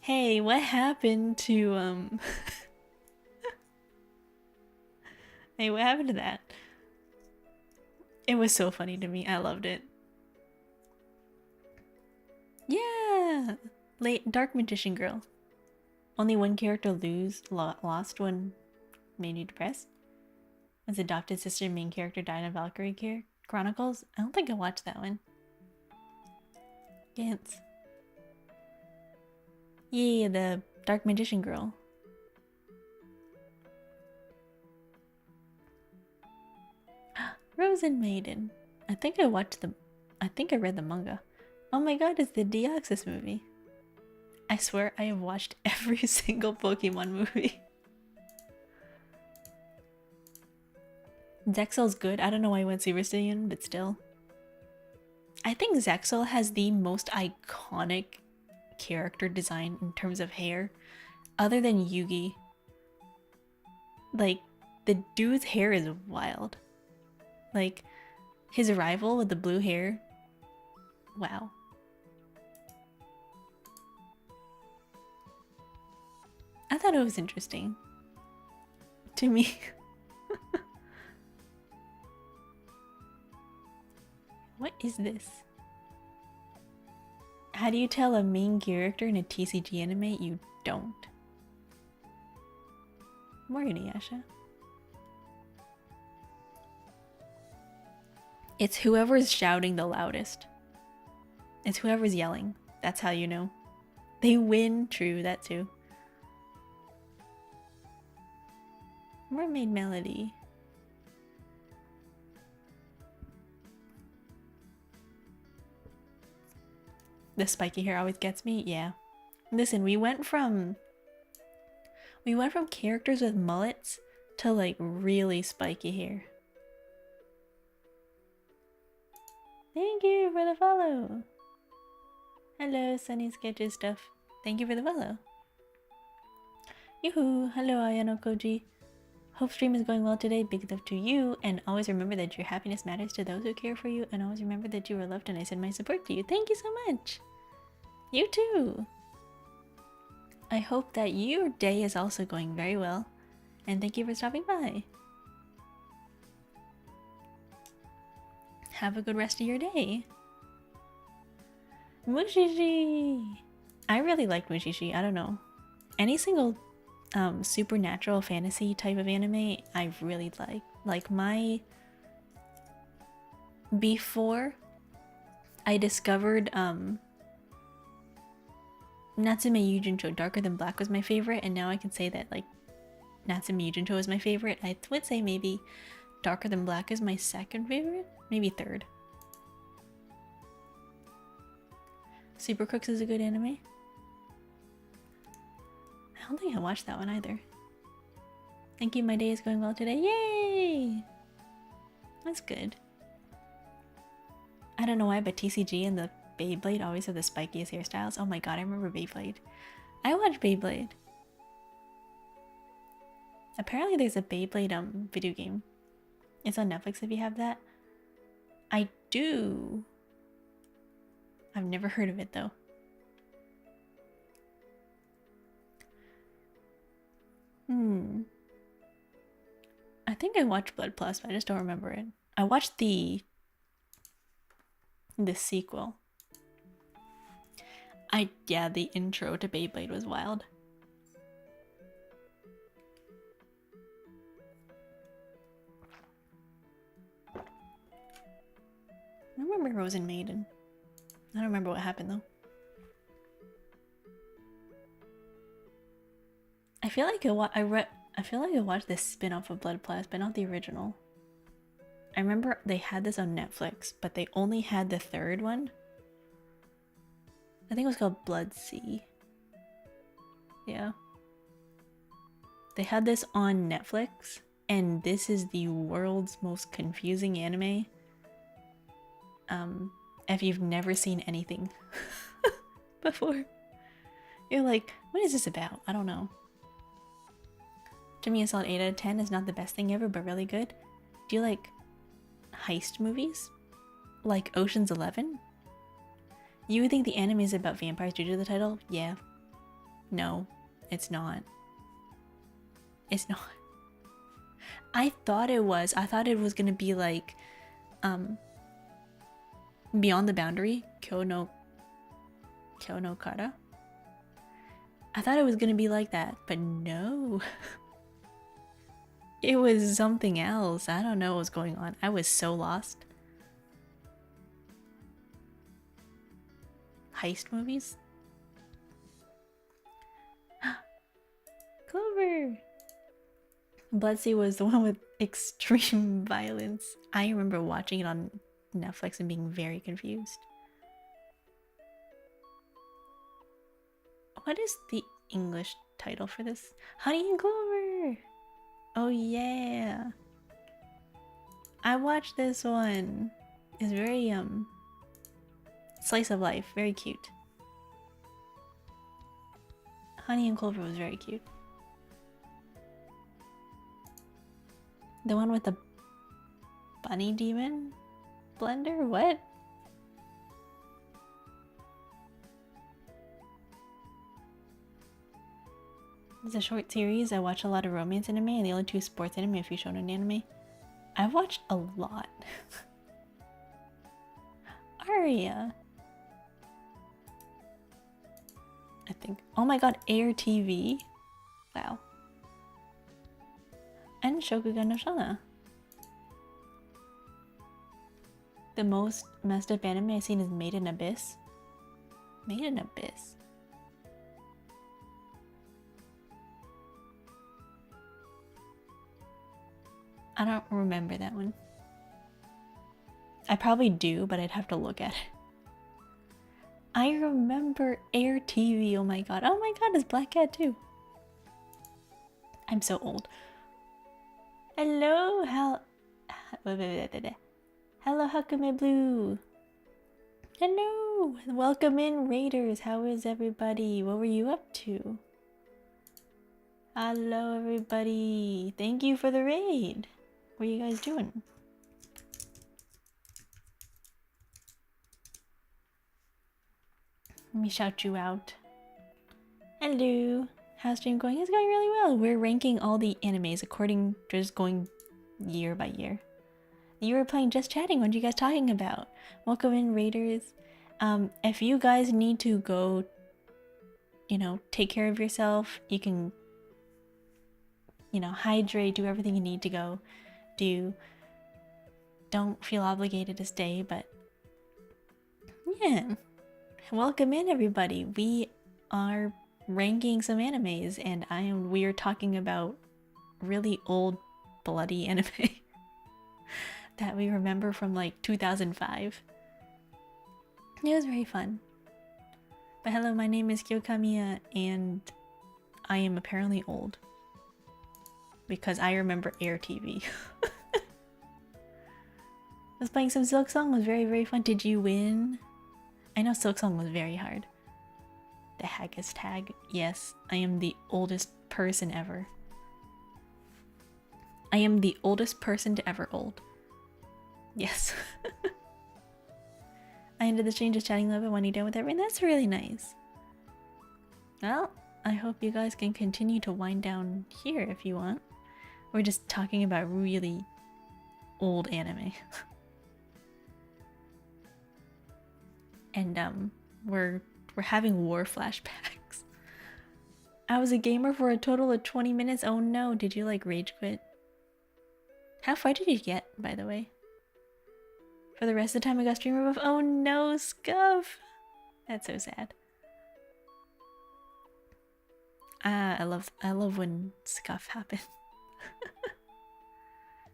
hey, what happened to hey, what happened to that? It was so funny to me. I loved it. Yeah! Dark Magician Girl. Only one character lost when made you depressed. Was adopted sister main character died in Valkyrie Chronicles? I don't think I watched that one. Gantz. Yeah, the Dark Magician Girl. Frozen Maiden. I think I read the manga. Oh my god, it's the Deoxys movie. I swear I have watched every single Pokemon movie. Zexal's good. I don't know why I went Super Saiyan, but still. I think Zexal has the most iconic character design in terms of hair, other than Yugi. Like, the dude's hair is wild. Like, his arrival with the blue hair. Wow. I thought it was interesting. To me. What is this? How do you tell a main character in a TCG anime? You don't. Morgan Yasha. It's whoever's shouting the loudest. It's whoever's yelling. That's how you know. They win. True, that too. Mermaid Melody. The spiky hair always gets me. Yeah. Listen, we went from characters with mullets to like really spiky hair. Thank you for the follow. Hello, Sunny Sketches stuff. Thank you for the follow. Yoo-hoo. Hello, Ayano Koji. Hope stream is going well today. Big love to you. And always remember that your happiness matters to those who care for you. And always remember that you are loved and I send my support to you. Thank you so much. You too. I hope that your day is also going very well. And thank you for stopping by. Have a good rest of your day. Mushishi! I really like Mushishi. I don't know. Any single supernatural fantasy type of anime I really like. Like before I discovered Natsume Yujincho, Darker Than Black was my favorite, and now I can say that like Natsume Yujincho is my favorite. I would say maybe Darker Than Black is my second favorite, maybe third. Super Crooks is a good anime. I don't think I watched that one either. Thank you, my day is going well today. Yay! That's good. I don't know why, but TCG and the Beyblade always have the spikiest hairstyles. Oh my god, I remember Beyblade. I watched Beyblade. Apparently there's a Beyblade video game. It's on Netflix if you have that. I do. I've never heard of it though. I think I watched Blood Plus, but I just don't remember it. I watched the sequel. Yeah, the intro to Beyblade was wild. I remember Frozen Maiden. I don't remember what happened though. I feel like I watched this spin-off of Blood Plus, but not the original. I remember they had this on Netflix, but they only had the third one. I think it was called Blood Sea. Yeah. They had this on Netflix, and this is the world's most confusing anime. If you've never seen anything before. You're like, what is this about? I don't know. To me, a solid 8 out of 10 is not the best thing ever, but really good. Do you like heist movies? Like Ocean's 11? You would think the anime is about vampires due to the title? Yeah. No, it's not. It's not. I thought it was. I thought it was gonna be like, Beyond the Boundary, Kyo no Kara. I thought it was gonna be like that, but no. It was something else. I don't know what was going on. I was so lost. Heist movies? Clover! Bloodseed was the one with extreme violence. I remember watching it on Netflix and being very confused. What is the English title for this? Honey and Clover! Oh yeah! I watched this one. It's very, slice of life. Very cute. Honey and Clover was very cute. The one with the bunny demon blender? What? It's a short series. I watch a lot of romance anime and the only two sports anime, a few shonen anime. I've watched a lot. Aria. I think. Oh my god, Air TV. Wow. And Shokugan no Shana. The most messed up anime I've seen is Made in Abyss. Made in Abyss. I don't remember that one. I probably do, but I'd have to look at it. I remember Air TV. Oh my god. Oh my god, it's Black Cat too. I'm so old. Hello, hello, Hakume Blue. Hello, welcome in, Raiders. How is everybody? What were you up to? Hello, everybody. Thank you for the raid. What are you guys doing? Let me shout you out. Hello. How's stream going? It's going really well. We're ranking all the animes according to just going year by year. You were playing Just Chatting. What are you guys talking about? Welcome in, Raiders. If you guys need to go, you know, take care of yourself, you can, you know, hydrate, do everything you need to go do. Don't feel obligated to stay, but yeah. Welcome in, everybody. We are ranking some animes, and we are talking about really old, bloody anime that we remember from like 2005. It was very fun. But hello, my name is Kyokamiya, and I am apparently old because I remember Air TV. I was playing some Silk Song. It was very, very fun. Did you win? I know Silk Song was very hard. The Haggis tag. Yes, I am the oldest person ever. I am the oldest person to ever old. Yes. I ended the stream just chatting a little bit when you're done with everything. That's really nice. Well, I hope you guys can continue to wind down here if you want. We're just talking about really old anime. And we're having war flashbacks. I was a gamer for a total of 20 minutes. Oh no, did you like rage quit? How far did you get, by the way? For the rest of the time I got streamer buff. Oh no, Scuff! That's so sad. I love when Scuff happens.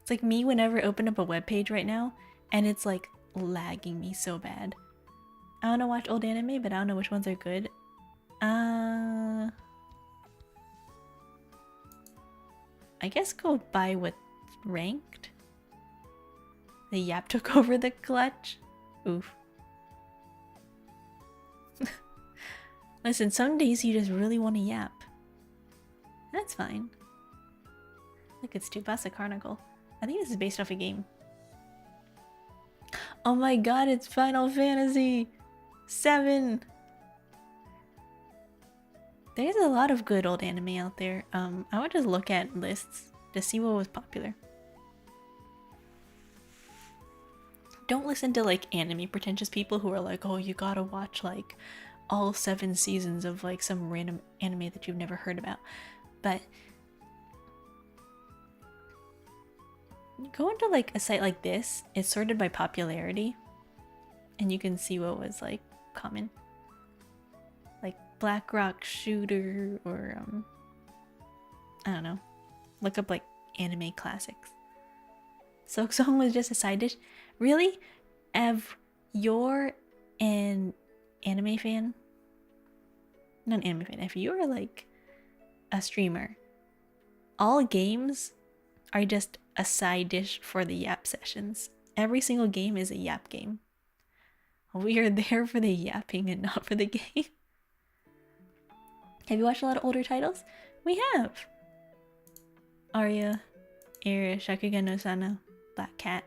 It's like me whenever I open up a web page right now and it's like lagging me so bad. I want to watch old anime, but I don't know which ones are good. I guess go by what's ranked. The Yap took over the clutch. Oof. Listen, some days you just really want to yap. That's fine. Look, it's Tsubasa Chronicle. I think this is based off a game. Oh my god, it's Final Fantasy 7. There's a lot of good old anime out there. I would just look at lists to see what was popular. Don't listen to like anime pretentious people who are like, oh, you gotta watch like all 7 seasons of like some random anime that you've never heard about. But go into like a site like this, it's sorted by popularity, and you can see what was like common. Like Black Rock Shooter, or I don't know. Look up like anime classics. Silksong was just a side dish. Really? If you're an anime fan, not an anime fan, if you're like a streamer, all games are just a side dish for the yap sessions. Every single game is a yap game. We are there for the yapping and not for the game. Have you watched a lot of older titles? We have. Arya, Air, Shakugan no Sana, Black Cat.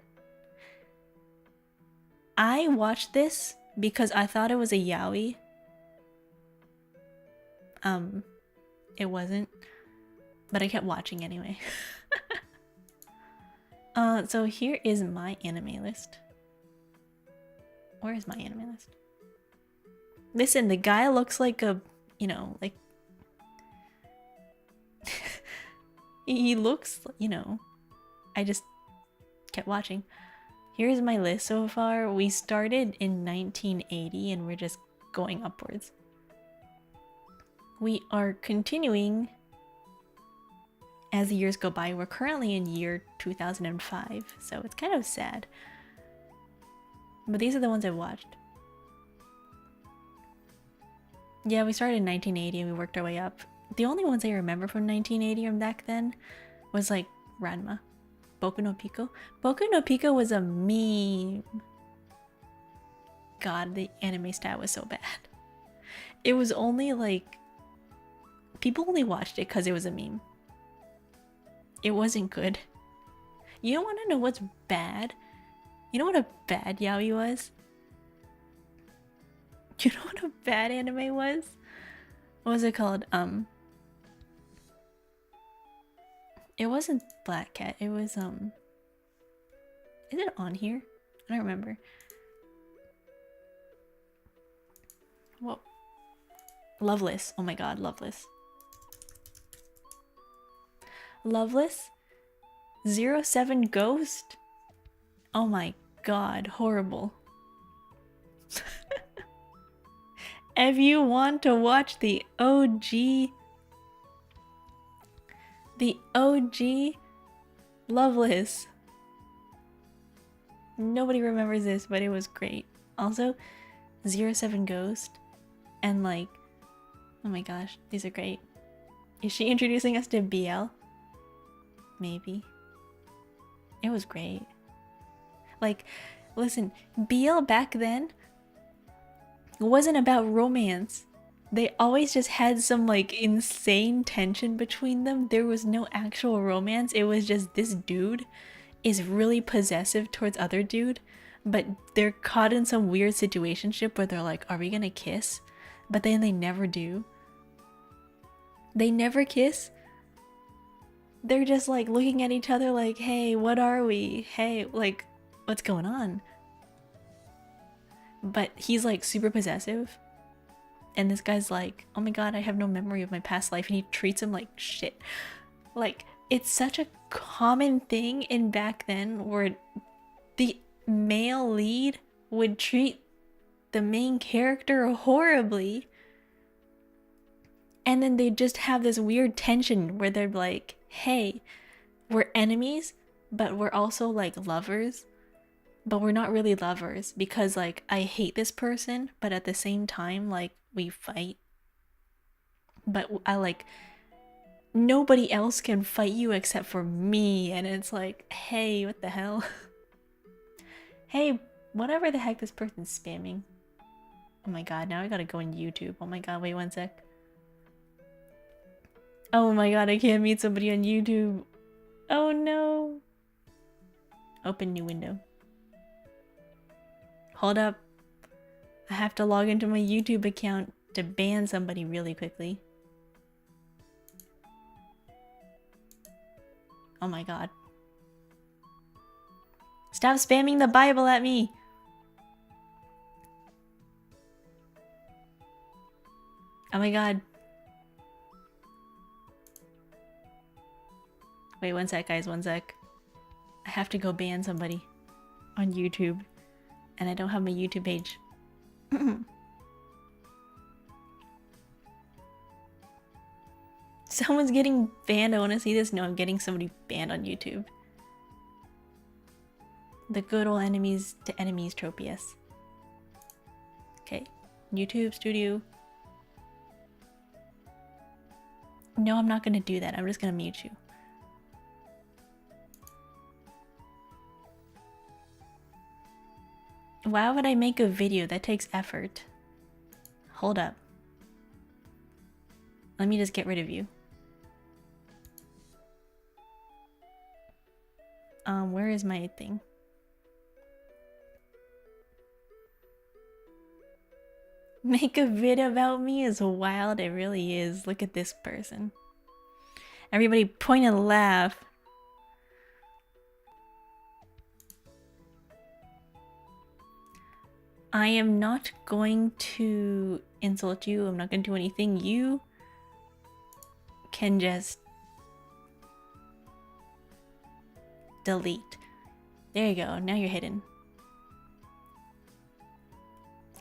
I watched this because I thought it was a yaoi. It wasn't, but I kept watching anyway. So here is my anime list. Where is my anime list? Listen, the guy looks like a, you know, like he looks, you know, I just kept watching. Here's my list so far. We started in 1980 and we're just going upwards. We are continuing as the years go by. We're currently in year 2005, so it's kind of sad. But these are the ones I've watched. Yeah, we started in 1980 and we worked our way up. The only ones I remember from 1980 and back then was like Ranma, Boku no Pico. Boku no Pico was a meme. God, the anime style was so bad. It was only like, people only watched it because it was a meme. It wasn't good. You don't want to know what's bad? You know what a bad yaoi was? You know what a bad anime was? What was it called? It wasn't Black Cat. It was, is it on here? I don't remember. Whoa. Loveless. Oh my god, Loveless. Loveless? 07 Ghost? Oh my god, horrible. If you want to watch the OG Loveless. Nobody remembers this, but it was great. Also, 07 Ghost and like, oh my gosh, these are great. Is she introducing us to BL? Maybe. It was great. Like, listen, BL back then wasn't about romance. They always just had some like insane tension between them. There was no actual romance. It was just this dude is really possessive towards other dude, but they're caught in some weird situationship where they're like, are we gonna kiss? But then they never do. They never kiss. They're just like looking at each other like, hey, what are we? Hey, like, what's going on? But he's like super possessive. And this guy's like, oh my god, I have no memory of my past life. And he treats him like shit. Like, it's such a common thing in back then where the male lead would treat the main character horribly. And then they just have this weird tension where they're like, hey, we're enemies, but we're also like lovers. But we're not really lovers because like I hate this person, but at the same time like we fight. But I like, nobody else can fight you except for me. And it's like, hey, what the hell? Hey, whatever the heck this person's spamming. Oh my god, now I gotta go on YouTube. Oh my god, wait one sec. Oh my god, I can't meet somebody on YouTube. Oh no. Open new window. Hold up. I have to log into my YouTube account to ban somebody really quickly. Oh my god. Stop spamming the Bible at me! Oh my god. Wait, one sec, guys, one sec. I have to go ban somebody on YouTube. And I don't have my YouTube page. Someone's getting banned. I want to see this. No, I'm getting somebody banned on YouTube. The good old enemies to enemies trope, yes. Okay, YouTube studio. No, I'm not gonna do that. I'm just gonna mute you. Why would I make a video? That takes effort. Hold up. Let me just get rid of you. Where is my thing? Make a vid about me is wild. It really is. Look at this person. Everybody point and laugh. I am not going to insult you. I'm not going to do anything. You can just delete. There you go. Now you're hidden.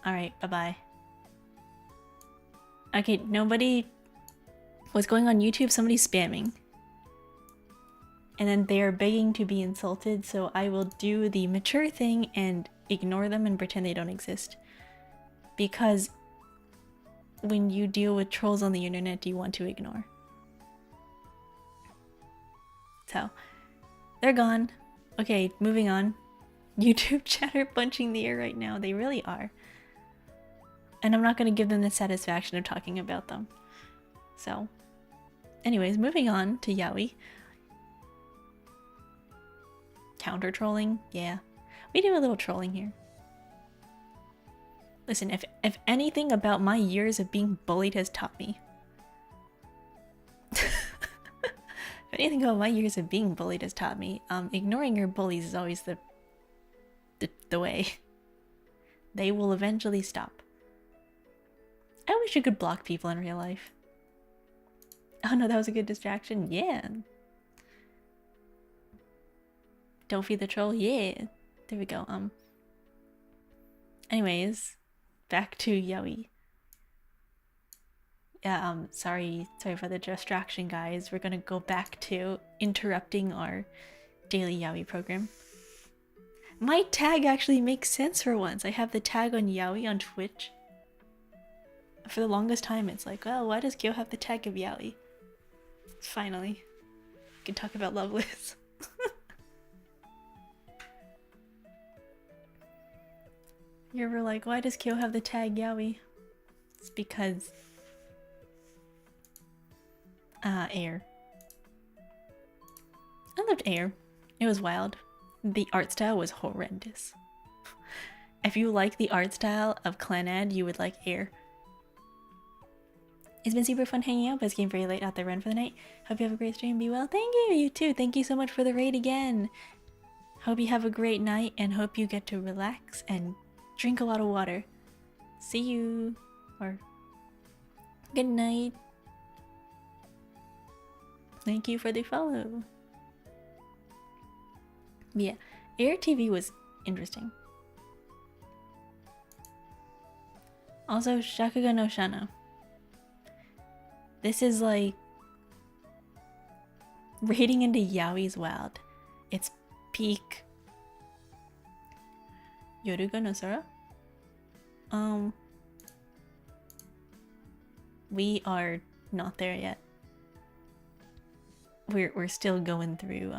Alright, bye-bye. Okay, nobody... What's going on YouTube? Somebody's spamming. And then they are begging to be insulted, so I will do the mature thing and ignore them and pretend they don't exist. Because when you deal with trolls on the internet, you want to ignore. So, they're gone. Okay, moving on. YouTube chat are punching the air right now. They really are. And I'm not going to give them the satisfaction of talking about them. So, anyways, moving on to Yaoi. Counter trolling, yeah. We do a little trolling here. Listen, if anything about my years of being bullied has taught me. If anything about my years of being bullied has taught me, ignoring your bullies is always the way. They will eventually stop. I wish you could block people in real life. Oh no, that was a good distraction. Yeah. Don't feed the troll. Yeah. There we go. Anyways, back to Yaoi. Yeah, sorry for the distraction, guys. We're gonna go back to interrupting our daily Yaoi program. My tag actually makes sense for once. I have the tag on Yaoi on Twitch. For the longest time, it's like, well, why does Kyo have the tag of Yaoi? Finally, we can talk about Loveless. You ever like, why does Kyo have the tag Yaoi? It's because... Air. I loved Air. It was wild. The art style was horrendous. If you like the art style of Clannad, you would like Air. It's been super fun hanging out, but it's getting very late out there. Run for the night. Hope you have a great stream. Be well. Thank you, you too. Thank you so much for the raid again. Hope you have a great night and hope you get to relax and drink a lot of water. See you. Or good night. Thank you for the follow. Yeah, Air TV was interesting. Also, Shakuga no Shana. This is like raiding into Yaoi's wild. It's peak Yoruga no Sora. We are not there yet. We're still going through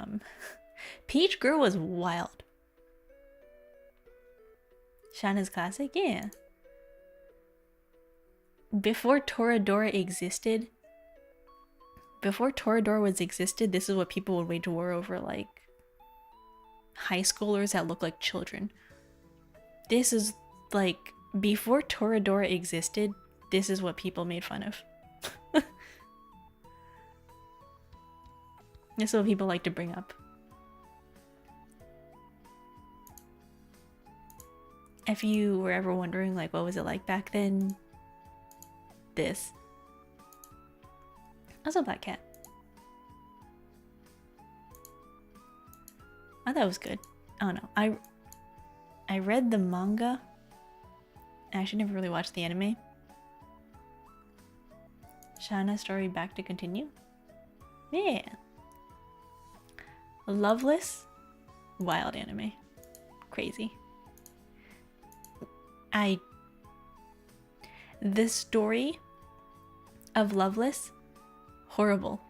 Peach Girl was wild. Shana's classic, yeah. Before Toradora existed, this is what people would wage war over, like high schoolers that look like children. This is like, before Toradora existed, this is what people made fun of. This is what people like to bring up. If you were ever wondering, like, what was it like back then? This. Also Black Cat. I thought it was good. Oh no, I read the manga. I actually never really watched the anime. Shana story back to continue. Yeah. Loveless, wild anime. Crazy. The story of Loveless, horrible.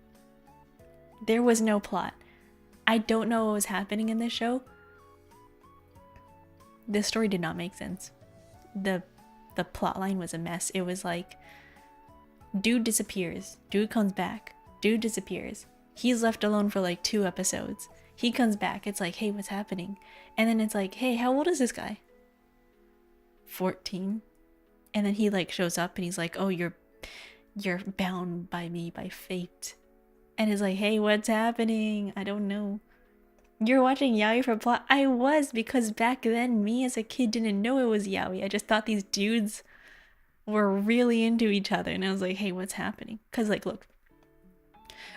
There was no plot. I don't know what was happening in this show. This story did not make sense. The plot line was a mess. It was like, dude disappears, dude comes back, dude disappears. He's left alone for like 2 episodes. He comes back. It's like, hey, what's happening? And then it's like, hey, how old is this guy? 14. And then he like shows up and he's like, oh, you're bound by me by fate. And it's like, hey, what's happening? I don't know. You're watching yaoi for plot? I was, because back then me as a kid didn't know it was yaoi. I just thought these dudes were really into each other. And I was like, hey, what's happening? Because like, look,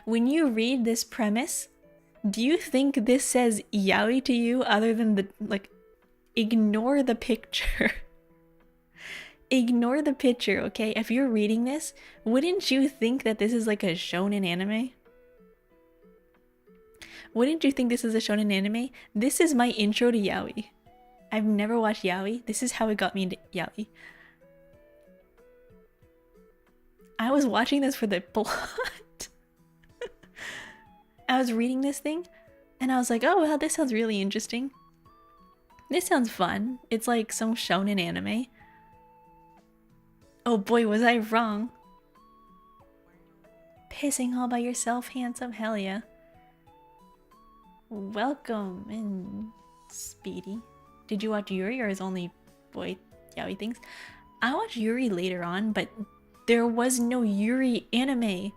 when you read this premise, do you think this says yaoi to you other than the, like, ignore the picture. Ignore the picture, okay? If you're reading this, wouldn't you think that this is like a shonen anime? Wouldn't you think this is a shonen anime? This is my intro to yaoi. I've never watched yaoi. This is how it got me into yaoi. I was watching this for the plot. I was reading this thing and I was like, oh, well, this sounds really interesting. This sounds fun. It's like some shonen anime. Oh boy, was I wrong. Pissing all by yourself, handsome? Hell yeah. Welcome in, Speedy. Did you watch Yuri or is only boy yaoi things? I watched Yuri later on, but there was no Yuri anime.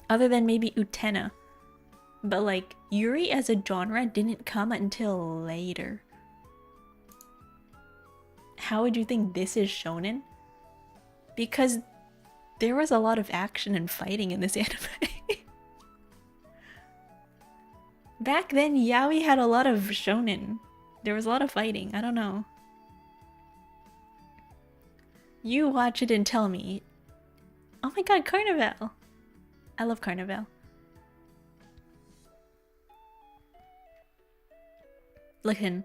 Other than maybe Utena. But like, Yuri as a genre didn't come until later. How would you think this is shonen? Because there was a lot of action and fighting in this anime. Back then, yaoi had a lot of shonen. There was a lot of fighting. I don't know. You watch it and tell me. Oh my god, Carnival! I love Carnival. Listen,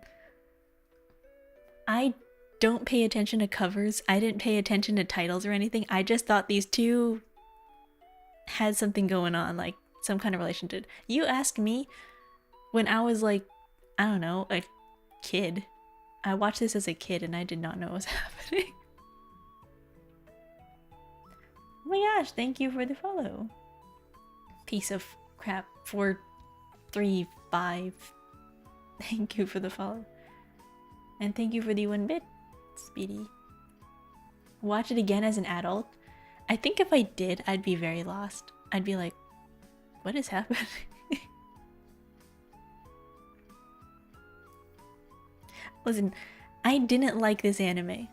I don't pay attention to covers. I didn't pay attention to titles or anything. I just thought these two had something going on, like some kind of relationship. You asked me when I was like, I don't know, a kid. I watched this as a kid and I did not know what was happening. Oh my gosh, thank you for the follow. Piece of crap. 435. Thank you for the follow. And thank you for the 1 bit, Speedy. Watch it again as an adult. I think if I did, I'd be very lost. I'd be like, what is happening? Listen, I didn't like this anime.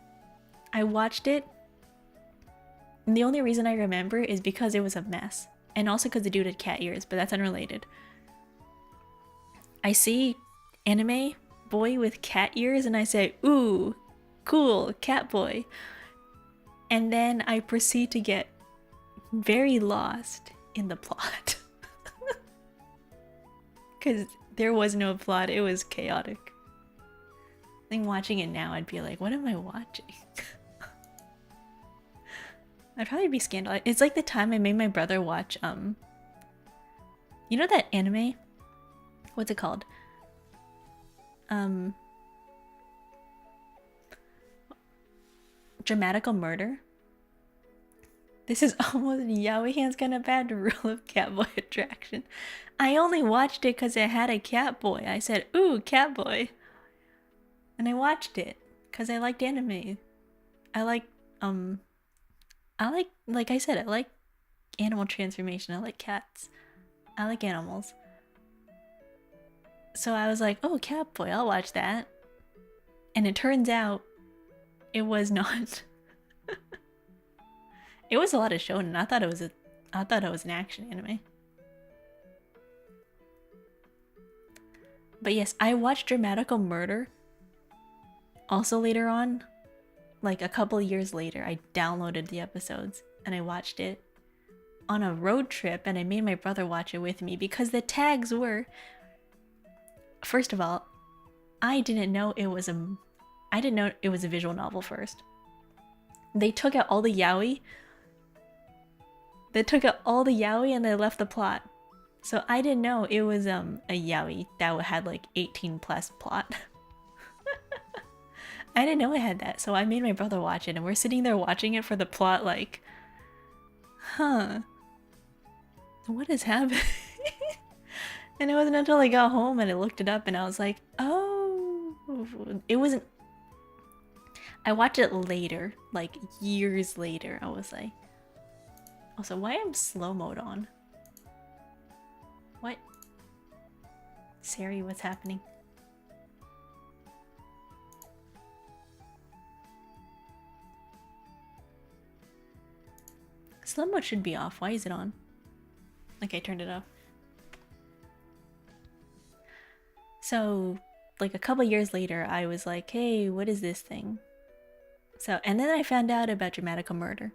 I watched it, and the only reason I remember is because it was a mess. And also because the dude had cat ears, but that's unrelated. I see anime boy with cat ears and I say, ooh, cool, cat boy. And then I proceed to get very lost in the plot. Because there was no plot, it was chaotic. I think watching it now, I'd be like, what am I watching? I'd probably be scandalized. It's like the time I made my brother watch, you know that anime? What's it called? Dramatical Murder. This is almost yaoi hands kind of bad rule of catboy attraction. I only watched it because it had a cat boy. I said, ooh, cat boy. And I watched it because I liked anime. I like I said, I like animal transformation. I like cats. I like animals. So I was like, oh, cat boy, I'll watch that. And it turns out it was not. It was a lot of shonen. I thought it was an action anime. But yes, I watched Dramatical Murder. Also later on, like a couple years later, I downloaded the episodes and I watched it. on a road trip and I made my brother watch it with me because the tags were, first of all, I didn't know it was a visual novel first. They took out all the yaoi. And they left the plot. So I didn't know it was a yaoi that had like 18 plus plot. I didn't know it had that, so I made my brother watch it, and we're sitting there watching it for the plot like, huh, what is happening? And it wasn't until I got home and I looked it up and I was like, oh, it wasn't. I watched it later, like years later. I was like, also, why am slow mode on? What? Siri, what's happening? Slow mode should be off. Why is it on? Like I turned it off. So, like a couple years later, I was like, hey, what is this thing? So, and then I found out about dramatical murder.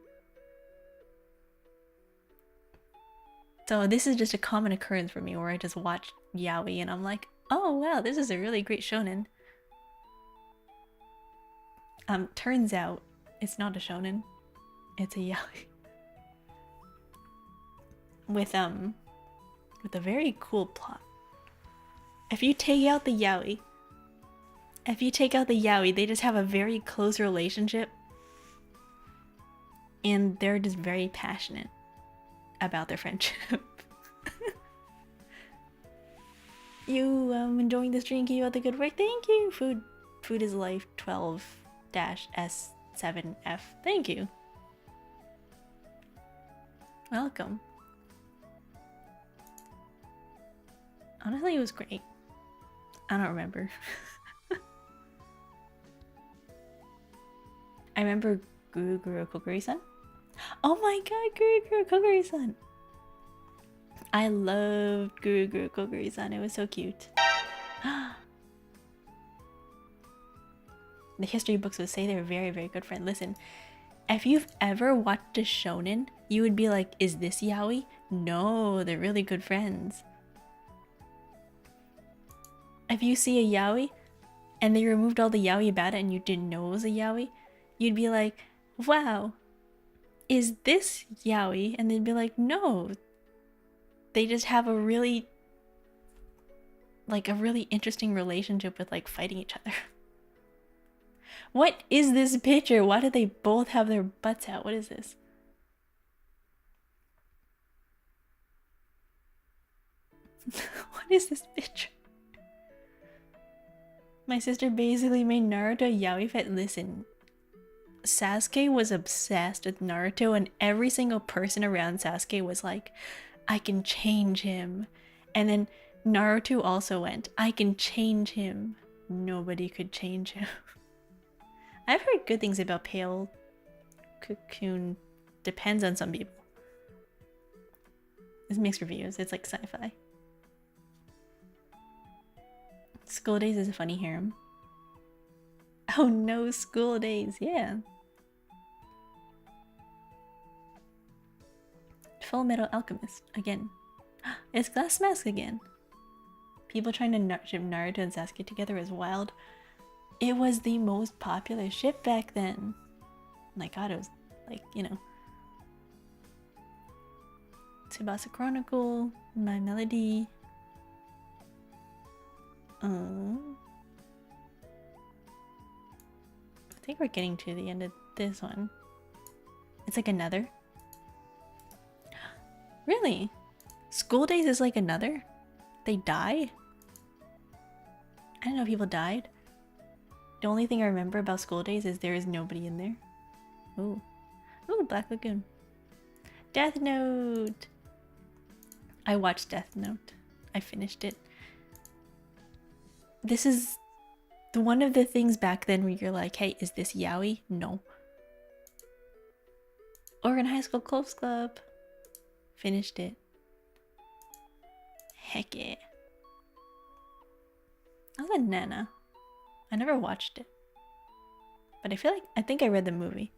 So this is just a common occurrence for me where I just watch yaoi and I'm like, oh wow, this is a really great shonen. Turns out it's not a shonen. It's a yaoi. With a very cool plot. If you take out the yaoi, they just have a very close relationship. And they're just very passionate about their friendship. You enjoying this drink? You got the good work? Thank you. Food is life 12-S7F. Thank you. Welcome. Honestly, it was great. I don't remember. I remember Guru Guru Kokori-san. Oh my god, Guru Guru Kokori-san! I loved Guru Guru Kokori-san. It was so cute. The history books would say they're very, very good friends. Listen, if you've ever watched a shonen, you would be like, is this yaoi? No, they're really good friends. If you see a yaoi and they removed all the yaoi about it and you didn't know it was a yaoi, you'd be like, wow, is this yaoi? And they'd be like, no, they just have a really interesting relationship with like fighting each other. What is this picture? Why do they both have their butts out? What is this? What is this picture? My sister basically made Naruto a yaoi fight. Listen, Sasuke was obsessed with Naruto and every single person around Sasuke was like, I can change him. And then Naruto also went, I can change him. Nobody could change him. I've heard good things about Pale Cocoon. Depends on some people. It's mixed reviews. It's like sci-fi. School Days is a funny harem. Oh no, School Days, yeah. Full Metal Alchemist, again. It's Glass Mask again. People trying to ship Naruto and Sasuke together is wild. It was the most popular ship back then. My god, it was like, you know. Tsubasa Chronicle, My Melody. I think we're getting to the end of this one. It's like another. Really? School Days is like another? They die? I didn't know people died. The only thing I remember about School Days is there is nobody in there. Ooh. Ooh, Black Lagoon. Death Note! I watched Death Note. I finished it. This is one of the things back then where you're like, hey, is this yaoi? No. Oregon High School Close Club. Finished it. Heck yeah. I was a Nana. I never watched it. But I think I read the movie.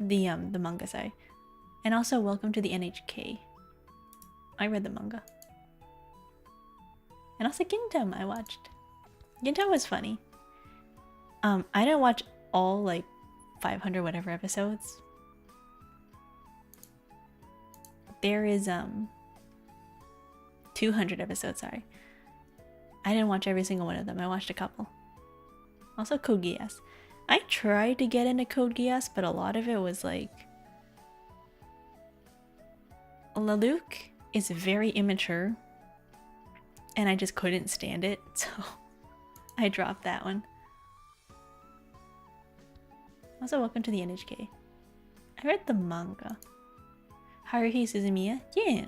The manga, sorry. And also, welcome to the NHK. I read the manga. And also Gintama I watched. Gintama was funny. I didn't watch all like 500 whatever episodes. There is 200 episodes, sorry. I didn't watch every single one of them. I watched a couple. Also Code Geass. I tried to get into Code Geass, but a lot of it was like Lelouch is very immature and I just couldn't stand it, so I dropped that one. Also, welcome to the NHK. I read the manga. Haruhi Suzumiya? Yeah.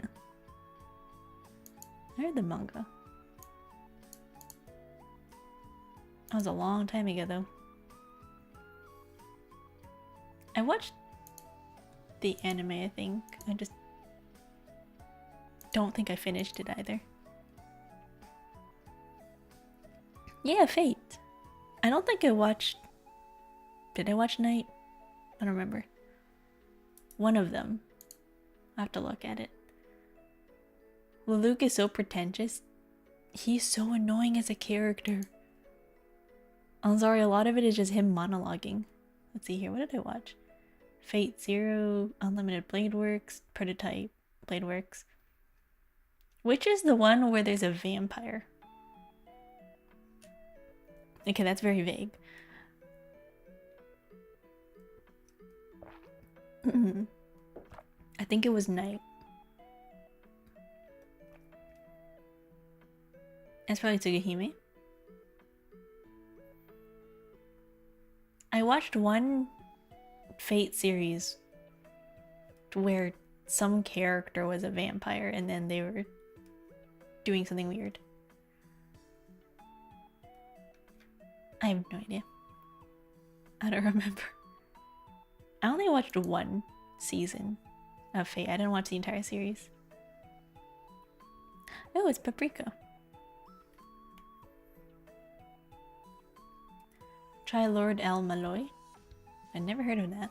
I read the manga. That was a long time ago though. I watched the anime, I think. I just don't think I finished it either. Yeah, Fate. I don't think I watched... Did I watch Night? I don't remember. One of them. I'll have to look at it. Lelouch is so pretentious. He's so annoying as a character. I'm sorry, a lot of it is just him monologuing. Let's see here, what did I watch? Fate Zero, Unlimited Blade Works, Prototype, Blade Works. Which is the one where there's a vampire? Okay, that's very vague. I think it was Night. It's probably Tsugahime. I watched one Fate series where some character was a vampire and then they were doing something weird. I have no idea. I don't remember. I only watched one season of Fate. I didn't watch the entire series. Oh, it's Paprika. Try Lord L. Malloy. I never heard of that.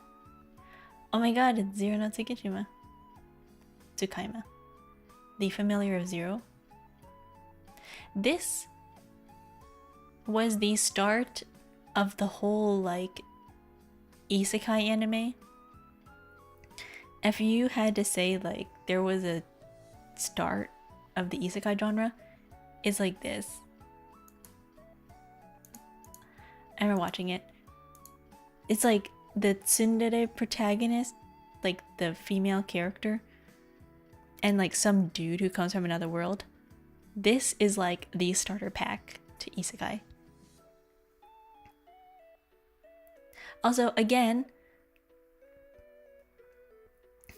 Oh my god, it's Zero no Tsukishima. Tsukaima. The familiar of Zero. This was the start of the whole like isekai anime. If you had to say like there was a start of the isekai genre, it's like this. I remember watching it. It's like the tsundere protagonist, like the female character, and like some dude who comes from another world. This is like the starter pack to isekai. Also, again,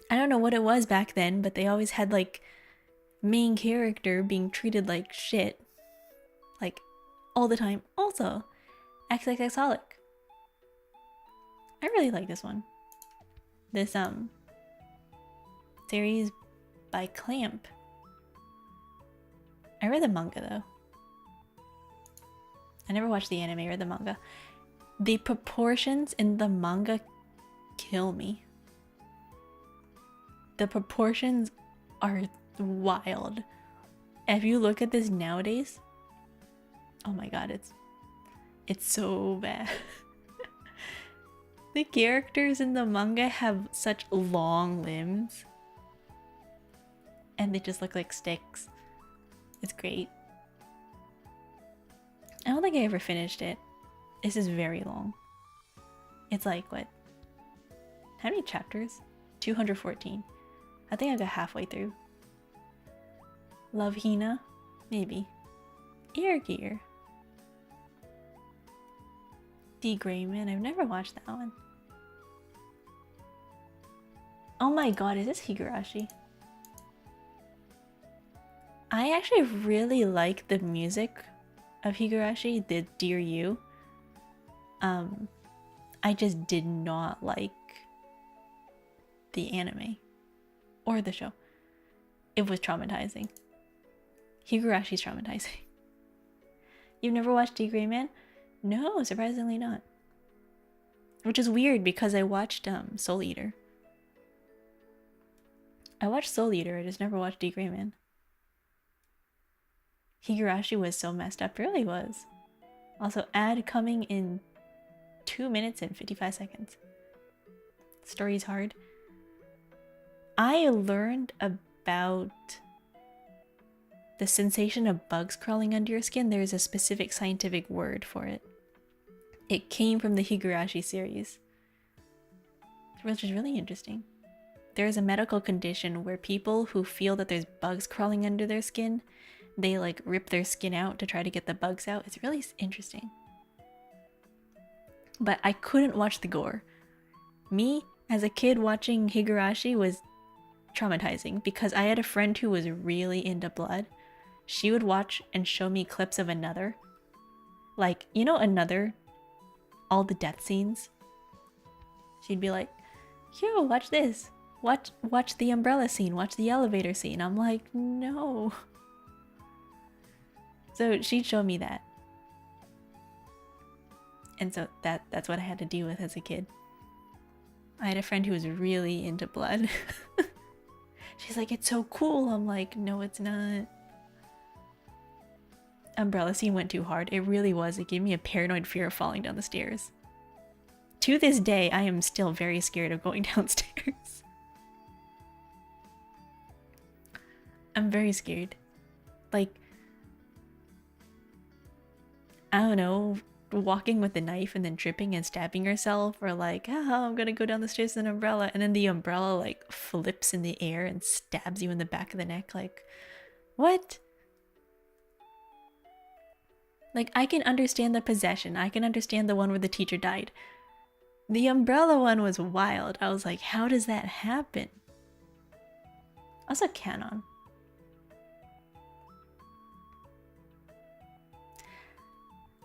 I don't know what it was back then, but they always had like main character being treated like shit. Like all the time. Also, XXXholic. I really like this one. This series by Clamp. I read the manga though. I never watched the anime, I read the manga. The proportions in the manga kill me. The proportions are wild. If you look at this nowadays, oh my god, it's so bad. The characters in the manga have such long limbs. And they just look like sticks. It's great. I don't think I ever finished it. This is very long. It's like, what? How many chapters? 214. I think I got halfway through. Love Hina? Maybe. Ear Gear. D. Grayman. I've never watched that one. Oh my god, is this Higurashi? I actually really like the music of Higurashi, the Dear You. I just did not like the anime or the show. It was traumatizing. Higurashi's traumatizing. You've never watched D. Grayman? No, surprisingly not. Which is weird because I watched Soul Eater. I watched Soul Eater, I just never watched Discriminatory. Higurashi was so messed up, it really was. Also, ad coming in 2 minutes and 55 seconds. Story's hard. I learned about the sensation of bugs crawling under your skin. There's a specific scientific word for it. It came from the Higurashi series, which is really interesting. There is a medical condition where people who feel that there's bugs crawling under their skin, they like rip their skin out to try to get the bugs out. It's really interesting. But I couldn't watch the gore. Me, as a kid, watching Higurashi was traumatizing because I had a friend who was really into blood. She would watch and show me clips of Another. Like, you know, Another? All the death scenes. She'd be like, yo, watch this. Watch the umbrella scene. Watch the elevator scene. I'm like, no. So she'd show me that. And so that's what I had to deal with as a kid. I had a friend who was really into blood. She's like, it's so cool. I'm like, no, it's not. Umbrella scene went too hard. It really was. It gave me a paranoid fear of falling down the stairs. To this day, I am still very scared of going downstairs. I'm very scared. Like, I don't know, walking with a knife and then tripping and stabbing yourself, or like, I'm gonna go down the stairs with an umbrella, and then the umbrella like flips in the air and stabs you in the back of the neck. Like, what? Like, I can understand the possession. I can understand the one where the teacher died. The umbrella one was wild. I was like, how does that happen? Also canon.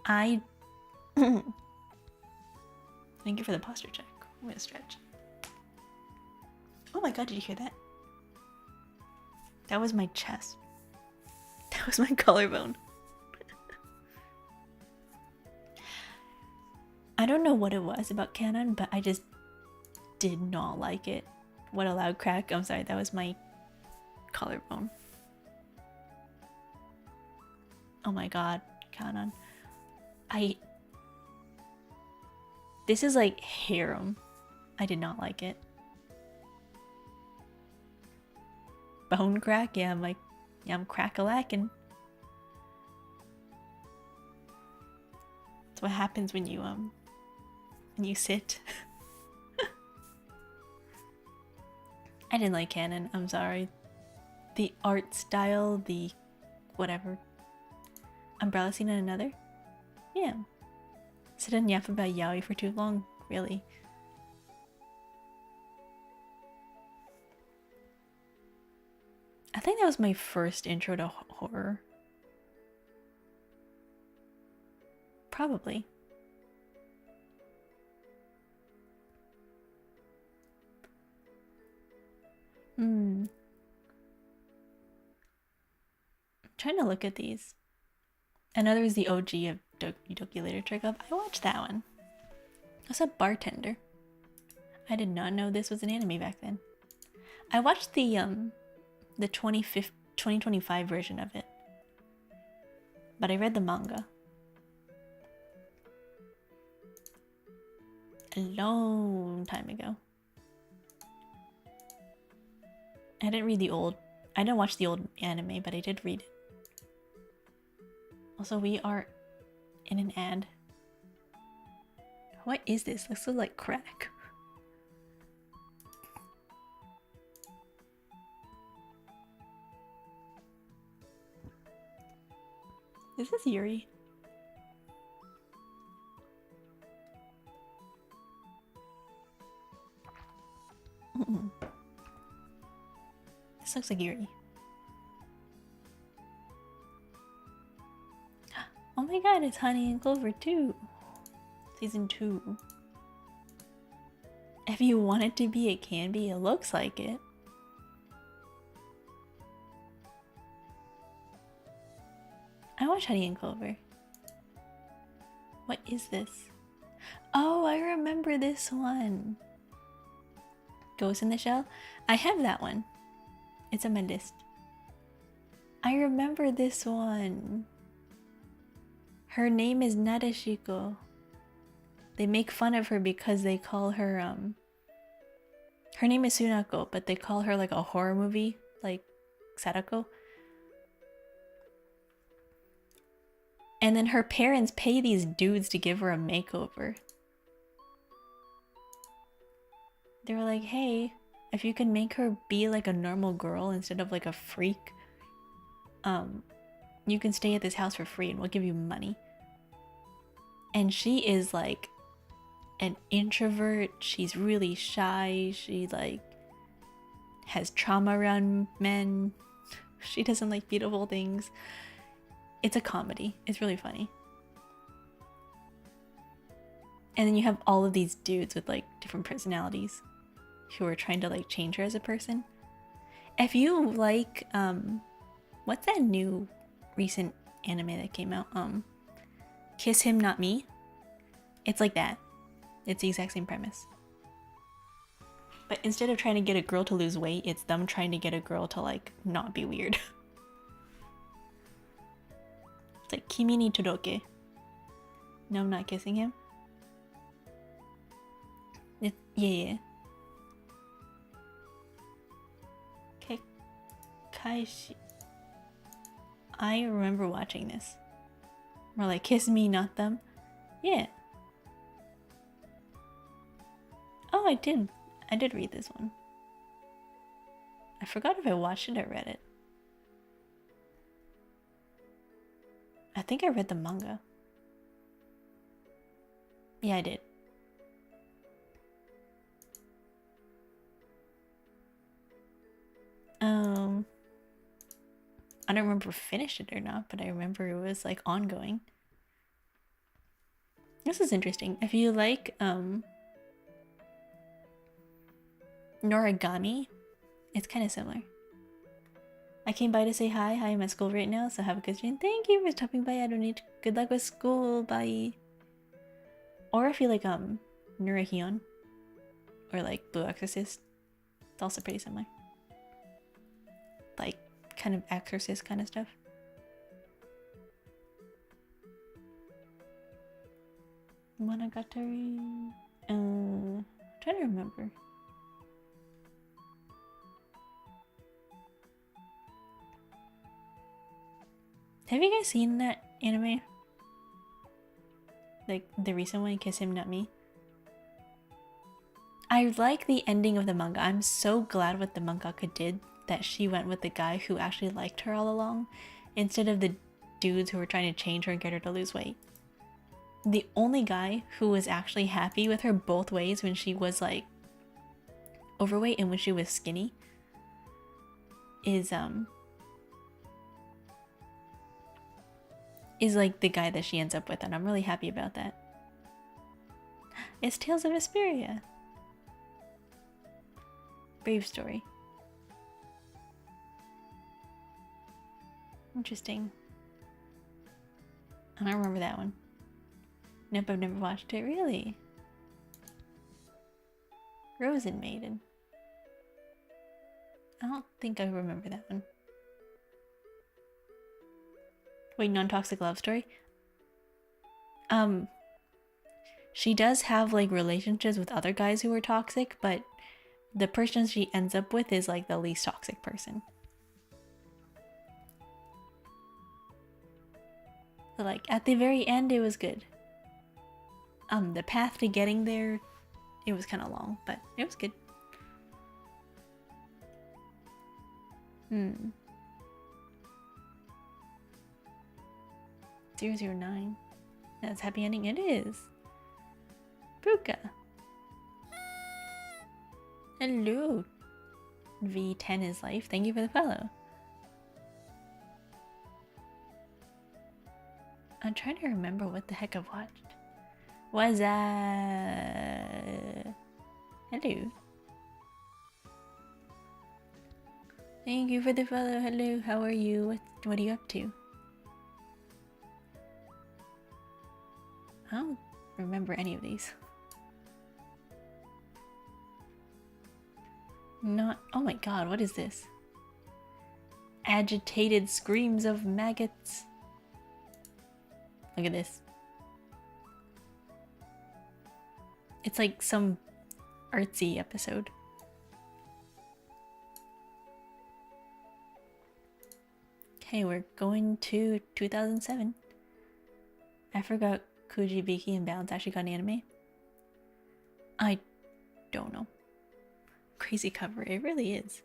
Thank you for the posture check. I'm gonna stretch. Oh my god, did you hear that? That was my chest. That was my collarbone. I don't know what it was about canon, but I just did not like it. What a loud crack. I'm sorry, that was my collarbone. Oh my god, canon. This is like harem. I did not like it. Bone crack? Yeah, I'm like, yeah, I'm crack-a-lackin'. That's what happens when you sit. I didn't like canon, I'm sorry. The art style, the whatever. Umbrella scene and Another? Yeah. Sit and yap about yaoi for too long, really. I think that was my first intro to horror. Probably. I'm trying to look at these. Another is the OG of Doki Literature Club. I watched that one. I was a bartender. I did not know this was an anime back then. I watched the 2025 version of it, but I read the manga a long time ago. I didn't read the old. I didn't watch the old anime, but I did read it. Also, we are in an ad. What is this? Looks like crack. Is this Yuri? This looks like Yuri. Oh my god, it's Honey and Clover 2. Season 2. If you want it to be, it can be. It looks like it. I watch Honey and Clover. What is this? Oh, I remember this one. Ghost in the Shell? I have that one. It's on my list. I remember this one. Her name is Nadeshiko. They make fun of her because they call her her name is Sunako, but they call her like a horror movie, like Sadako. And then her parents pay these dudes to give her a makeover. They were like, hey, if you can make her be like a normal girl instead of like a freak, you can stay at this house for free and we'll give you money. And she is like an introvert. She's really shy. She like has trauma around men. She doesn't like beautiful things. It's a comedy. It's really funny. And then you have all of these dudes with like different personalities who are trying to like change her as a person. If you like what's that new recent anime that came out? Kiss Him Not Me. It's like that. It's the exact same premise. But instead of trying to get a girl to lose weight, it's them trying to get a girl to like not be weird. It's like Kimi ni Todoroke. No, I'm not kissing him. Yeah. Kaishi. I remember watching this. More like kiss me, not them. Yeah. Oh, I did read this one. I forgot if I watched it or read it. I think I read the manga. Yeah, I did. I don't remember if I finished it or not, but I remember it was like ongoing. This is interesting. If you like Noragami, it's kind of similar. I came by to say hi. Hi, I'm at school right now, so have a good stream. Thank you for stopping by. I don't need good luck with school. Bye. Or if you like Nurahion or like Blue Exorcist, it's also pretty similar. Like kind of exorcist kind of stuff. Monogatari. I'm trying to remember. Have you guys seen that anime? Like the recent one, Kiss Him Not Me? I like the ending of the manga. I'm so glad what the mangaka did, that she went with the guy who actually liked her all along, instead of the dudes who were trying to change her and get her to lose weight. The only guy who was actually happy with her both ways, when she was like overweight and when she was skinny, is like the guy that she ends up with, and I'm really happy about that. It's Tales of Vesperia. Brave story. Interesting. I don't remember that one. Nope, I've never watched it. Really? Rosen Maiden. I don't think I remember that one. Wait, non-toxic love story? She does have like relationships with other guys who are toxic, but the person she ends up with is like the least toxic person. So like at the very end it was good. The path to getting there, it was kind of long, but it was good. 009. That's happy ending. It is. Bruka. Hello. V10 is life. Thank you for the follow. I'm trying to remember what the heck I've watched. Was hello. Thank you for the follow. Hello. How are you? What are you up to? I don't remember any of these. Not. Oh my god, what is this? agitated screams of maggots. Look at this. It's like some artsy episode. Okay, we're going to 2007. I forgot Kujibiki and Balance actually got an anime. I don't know. Crazy cover, it really is.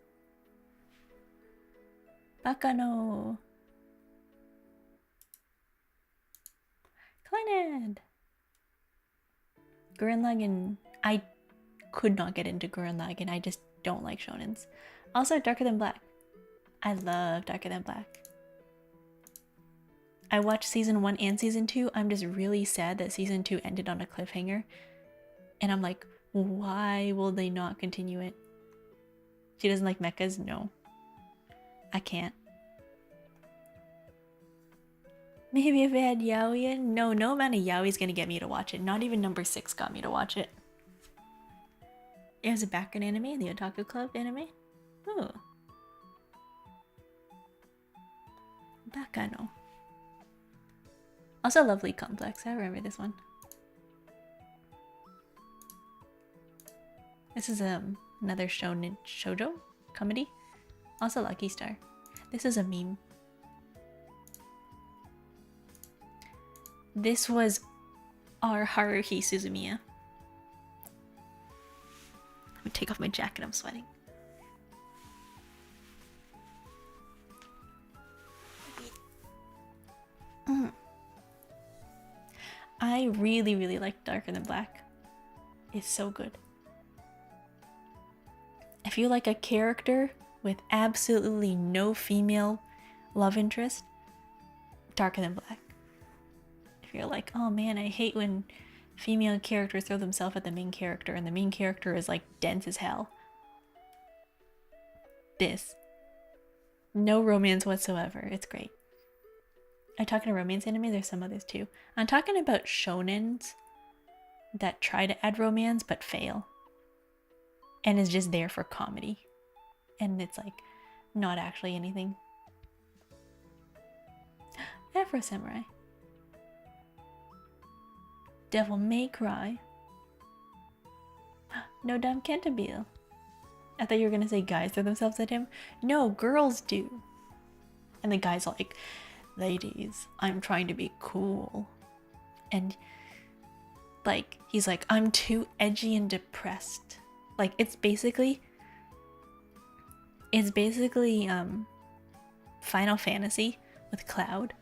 Bakano! Clannad! Gurren Lagann. I could not get into Gurren Lagann. I just don't like shonens. Also, Darker Than Black. I love Darker Than Black. I watched season 1 and season 2. I'm just really sad that season 2 ended on a cliffhanger. And I'm like, why will they not continue it? She doesn't like mechas? No. I can't. Maybe if I had yaoi in? No, no amount of yaoi is gonna get me to watch it. Not even number 6 got me to watch it. It was a background anime, the Otaku Club anime. Oh. Bakano. Also Lovely Complex, I remember this one. This is another shonen shoujo comedy. Also Lucky Star. This is a meme. This was our Haruhi Suzumiya. Let me take off my jacket, I'm sweating. I really, really like Darker Than Black. It's so good. If you like a character with absolutely no female love interest, Darker Than Black. If you're like, oh man, I hate when female characters throw themselves at the main character and the main character is like dense as hell. This. No romance whatsoever. It's great. I'm talking to romance anime, there's some others too. I'm talking about shonens that try to add romance but fail. And is just there for comedy. And it's like not actually anything. Afro Samurai. Devil May Cry. No Dame Cantabile. I thought you were gonna say guys throw themselves at him. No, girls do. And the guy's like, ladies, I'm trying to be cool. And like, he's like, I'm too edgy and depressed. Like, it's basically Final Fantasy with Cloud.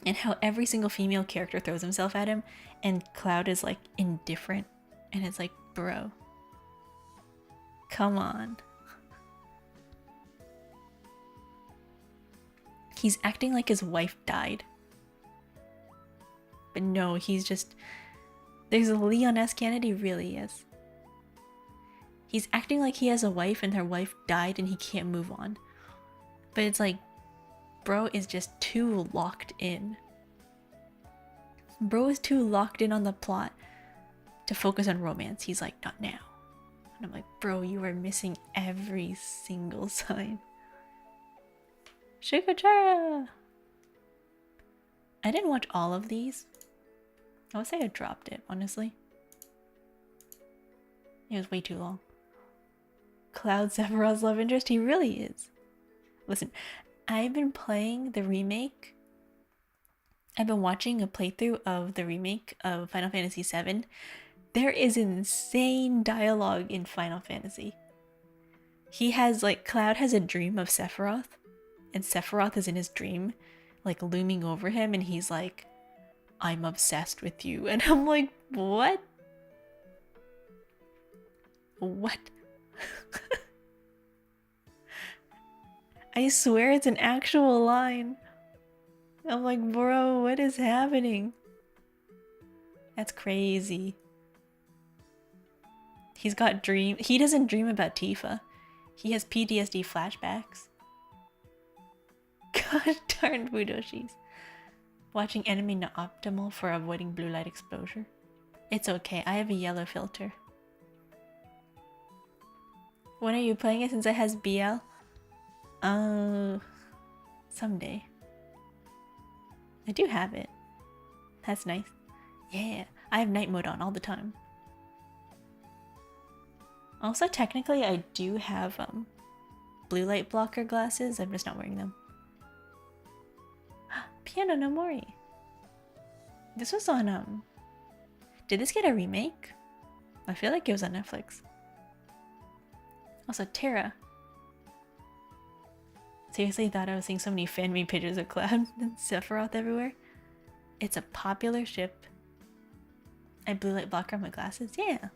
And how every single female character throws himself at him and Cloud is like indifferent. And it's like, bro, come on. He's acting like his wife died. But no, he's just... There's a Leon-esque Kennedy, really is. He's acting like he has a wife and her wife died and he can't move on. But it's like, bro is just too locked in. Bro is too locked in on the plot to focus on romance. He's like, not now. And I'm like, bro, you are missing every single sign. Shikachara! I didn't watch all of these. I would say I dropped it, honestly. It was way too long. Cloud Sephiroth's love interest? He really is. Listen, I've been playing the remake. I've been watching a playthrough of the remake of Final Fantasy VII. There is insane dialogue in Final Fantasy. He has, like, Cloud has a dream of Sephiroth. And Sephiroth is in his dream, like, looming over him. And he's like, I'm obsessed with you. And I'm like, what? What? I swear it's an actual line. I'm like, bro, what is happening? That's crazy. He's got he doesn't dream about Tifa. He has PTSD flashbacks. God darn Budoshis. Watching anime not optimal for avoiding blue light exposure. It's okay, I have a yellow filter. When are you playing it since it has BL? Someday. I do have it. That's nice. Yeah, I have night mode on all the time. Also, technically, I do have blue light blocker glasses. I'm just not wearing them. Piano no Mori. This was on Did this get a remake? I feel like it was on Netflix. Also, Terra. Seriously thought I was seeing so many fan-made pictures of Cloud and Sephiroth everywhere. It's a popular ship. I blue light blocker on my glasses. Yeah,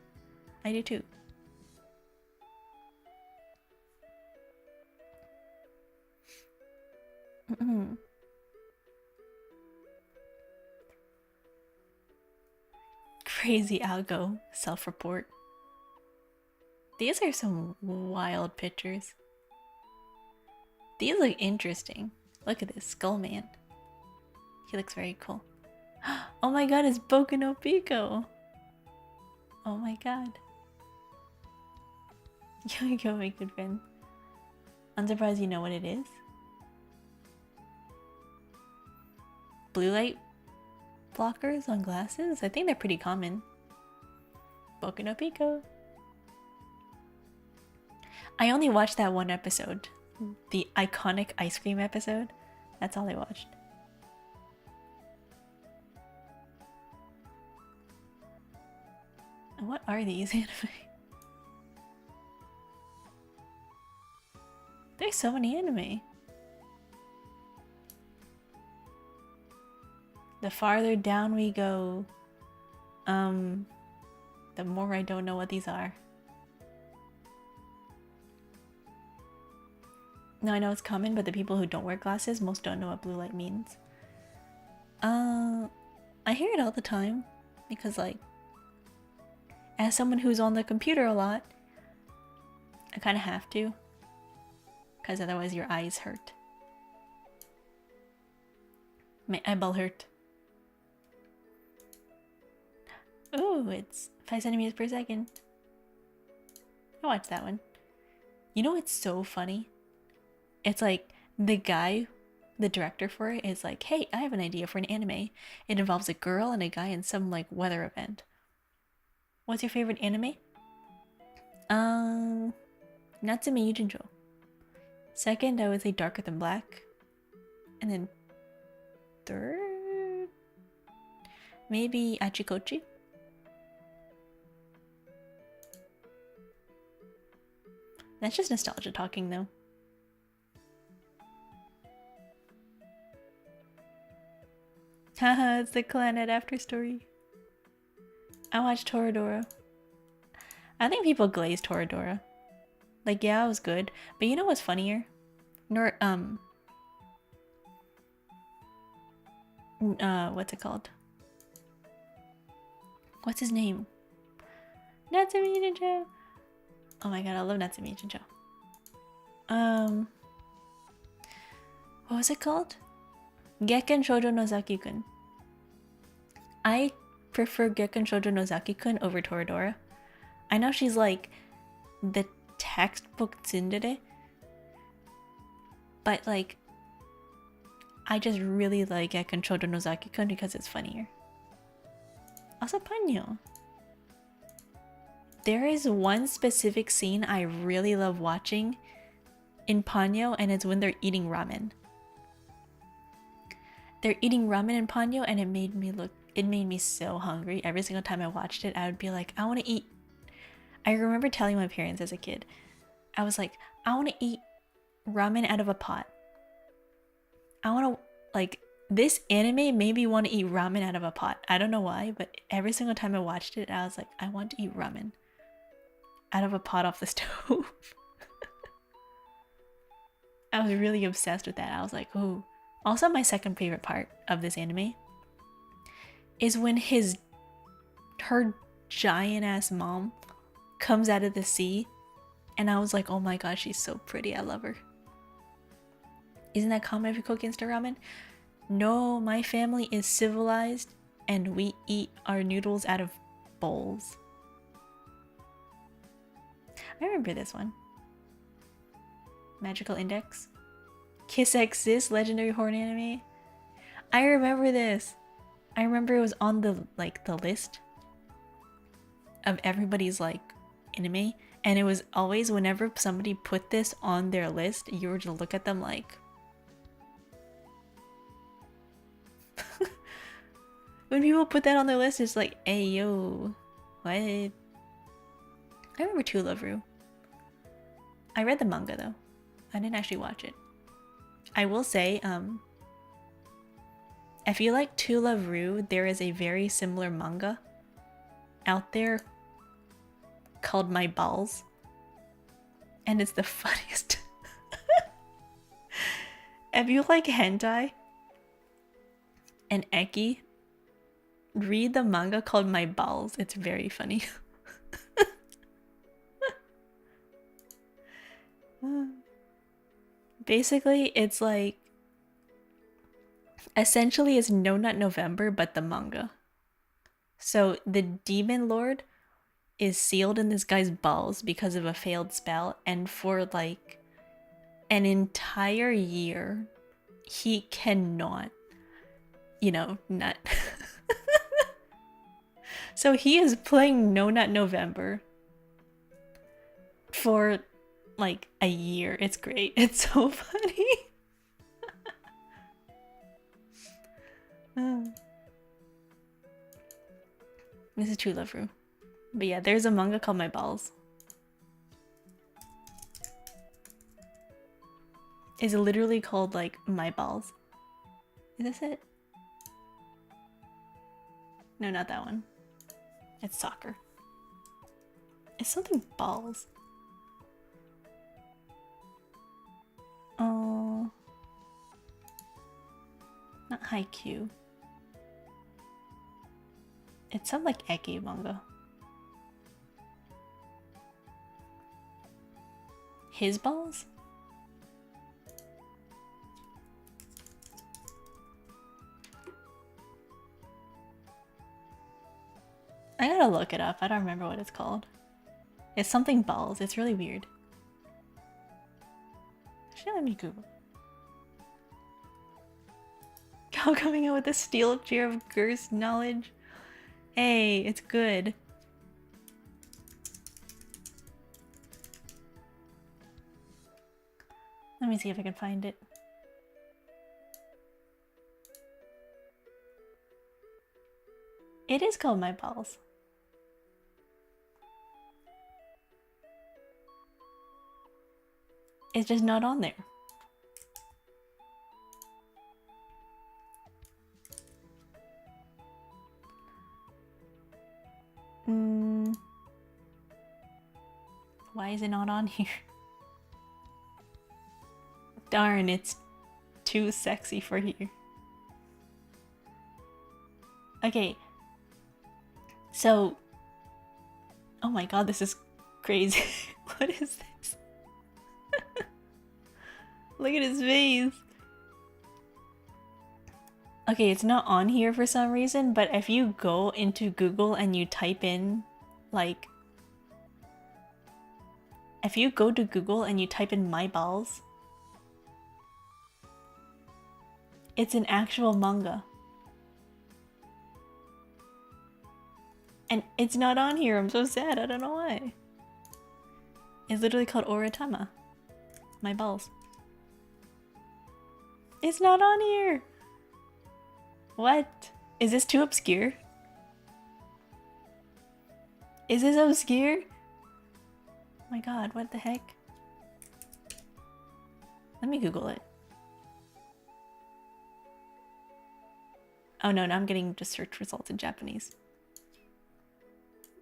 I do too. Crazy algo self-report. These are some wild pictures. These look interesting. Look at this Skull Man. He looks very cool. Oh my god, it's Boku no Pico. Oh my god. Yo, my good friend. I'm surprised you know what it is. Blue light blockers on glasses? I think they're pretty common. Boku no Pico. I only watched that one episode. The iconic ice cream episode. That's all I watched. What are these anime? There's so many anime. The farther down we go, the more I don't know what these are. No, I know it's common, but the people who don't wear glasses, most don't know what blue light means. I hear it all the time because, like, as someone who's on the computer a lot, I kind of have to, because otherwise your eyes hurt. My eyeball hurt. Ooh, it's 5 centimeters per second. I watched that one. You know what's so funny? It's like the guy, the director for it is like, hey, I have an idea for an anime. It involves a girl and a guy in some like weather event. What's your favorite anime? Natsume Yujincho. Second, I would say Darker Than Black. And then third, maybe Achikochi. That's just nostalgia talking though. Haha, it's the Clannad after story. I watched Toradora. I think people glaze Toradora. Like, yeah, it was good. But you know what's funnier? What's it called? What's his name? Natsume Yujincho. Oh my god, I love Natsume Yujincho. What was it called? Gekken Shoujo no Zaki-kun. I prefer Gekken Shoujo no Zaki-kun over Toradora. I know she's like the textbook tsundere, but like I just really like Gekken Shoujo no Zaki-kun because it's funnier. Also Panyo. There is one specific scene I really love watching in Panyo, and it's when they're eating ramen. They're eating ramen in Panyo, and it made me so hungry. Every single time I watched it, I would be like, I want to eat. I remember telling my parents as a kid, I was like, I want to eat ramen out of a pot. I want to, like, this anime made me want to eat ramen out of a pot. I don't know why, but every single time I watched it, I was like, I want to eat ramen out of a pot off the stove. I was really obsessed with that. I was like, ooh. Also, my second favorite part of this anime is when her giant ass mom comes out of the sea, and I was like, oh my gosh, she's so pretty. I love her. Isn't that common if you cook instant ramen? No, my family is civilized and we eat our noodles out of bowls. I remember this one. Magical Index. Kiss Exists legendary horn anime. I remember this. I remember it was on the list of everybody's like anime, and it was always whenever somebody put this on their list, you were to look at them like when people put that on their list, it's like, hey yo, what? I remember To Love Ru. I read the manga though. I didn't actually watch it. I will say, I feel like To Love Ru, there is a very similar manga out there called My Balls. And it's the funniest. If you like hentai and eki, read the manga called My Balls. It's very funny. Basically, it's like essentially it's No Nut November, but the manga. So the demon lord is sealed in this guy's balls because of a failed spell, and for like an entire year, he cannot, you know, nut. So he is playing No Nut November for like a year. It's great. It's so funny. This is To Love Ru. But yeah, there's a manga called My Balls. It's literally called like My Balls. Is this it? No, not that one. It's soccer. It's something balls. Oh. Not Haikyuu. It's some like eki manga. His balls? I gotta look it up. I don't remember what it's called. It's something balls. It's really weird. Actually, let me Google. How coming out with a steel chair of Ger's knowledge? Hey, it's good. Let me see if I can find it. It is called My Balls. It's just not on there. Why is it not on here? Darn, it's too sexy for here. Okay. So, oh my god, this is crazy. What is this? Look at his face. Okay, it's not on here for some reason, but if you go into Google and you type in, like, if you go to Google and you type in My Balls, it's an actual manga. And it's not on here. I'm so sad. I don't know why. It's literally called Oratama. My Balls. It's not on here. What? Is this too obscure? Is this obscure? Oh my god, what the heck? Let me Google it. Oh no, now I'm getting just search results in Japanese.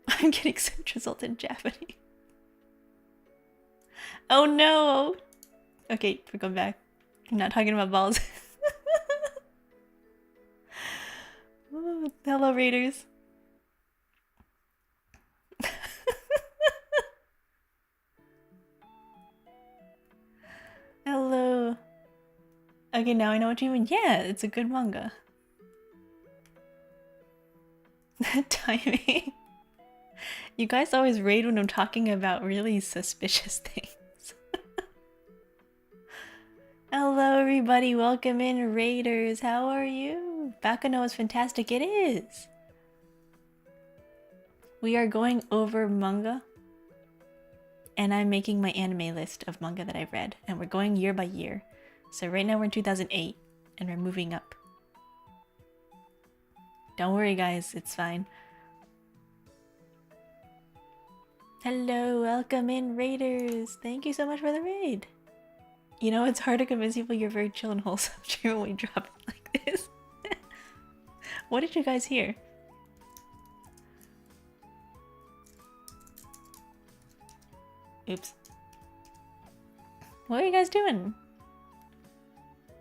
I'm getting search results in Japanese. Oh no! Okay, we're going back. I'm not talking about balls. Oh, hello, Raiders. Hello. Okay, now I know what you mean. Yeah, it's a good manga. Timing. You guys always raid when I'm talking about really suspicious things. Hello everybody, welcome in Raiders. How are you? Bakano is fantastic. It is. We are going over manga. And I'm making my anime list of manga that I've read. And we're going year by year. So right now we're in 2008 and we're moving up. Don't worry guys, it's fine. Hello, welcome in Raiders. Thank you so much for the raid. You know, it's hard to convince people you're very chill and wholesome when we drop it like this. What did you guys hear? Oops. What are you guys doing?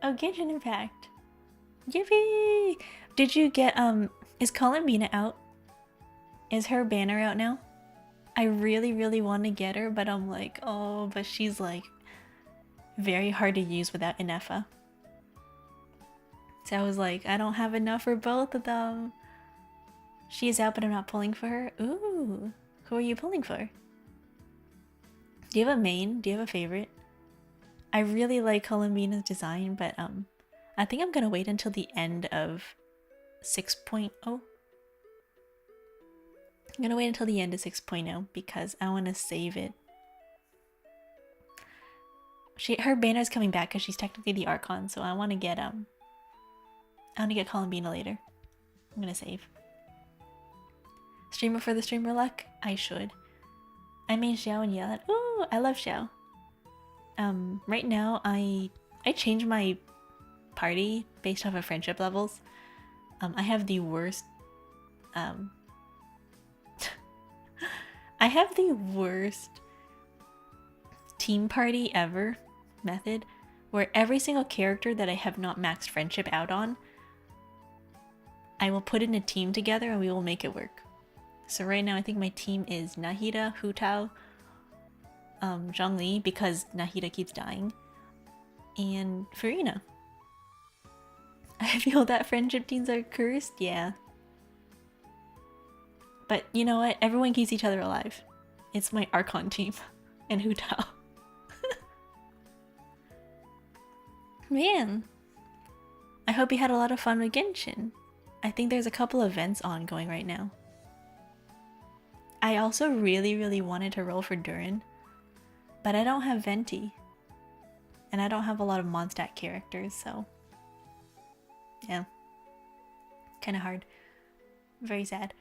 Oh, Genshin Impact. Yippee! Did you get, is Columbina out? Is her banner out now? I really want to get her, but I'm like, oh, but she's like very hard to use without Inefa. So I was like, I don't have enough for both of them. She is out, but I'm not pulling for her. Ooh, who are you pulling for? Do you have a main? Do you have a favorite? I really like Columbina's design, but I think I'm gonna wait until the end of 6.0. I'm gonna wait until the end of 6.0 because I want to save it. Her banner's coming back because she's technically the Archon, so I want to get Columbina later. I'm gonna save. Streamer for the streamer luck? I should. I mean Xiao and Yelan. Ooh, I love Xiao. Right now I change my party based off of friendship levels. I have the worst I have the worst team party ever method where every single character that I have not maxed friendship out on, I will put in a team together and we will make it work. So right now I think my team is Nahida, Hu Tao, Zhongli because Nahida keeps dying, and Farina. I feel that friendship teams are cursed, yeah. But you know what? Everyone keeps each other alive. It's my Archon team and Hu Tao. Man, I hope you had a lot of fun with Genshin. I think there's a couple events ongoing right now. I also really wanted to roll for Durin, but I don't have Venti. And I don't have a lot of Mondstadt characters, so yeah. Kinda hard. Very sad.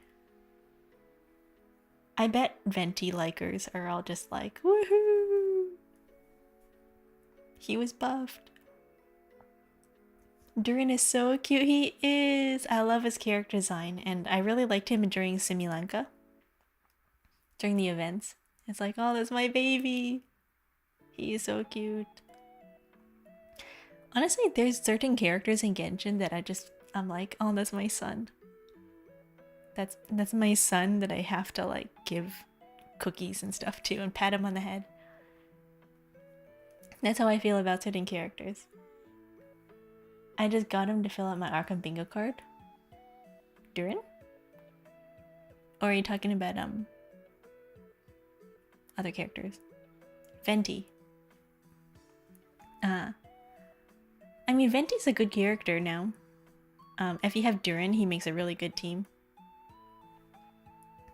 I bet Venti likers are all just like, woohoo! He was buffed. Durin is so cute, he is! I love his character design, and I really liked him during Similanka. During the events. It's like, oh, that's my baby! He is so cute. Honestly, there's certain characters in Genshin that I'm like, oh, that's my son. That's my son that I have to like give cookies and stuff to and pat him on the head. That's how I feel about certain characters. I just got him to fill out my Arkham bingo card. Durin? Or are you talking about other characters? Venti. I mean, Venti's a good character now. If you have Durin, he makes a really good team.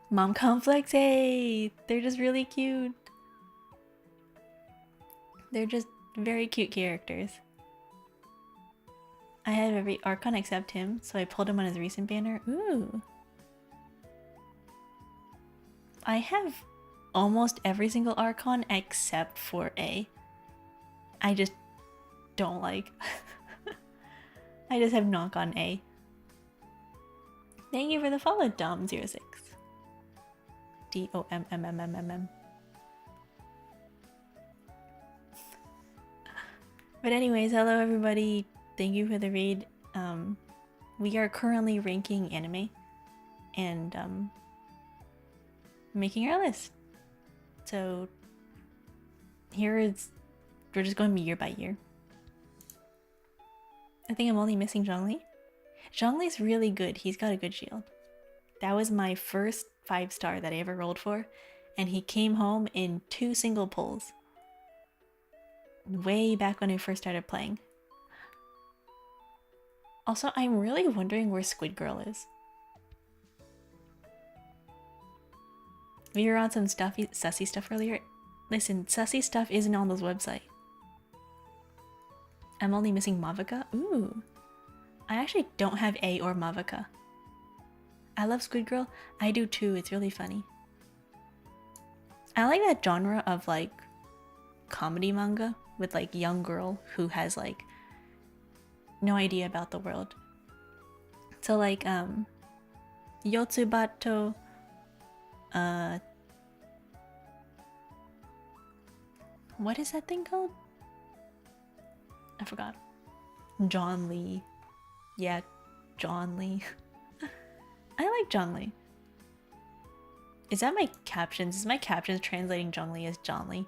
Mom Complex, hey! They're just really cute. They're just very cute characters. I have every Archon except him, so I pulled him on his recent banner. Ooh. I have almost every single Archon except for A. I just don't like. I just have not gone A. Thank you for the follow, Dom06. DOMMMMM. But anyways, hello everybody. Thank you for the raid. We are currently ranking anime and making our list. So we're just going year by year. I think I'm only missing Zhongli. Zhongli's really good. He's got a good shield. That was my first 5-star that I ever rolled for, and he came home in 2 single pulls. way back when I first started playing. Also, I'm really wondering where Squid Girl is. We were on some sussy stuff earlier. Listen, sussy stuff isn't on this website. I'm only missing Mavica. Ooh. I actually don't have A or Mavica. I love Squid Girl. I do too. It's really funny. I like that genre of like comedy manga with like young girl who has like no idea about the world. So like Yotsubato, what is that thing called? I forgot. John Lee. Yeah, John Lee. I like John Lee. Is that my captions? Is my captions translating John Lee as John Lee?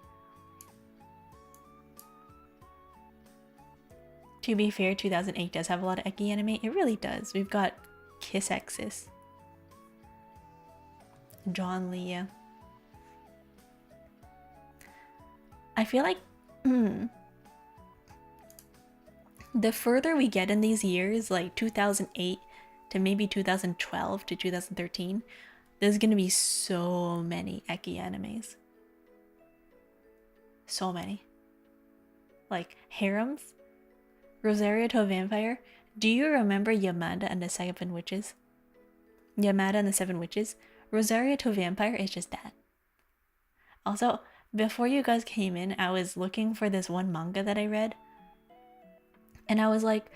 To be fair, 2008 does have a lot of eki anime. It really does. We've got Kiss Exis. John Lee, yeah. I feel like the further we get in these years, like 2008 to maybe 2012 to 2013, there's gonna be so many eki animes. So many. Like harems. Rosario to a Vampire. Do you remember Yamada and the Seven Witches? Yamada and the Seven Witches? Rosario to a Vampire is just that. Also, before you guys came in, I was looking for this one manga that I read. And I was like,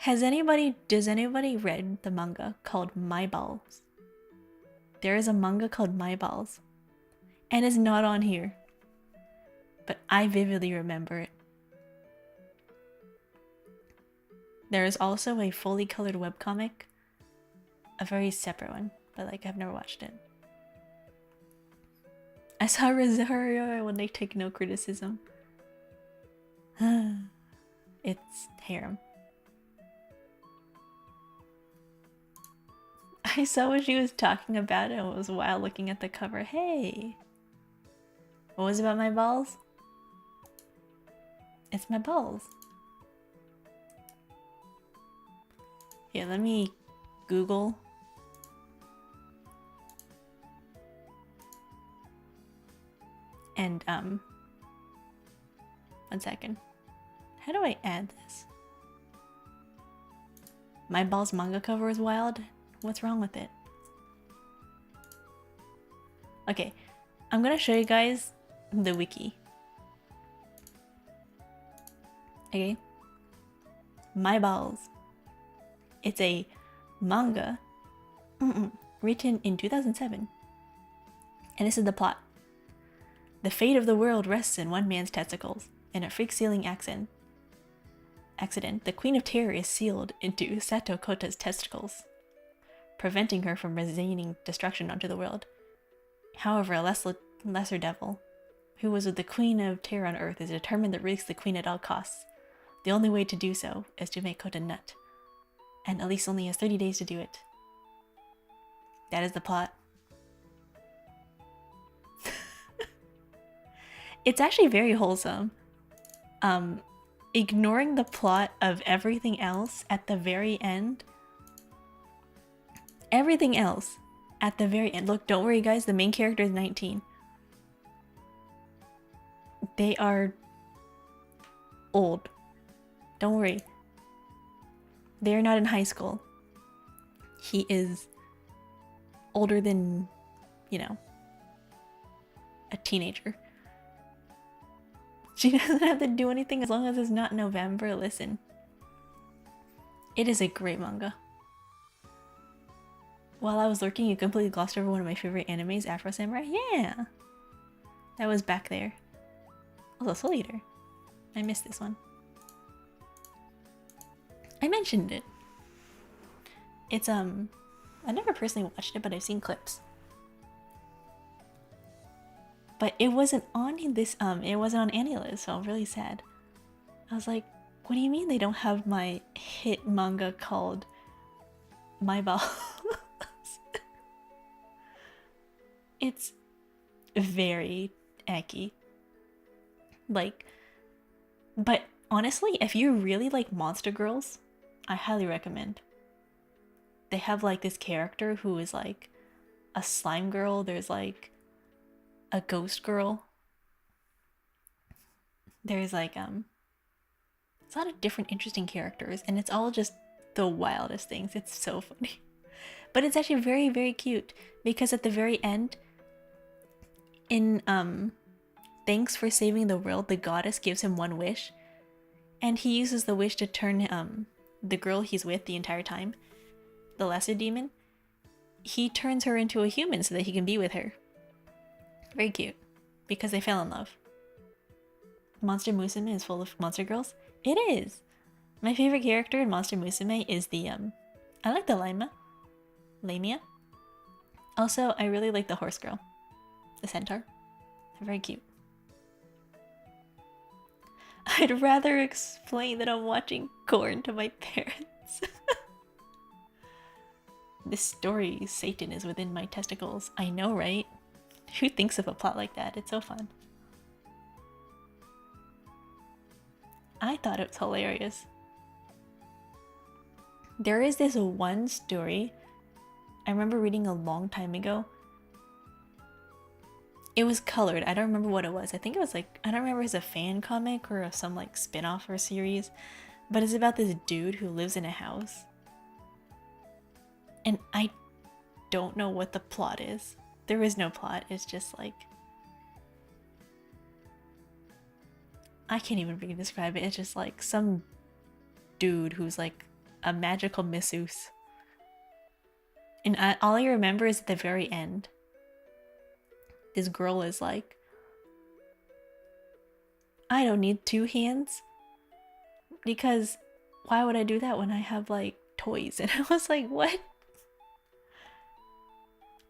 does anybody read the manga called My Balls? There is a manga called My Balls. And it's not on here. But I vividly remember it. There is also a fully colored webcomic. A very separate one. But like, I've never watched it. I saw Rosario when they take no criticism. It's harem. I saw what she was talking about and it was while looking at the cover. Hey! What was it about my balls? It's my balls. Yeah, let me Google. And, 1 second. How do I add this? My balls manga cover is wild? What's wrong with it? Okay, I'm gonna show you guys the wiki. Okay? My Balls. It's a manga written in 2007. And this is the plot. The fate of the world rests in one man's testicles. In a freak-sealing accident, the Queen of Terror is sealed into Sato Kota's testicles, preventing her from raining destruction onto the world. However, a lesser devil, who was with the Queen of Terror on Earth, is determined to release the Queen at all costs. The only way to do so is to make Kota nut, and Elise only has 30 days to do it. That is the plot. It's actually very wholesome. Ignoring the plot of everything else at the very end. Everything else at the very end. Look, don't worry guys, the main character is 19. They are old. Don't worry. They are not in high school. He is older than, you know, a teenager. She doesn't have to do anything as long as it's not November. Listen. It is a great manga. While I was lurking, you completely glossed over one of my favorite animes, Afro Samurai. Yeah! That was back there. Also, Soul Eater. I missed this one. I mentioned it. It's, I never personally watched it, but I've seen clips. But it wasn't on this, it wasn't on AniList, so I'm really sad. I was like, what do you mean they don't have my hit manga called My Balls? It's very eki. Like, But honestly, if you really like monster girls, I highly recommend. They have like this character who is like a slime girl. There's like a ghost girl. There's like it's a lot of different interesting characters, and it's all just the wildest things. It's so funny. But it's actually very, very cute because at the very end, in thanks for saving the world, the goddess gives him one wish, and he uses the wish to turn the girl he's with the entire time, the lesser demon, he turns her into a human so that he can be with her. Very cute, because they fell in love. Monster Musume is full of monster girls. It is. My favorite character in Monster Musume is the I like the Lamia. Also, I really like the horse girl, the centaur. They're very cute. I'd rather explain that I'm watching Korn to my parents. This story, Satan is within my testicles. I know, right? Who thinks of a plot like that? It's so fun. I thought it was hilarious. There is this one story I remember reading a long time ago. It was colored. I don't remember what it was. I think it was like, I don't remember if it was a fan comic or some like spin-off or a series, but it's about this dude who lives in a house. And I don't know what the plot is. There is no plot. It's just like, I can't even really describe it. It's just like some dude who's like a magical masseuse. And all I remember is at the very end, this girl is like, I don't need two hands, because why would I do that when I have like toys? And I was like, what?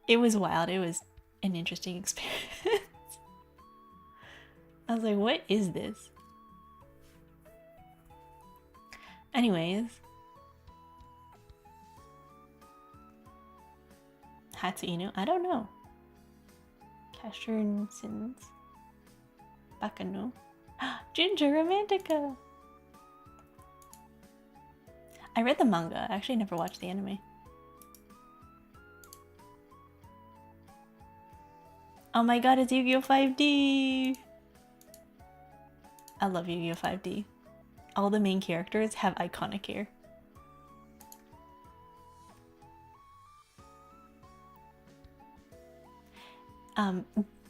It was wild. It was an interesting experience. I was like, what is this? Anyways. Hatsu Inu? I don't know. Cashew Sins. Bakano. Ginger Romantica! I read the manga. I actually never watched the anime. Oh my god, it's Yu-Gi-Oh! 5D! I love Yu-Gi-Oh! 5D. All the main characters have iconic hair.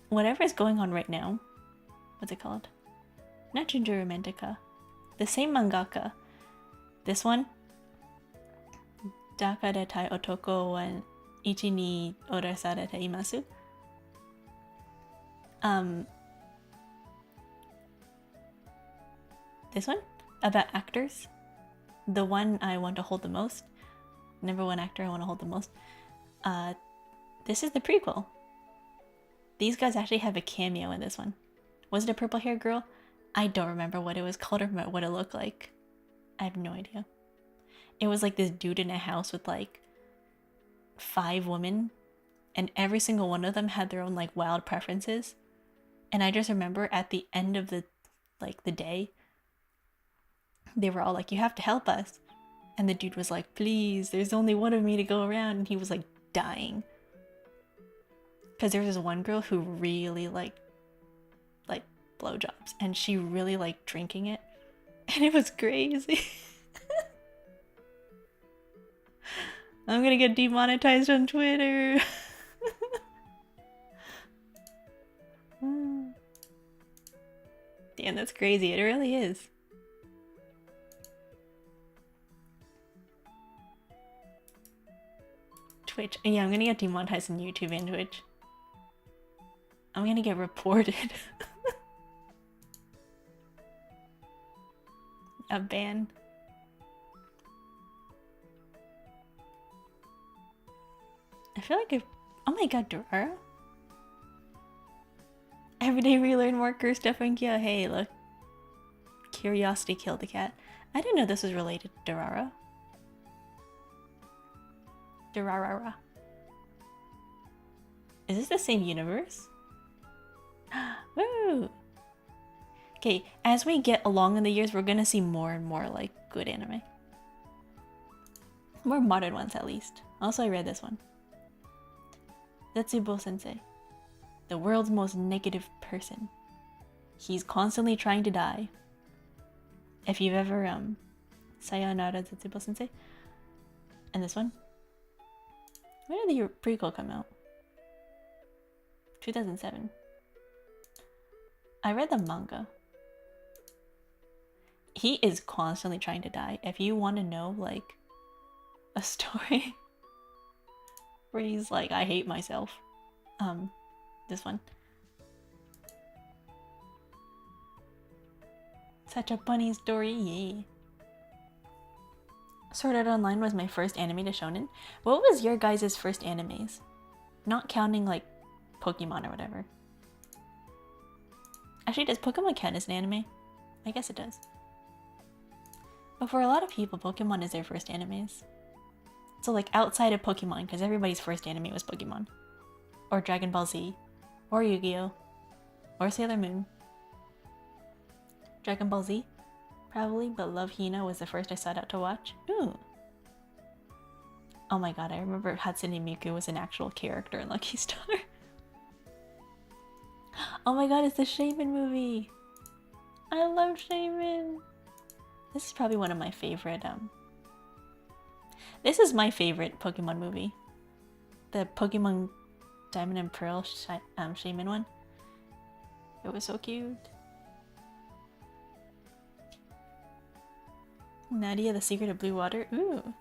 Whatever is going on right now, what's it called? Not Ginger Romantica. The same mangaka. This one, Daka Datai Otoko wa Ichi ni Orasarete Imasu. This one about actors. The one I want to hold the most. Number one actor I want to hold the most. This is the prequel. These guys actually have a cameo in this one. Was it a purple hair girl? I don't remember what it was called or what it looked like. I have no idea. It was like this dude in a house with like 5 women, and every single one of them had their own like wild preferences. And I just remember at the end of the day, they were all like, you have to help us. And the dude was like, please, there's only one of me to go around. And he was like dying. Because there was this one girl who really liked blowjobs, and she really liked drinking it, and it was crazy. I'm gonna get demonetized on Twitter. Damn, that's crazy. It really is. Twitch. Yeah, I'm gonna get demonetized on YouTube and Twitch. I'm gonna get reported. A ban. I feel like oh my god, Durara? Every day we learn more cursed stuff and yeah, hey, look. Curiosity killed the cat. I didn't know this was related to Durara. Durarara. Is this the same universe? Woo! Okay, as we get along in the years, we're gonna see more and more like good anime. More modern ones at least. Also, I read this one. Zetsubo Sensei. The world's most negative person. He's constantly trying to die. If you've ever Sayonara Zetsubo Sensei. And this one. When did the prequel come out? 2007. I read the manga. He is constantly trying to die. If you want to know like a story where he's like, I hate myself. This one. Such a funny story, yay. Sword Art Online was my first anime to shonen. What was your guys' first animes? Not counting like Pokemon or whatever. Actually, does Pokemon count as an anime? I guess it does. But for a lot of people, Pokemon is their first animes. So like outside of Pokemon, because everybody's first anime was Pokemon. Or Dragon Ball Z. Or Yu-Gi-Oh! Or Sailor Moon. Dragon Ball Z? Probably, but Love Hina was the first I sought out to watch. Ooh. Oh my god, I remember Hatsune Miku was an actual character in Lucky Star. Oh my god, it's the Shaman movie! I love Shaman! This is probably one of my favorite, This is my favorite Pokemon movie. The Pokemon Diamond and Pearl Shaman one. It was so cute. Nadia, The Secret of Blue Water. Ooh.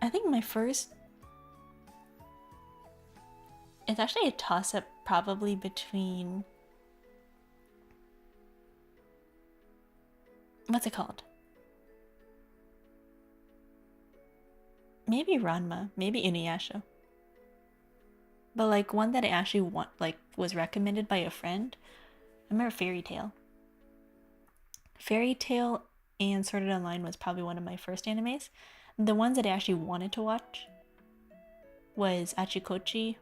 I think my first... It's actually a toss-up probably between... What's it called? Maybe Ranma, maybe Inuyasha. But like one that I actually was recommended by a friend. I remember Fairy Tail. Fairy Tail and Sword Art Online was probably one of my first animes. The ones that I actually wanted to watch was Achikochi,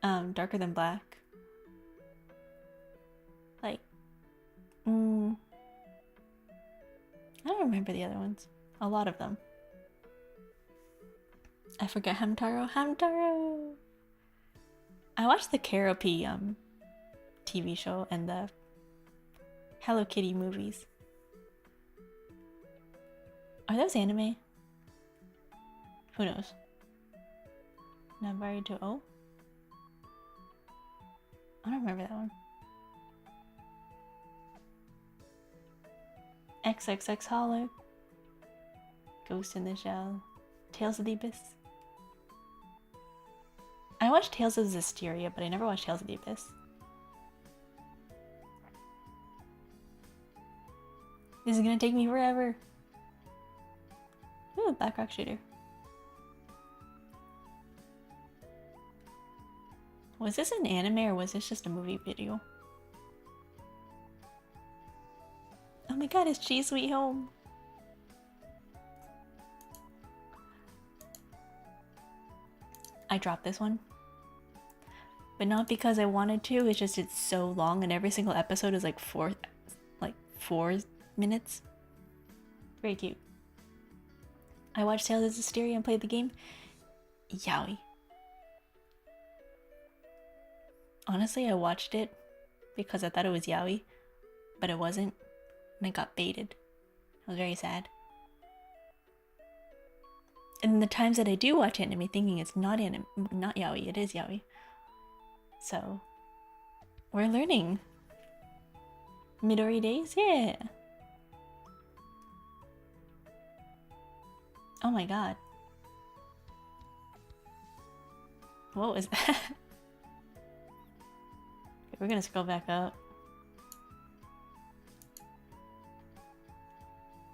Darker Than Black. Like, I don't remember the other ones. A lot of them. I forget Hamtaro. Hamtaro! I watched the Keroppi TV show and the Hello Kitty movies. Are those anime? Who knows? Nabari to O? I don't remember that one. XXX Hollow. Ghost in the Shell. Tales of the Abyss. I watched Tales of Zestiria, but I never watched Tales of the Abyss. This is gonna take me forever. Ooh, Black Rock Shooter. Was this an anime or was this just a movie video? Oh my god, it's Cheese Sweet Home. I dropped this one. But not because I wanted to, it's just it's so long and every single episode is like 4 minutes. Very cute. I watched Tales of Zestiria and played the game. Yaoi. Honestly, I watched it because I thought it was yaoi, but it wasn't, and I got baited. I was very sad. And the times that I do watch anime thinking it's not yaoi, it is yaoi. So, we're learning. Midori Days? Yeah! Oh my god. What was that? Okay, we're gonna scroll back up.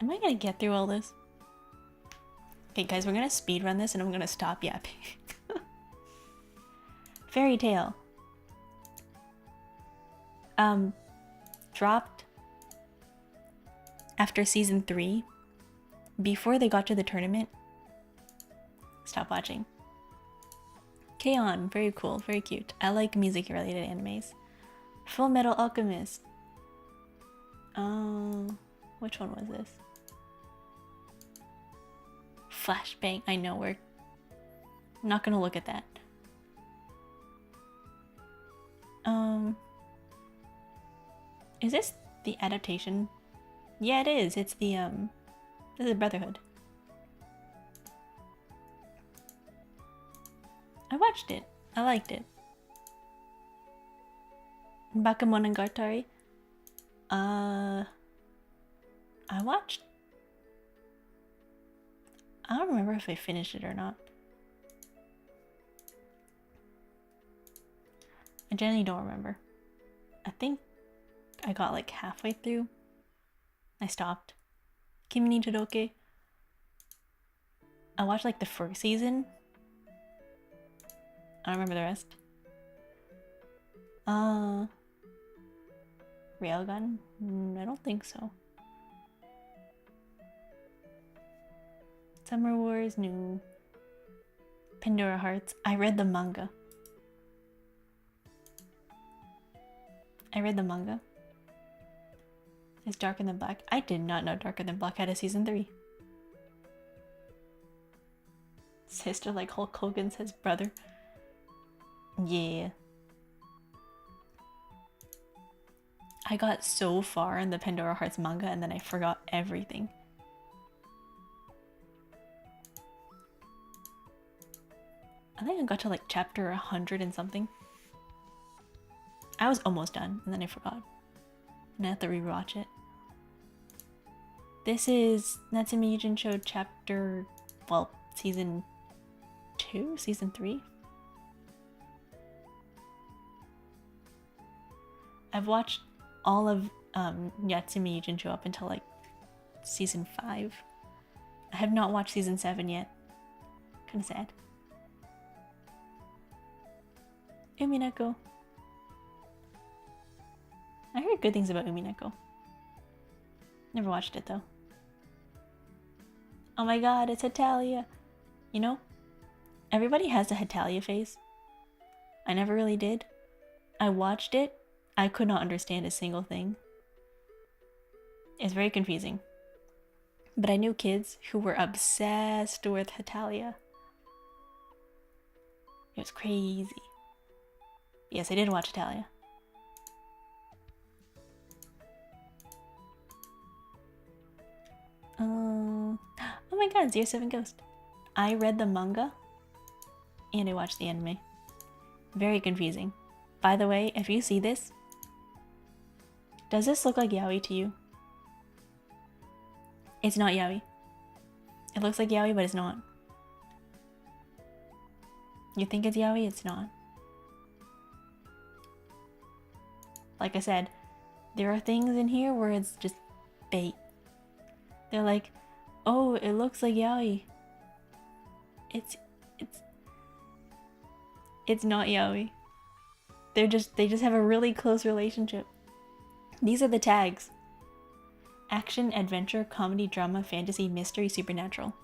Am I gonna get through all this? Okay guys, we're gonna speedrun this and I'm gonna stop yapping. Fairy Tail. Dropped after season 3. Before they got to the tournament. Stop watching. K-On! Very cool, very cute. I like music related animes. Full Metal Alchemist. Which one was this? Flashbang. I know, we're not gonna look at that. Is this the adaptation? Yeah, it is. It's the this is Brotherhood. I watched it. I liked it. Bakemonogatari. I watched. I don't remember if I finished it or not. I generally don't remember. I think I got like halfway through. I stopped. Kimi ni Todoke. I watched like the first season. I don't remember the rest. Railgun? I don't think so. Summer Wars, new. Pandora Hearts. I read the manga. It's Darker Than Black. I did not know Darker Than Black had a season 3. Sister like Hulk Hogan says brother. Yeah. I got so far in the Pandora Hearts manga and then I forgot everything. I think I got to like chapter 100 and something. I was almost done and then I forgot. And I have to rewatch it. This is Natsume Yuujincho chapter, well, season 2? Season 3? I've watched all of Natsume Yuujincho up until like season 5. I have not watched season 7 yet. Kinda sad. Umineko. I heard good things about Umineko. Never watched it though. Oh my god, it's Hetalia! You know, everybody has a Hetalia face. I never really did. I watched it. I could not understand a single thing. It's very confusing. But I knew kids who were obsessed with Hetalia. It was crazy. Yes, I did watch Hetalia. Oh my god, 07 Ghost. I read the manga and I watched the anime. Very confusing. By the way, if you see this, does this look like yaoi to you? It's not yaoi. It looks like yaoi, but it's not. You think it's yaoi? It's not. Like I said, there are things in here where it's just bait. They're like, oh, it looks like yaoi. It's not yaoi. They just have a really close relationship. These are the tags. Action, adventure, comedy, drama, fantasy, mystery, supernatural.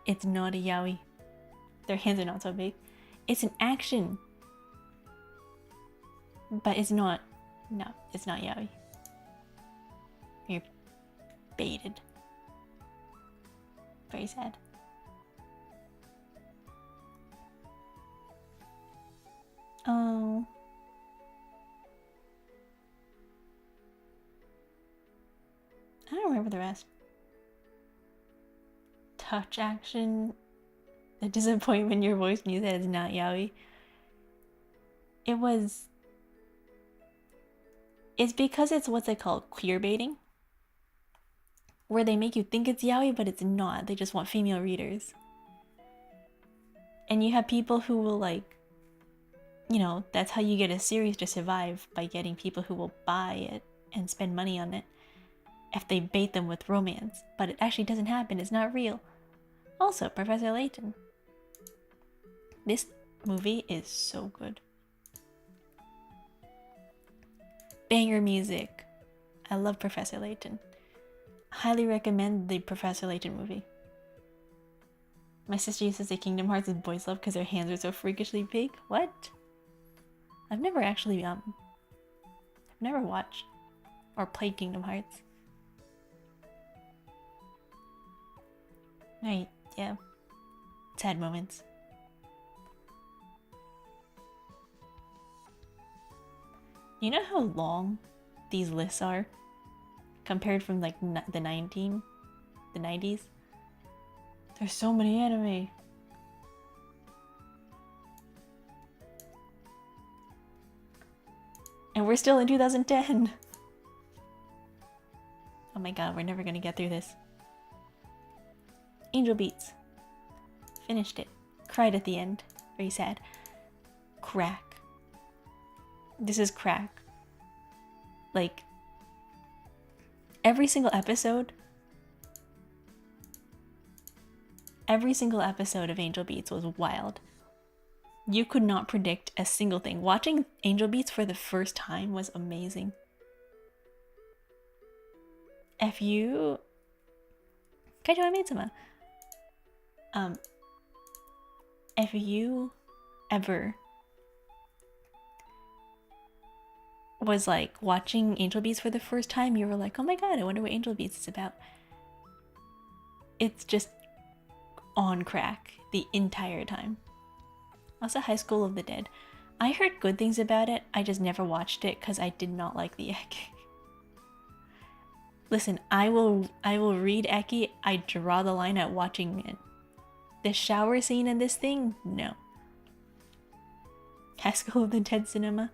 It's not a yaoi. Their hands are not so big. It's an action. But it's not. No, it's not yaoi. You're baited. Very sad. Oh. I don't remember the rest. Touch action. The disappointment in your voice when you said it's not yaoi. It's because it's what's it called? Queer baiting? Where they make you think it's yaoi, but it's not. They just want female readers. And you have people who will like, you know, that's how you get a series to survive, by getting people who will buy it and spend money on it if they bait them with romance. But it actually doesn't happen. It's not real. Also, Professor Layton. This movie is so good. Banger music. I love Professor Layton. Highly recommend the Professor Layton movie. My sister used to say Kingdom Hearts is boys love because their hands are so freakishly big. What? I've never actually never watched or played Kingdom Hearts. Right, yeah. Sad moments. You know how long these lists are compared from like the 90s? There's so many anime. And we're still in 2010. Oh my god, we're never gonna get through this. Angel Beats. Finished it. Cried at the end. Very sad. Crack. This is crack. Like, every single episode of Angel Beats was wild. You could not predict a single thing. Watching Angel Beats for the first time was amazing. If you... if you ever was like watching Angel Beats for the first time, you were like, oh my god, I wonder what Angel Beats is about. It's just on crack the entire time. Also, High School of the Dead. I heard good things about it, I just never watched it because I did not like the Eki. Listen, I will read Eki, I draw the line at watching it. The shower scene in this thing? No. High School of the Dead cinema?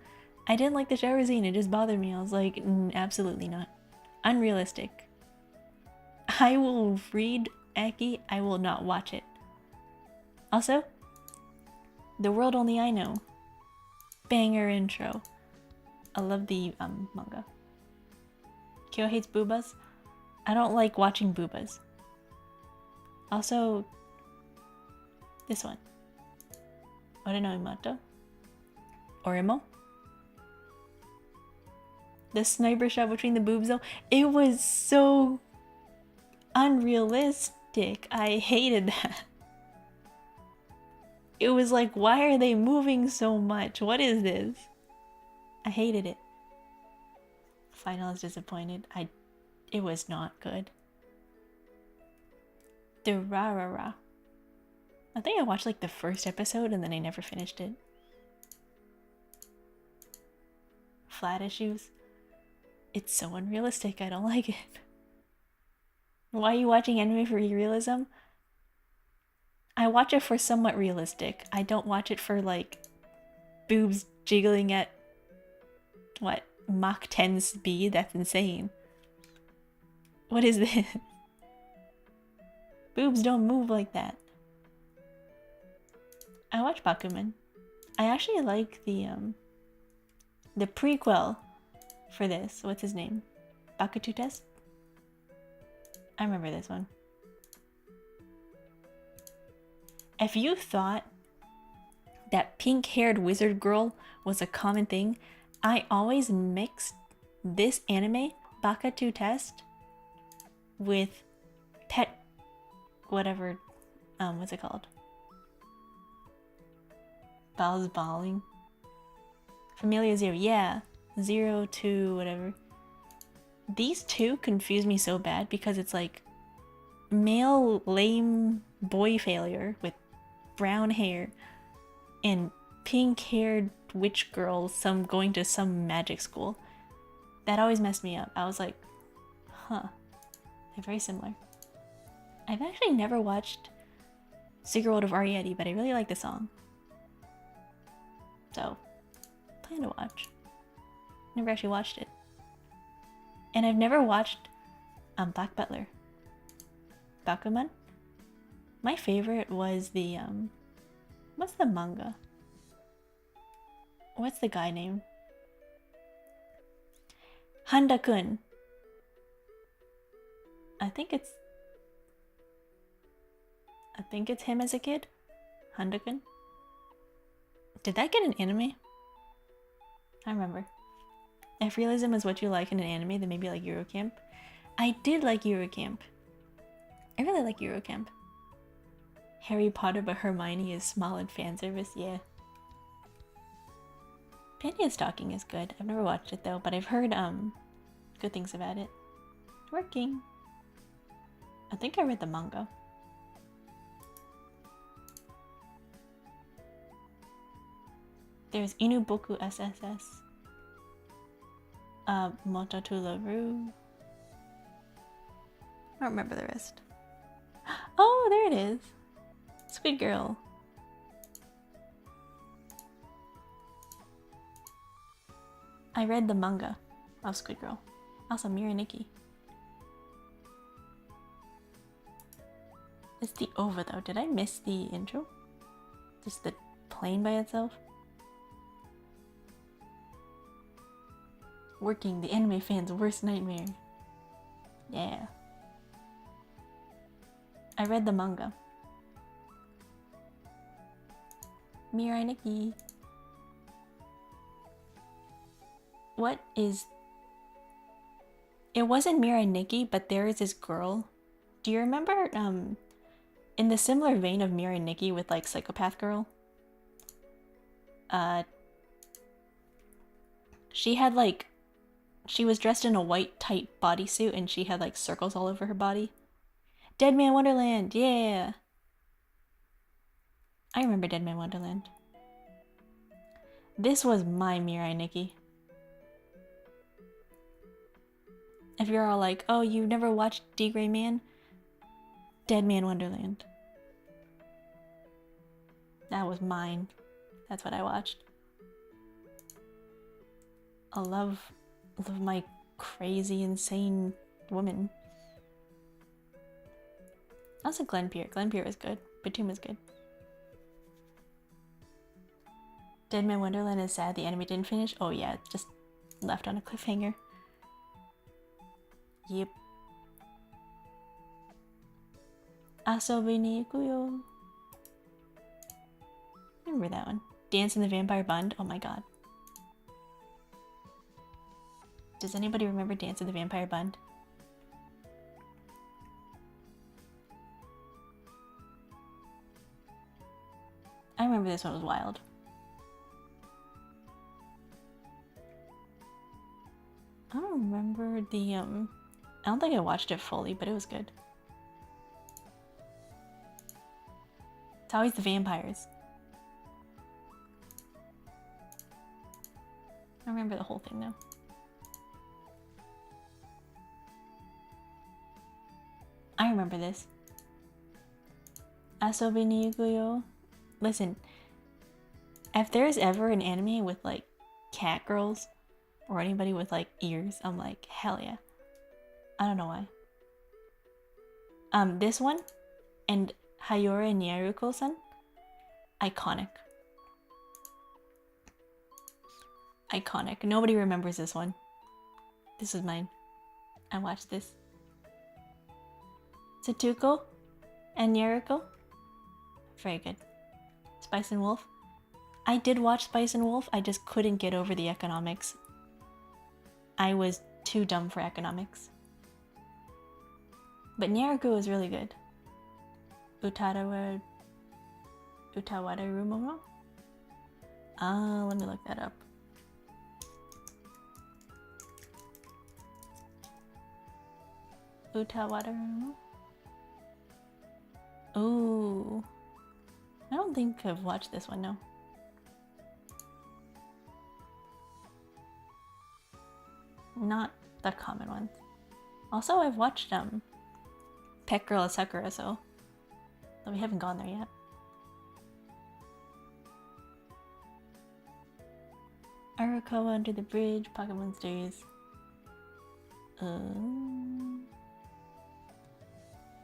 I didn't like the shower scene, it just bothered me. I was like, absolutely not. Unrealistic. I will read Eki, I will not watch it. Also, The World Only I Know. Banger intro. I love the manga. Kyo hates boobas. I don't like watching boobas. Also, this one. Ore no Imato. Oremo. The sniper shot between the boobs though. It was so unrealistic. I hated that. It was like, why are they moving so much? What is this? I hated it. Final is disappointed. It was not good. The Ra. I think I watched like the first episode and then I never finished it. Flat issues. It's so unrealistic. I don't like it. Why are you watching anime for realism? I watch it for somewhat realistic. I don't watch it for like boobs jiggling at what? Mach 10 speed? That's insane. What is this? Boobs don't move like that. I watch Bakuman. I actually like the prequel for this. What's his name? Bakutu Test? I remember this one. If you thought that pink-haired wizard girl was a common thing, I always mixed this anime, Bakutu Test, with Pet... whatever... what's it called? Balls Balling? Familia Zero, yeah. 0, 2, whatever. These two confuse me so bad because it's like male lame boy failure with brown hair and pink-haired witch girl going to some magic school. That always messed me up. I was like, huh, they're very similar. I've actually never watched Secret World of Ariete, but I really like the song. So, plan to watch. Never actually watched it. And I've never watched Black Butler. Bakuman? My favorite was the, what's the manga? What's the guy name? Handa-kun. I think it's him as a kid. Handa-kun. Did that get an anime? I remember. If realism is what you like in an anime, then maybe like Eurocamp. I did like Eurocamp. I really like Eurocamp. Harry Potter but Hermione is small and fan service, yeah. Pantheon Stalking is good. I've never watched it though, but I've heard good things about it. It's working. I think I read the manga. There's Inuboku SSS. Mototularu. I don't remember the rest. Oh, there it is. Squid Girl. I read the manga of Squid Girl. Also, Mira Nikki. It's the OVA though. Did I miss the intro? Just the plane by itself? Working the anime fans' worst nightmare. Yeah. I read the manga. Mirai Nikki. What is... It wasn't Mirai Nikki, but there is this girl. Do you remember, in the similar vein of Mirai Nikki with, like, Psychopath Girl? She had, like... She was dressed in a white, tight bodysuit, and she had, like, circles all over her body. Dead Man Wonderland, yeah! I remember Dead Man Wonderland. This was my Mirai Nikki. If you're all like, oh, you never watched D. Gray Man? Dead Man Wonderland. That was mine. That's what I watched. I love my crazy, insane woman. Also Glenpier. Glenpier was good. Batum was good. Dead Man Wonderland is sad the anime didn't finish. Oh yeah, it just left on a cliffhanger. Yep. Asobi ni ikuyo. Remember that one. Dance in the Vampire Bund. Oh my god. Does anybody remember Dance in the Vampire Bund? I remember this one was wild. I don't remember the I don't think I watched it fully, but it was good. It's always the vampires. I remember the whole thing though. I remember this. Asobi ni yukuyo. Listen, if there's ever an anime with like cat girls or anybody with like ears, I'm like, hell yeah. I don't know why. This one and Hayore Nyaruko-san, iconic. Iconic. Nobody remembers this one. This is mine. I watched this. Satsuko and Nyaruko. Very good. Spice and Wolf. I did watch Spice and Wolf. I just couldn't get over the economics. I was too dumb for economics. But Nyaruko was really good. Utawada Rumomo? Let me look that up. Utawada Rumomo? Ooh. I don't think I've watched this one, no. Not the common ones. Also, I've watched Pet Girl Sakura, so but we haven't gone there yet. Arakawa Under the Bridge, Pocket Monsters.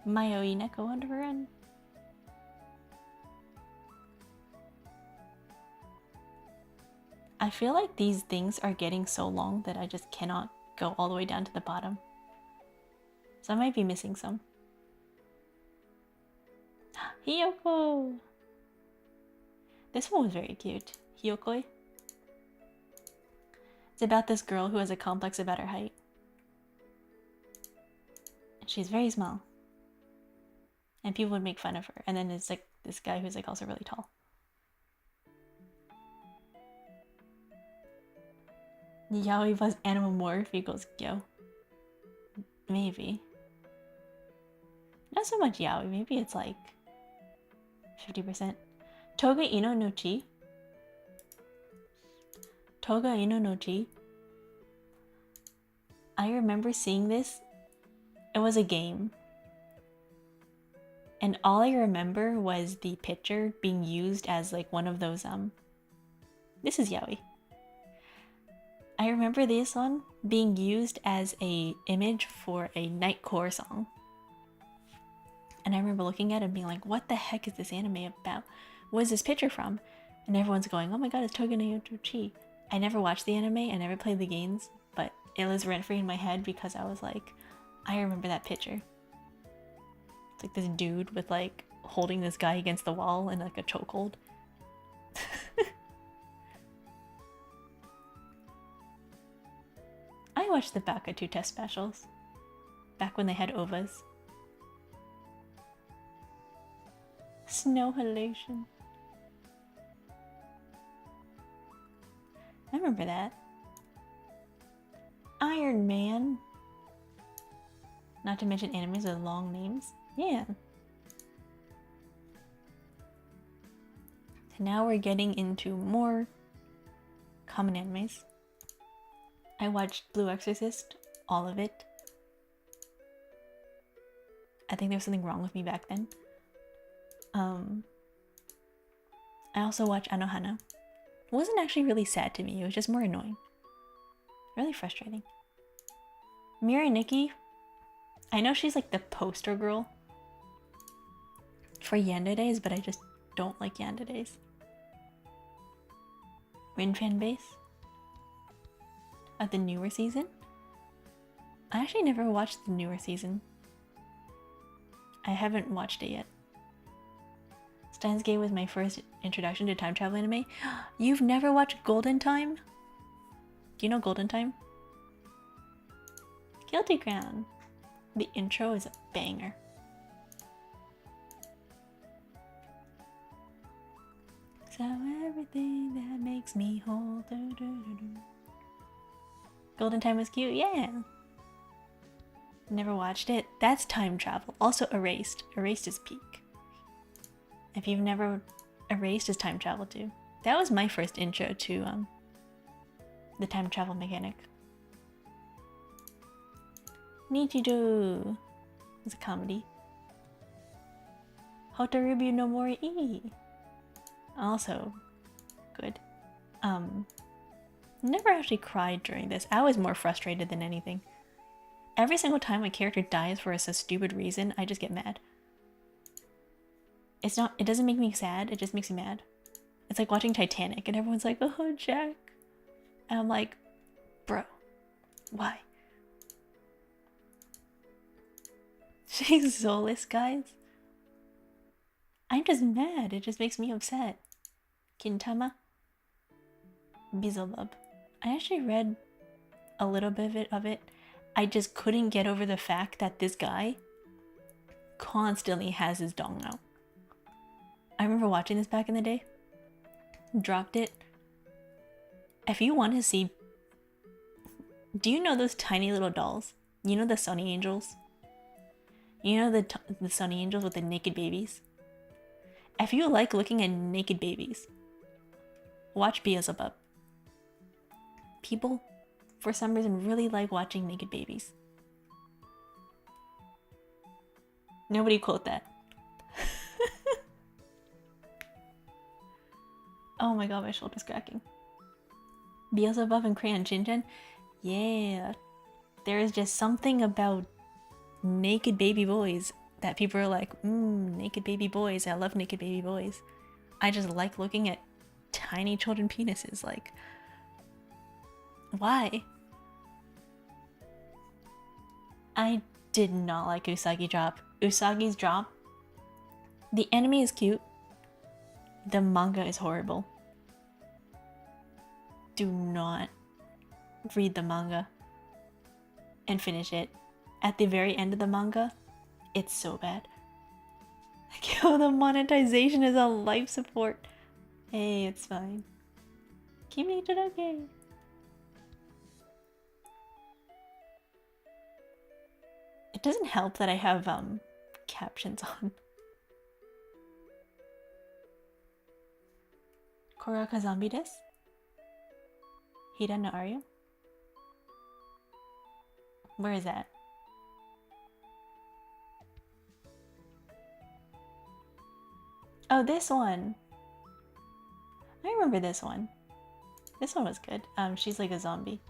Mayoi Neko Under Run. I feel like these things are getting so long that I just cannot go all the way down to the bottom. So I might be missing some. Hiyoko! This one was very cute. Hiyokoi. It's about this girl who has a complex about her height. And she's very small. And people would make fun of her. And then it's like this guy who's like also really tall. Yaoi plus animomorph equals Gyo. Maybe. Not so much yaoi, maybe it's like 50%. Toga ino no chi. Toga ino no chi. I remember seeing this. It was a game. And all I remember was the picture being used as like one of those this is yaoi. I remember this one being used as a image for a nightcore song. And I remember looking at it and being like, what the heck is this anime about? What is this picture from? And everyone's going, oh my god, it's Toga no Chi. I never watched the anime, I never played the games, but it was rent-free in my head because I was like, I remember that picture. It's like this dude with like holding this guy against the wall in like a chokehold. I watched the Baka 2 test specials. Back when they had OVAs. Snow halation. I remember that. Iron Man. Not to mention animes with long names. Yeah. So now we're getting into more common animes. I watched Blue Exorcist, all of it. I think there was something wrong with me back then. I also watched Anohana. It wasn't actually really sad to me, it was just more annoying. Really frustrating. Mirai Nikki, I know she's like the poster girl for yanderes, but I just don't like yanderes. Rin fan base of the newer season. I actually never watched the newer season. I haven't watched it yet. Steins Gate was my first introduction to time travel anime. You've never watched Golden Time? Do you know Golden Time? Guilty Crown. The intro is a banger. So everything that makes me whole. Golden Time was cute, yeah. Never watched it. That's time travel. Also Erased. Erased is peak. If you've never Erased is time travel too. That was my first intro to the time travel mechanic. Nichijou is a comedy. Hotarubu no Mori E. Also good. Never actually cried during this. I was more frustrated than anything. Every single time a character dies for a stupid reason, I just get mad. It doesn't make me sad, it just makes me mad. It's like watching Titanic and everyone's like, oh, Jack. And I'm like, bro, why? She's soulless, guys. I'm just mad, it just makes me upset. Kintama. Beelzebub. I actually read a little bit of it. I just couldn't get over the fact that this guy constantly has his dong out. I remember watching this back in the day. Dropped it. If you want to see... Do you know those tiny little dolls? You know the Sunny Angels? You know the Sunny Angels with the naked babies? If you like looking at naked babies, watch Beelzebub. People, for some reason, really like watching naked babies. Nobody quote that. Oh my god, my shoulder's cracking. Beelzebub and Crayon Shin-chan? Yeah. There is just something about naked baby boys that people are like, naked baby boys. I love naked baby boys. I just like looking at tiny children penises. Like, why? I did not like Usagi drop. Usagi's drop. The anime is cute. The manga is horrible. Do not read the manga and finish it. At the very end of the manga, it's so bad. Like, oh, the monetization is on life support. Hey, it's fine. Kimi Todake. It doesn't help that I have captions on. Koraka zombie desu? Hira no Arya? Where is that? Oh, this one. I remember this one. This one was good. She's like a zombie.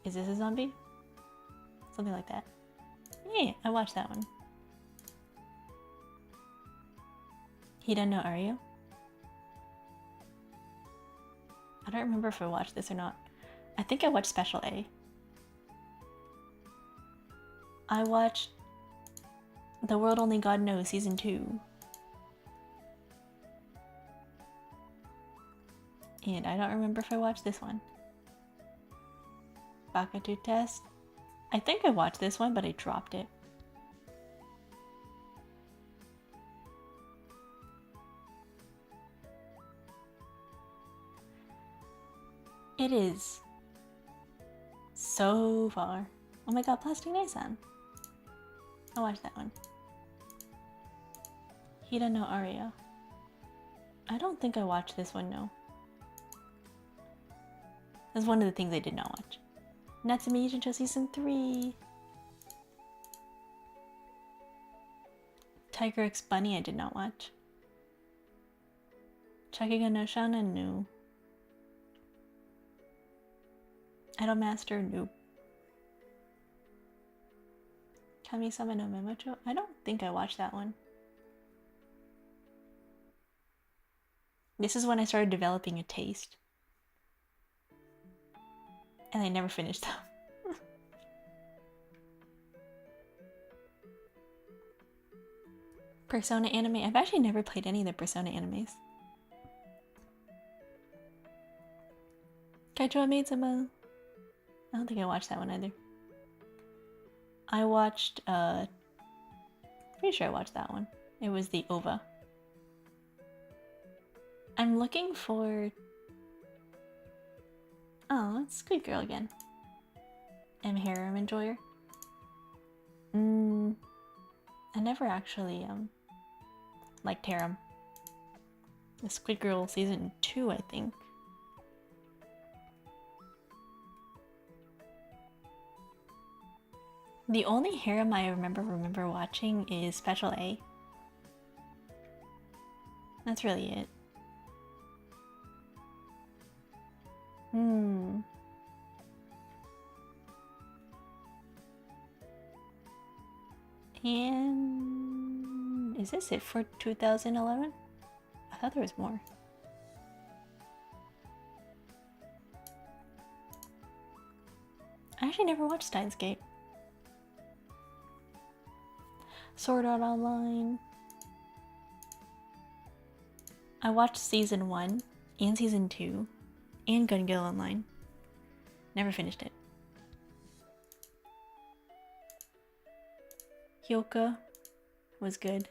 Is this a zombie? Something like that. Yeah, I watched that one. Hira no Arya? I don't remember if I watched this or not. I think I watched Special A. I watched The World Only God Knows Season 2. And I don't remember if I watched this one. Bakatu Test. I think I watched this one, but I dropped it. It is so far. Oh my god, Plastic Nisan. I watched that one. Hira no Arya. I don't think I watched this one, no. That's one of the things I did not watch. Natsume Yuujincho Season 3. Tiger X Bunny I did not watch. Chakiga no Shana, no. Idolmaster, nope. Kami-sama no Memocho? I don't think I watched that one. This is when I started developing a taste. And I never finished them. Persona anime. I've actually never played any of the Persona animes. Kaichou Maid-sama. I don't think I watched that one either. I watched, pretty sure I watched that one. It was the OVA. I'm looking for... Oh, it's Squid Girl again. I'm a harem enjoyer. I never actually, liked harem. The Squid Girl Season 2, I think. The only harem I remember watching is Special A. That's really it. And is this it for 2011? I thought there was more. I actually never watched Steins Gate. Sword Art Online. I watched Season 1 and Season 2 and Gun Gale Online. Never finished it. Hyoka was good.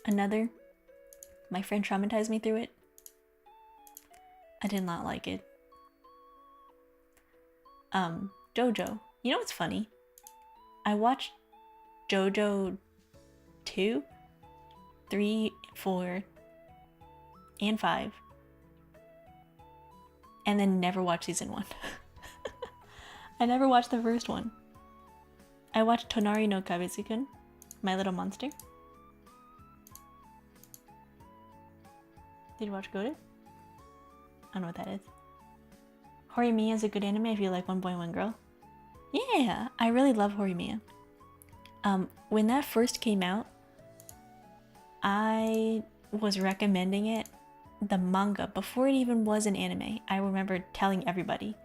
Another. My friend traumatized me through it. I did not like it. JoJo. You know what's funny? I watched JoJo 2, 3, 4, and 5. And then never watched Season 1. I never watched the first one. I watched Tonari no Kabetsukun, My Little Monster. Did you watch Goated? I don't know what that is. Horimiya is a good anime if you like One Boy One Girl. Yeah, I really love Horimiya. When that first came out, I was recommending it, the manga, before it even was an anime. I remember telling everybody.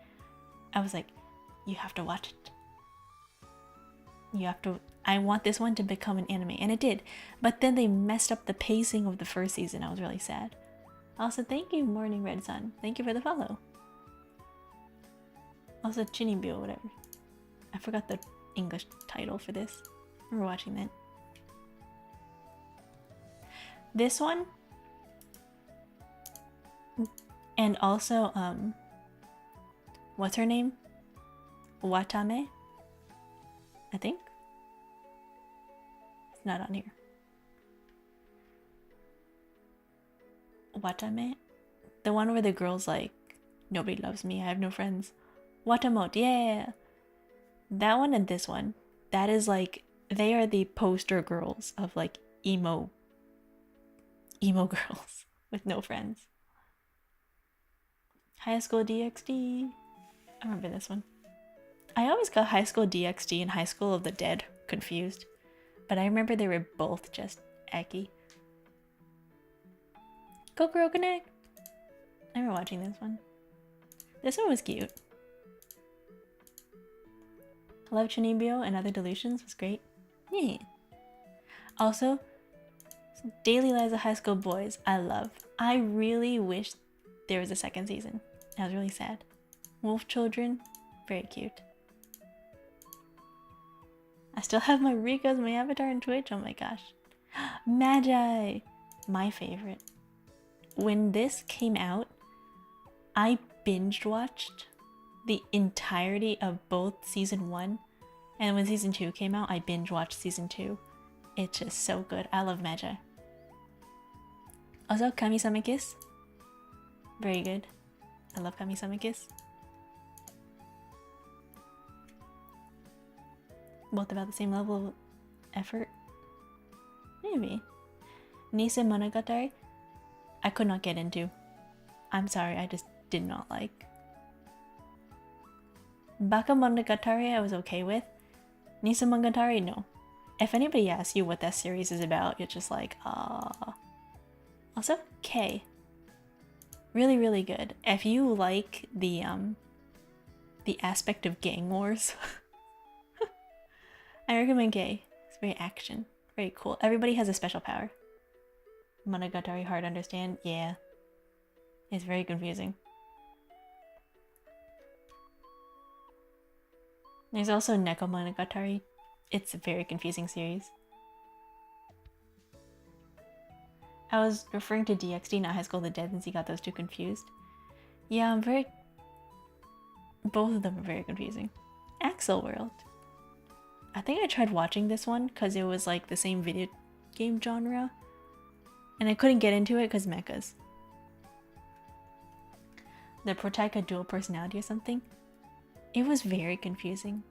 I was like, you have to watch it. You have to, I want this one to become an anime, and it did. But then they messed up the pacing of the first season. I was really sad. Also, thank you, Morning Red Sun. Thank you for the follow. Also, Chinibyo, whatever. I forgot the English title for this. I remember watching that. This one. And also, what's her name? Watame. I think. It's not on here. Watame? The one where the girl's like, nobody loves me, I have no friends. Watamote, yeah! That one and this one. That is like, they are the poster girls of like emo girls with no friends. High School DxD. I remember this one. I always got High School DxD and High School of the Dead confused, but I remember they were both just ecky. Kokoro Connect! I remember watching this one. This one was cute. Love Chunibyo and Other Delusions was great. Yeah. Also, Daily Lives of High School Boys, I love. I really wish there was a second season. I was really sad. Wolf Children, very cute. I still have my Rika as my avatar on Twitch. Oh my gosh. Magi, my favorite. When this came out, I binge watched the entirety of both season 1, and when season 2 came out, I binge watched season 2. It's just so good. I love Magi. Also, Kami-sama Kiss, very good. I love Kami-sama Kiss. Both about the same level of effort. Maybe. Nise Monogatari, I could not get into. I'm sorry, I just did not like. Baka Monogatari I was okay with. Nise Monogatari, no. If anybody asks you what that series is about, you're just like, ah. Also, K. Really, really good. If you like the aspect of gang wars, I recommend K. It's very action, very cool. Everybody has a special power. Monogatari, hard to understand. Yeah, it's very confusing. There's also Neko Monogatari. It's a very confusing series. I was referring to DxD, not High School of the Dead, since you got those two confused. Yeah, both of them are very confusing. Axel World. I think I tried watching this one because it was like the same video game genre, and I couldn't get into it because mechas. The protagonist dual personality or something. It was very confusing.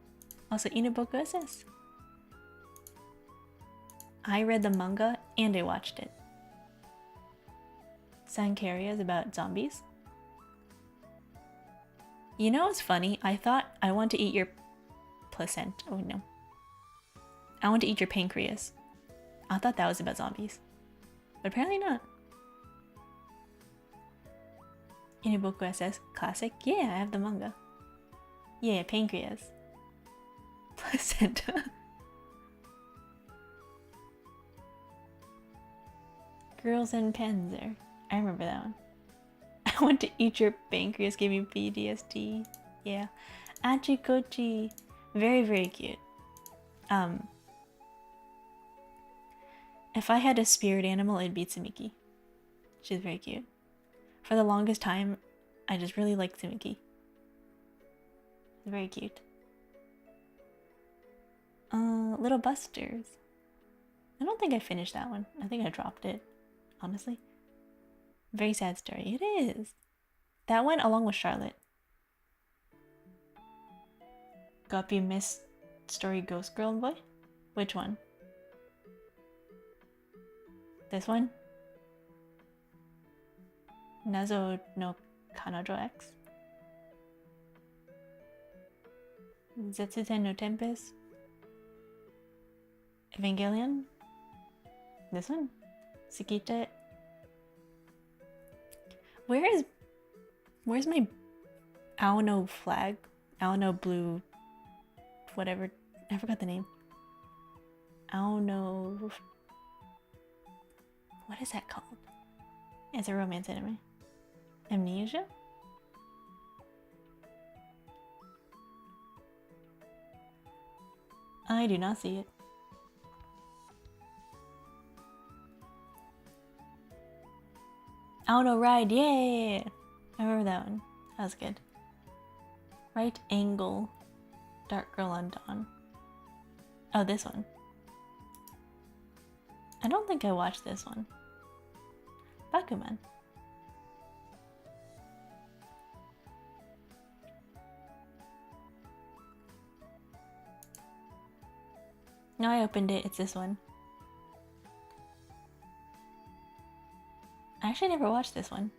Also, Inaboku SS. I read the manga and I watched it. Sankaria is about zombies. You know what's funny? I thought I want to eat your placenta. Oh no. I want to eat your pancreas. I thought that was about zombies. But apparently not. Inaboku SS classic? Yeah, I have the manga. Yeah, pancreas. Placenta. Girls and Panzer. I remember that one. I want to eat your pancreas, gave me PTSD. Yeah. Achikochi. Very, very cute. If I had a spirit animal, it'd be Tsumiki. She's very cute. For the longest time, I just really liked Tsumiki. Very cute. Little Busters. I don't think I finished that one. I think I dropped it, honestly. Very sad story. It is. That one along with Charlotte. Guppy Miss Story Ghost Girl and Boy? Which one? This one? Nazo no Kanojo X? Zetsuten no Tempest? Evangelion? This one? Tsukite? Where's my Aono flag? Aono blue whatever. I forgot the name. Aono. What is that called? It's a romance anime. Amnesia? I do not see it. Auto Ride, yay! I remember that one. That was good. Right Angle, Dark Girl on Dawn. Oh, this one. I don't think I watched this one. Bakuman. No, I opened it. It's this one. I actually never watched this one.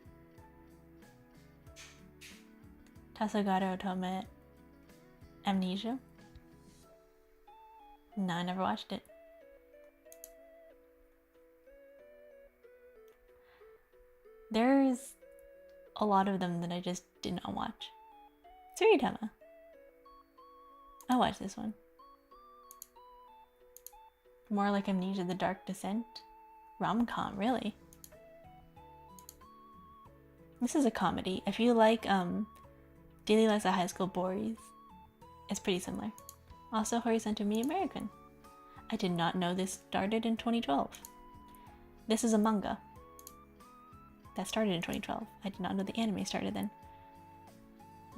Tasagara Otome Amnesia? No, I never watched it. There's a lot of them that I just did not watch. Tsuritama. I watched this one. More like Amnesia, The Dark Descent. Rom-com, really? This is a comedy. If you like Daily Lives of High School Boys, it's pretty similar. Also, Horizon to Me American. I did not know this started in 2012. This is a manga that started in 2012. I did not know the anime started then.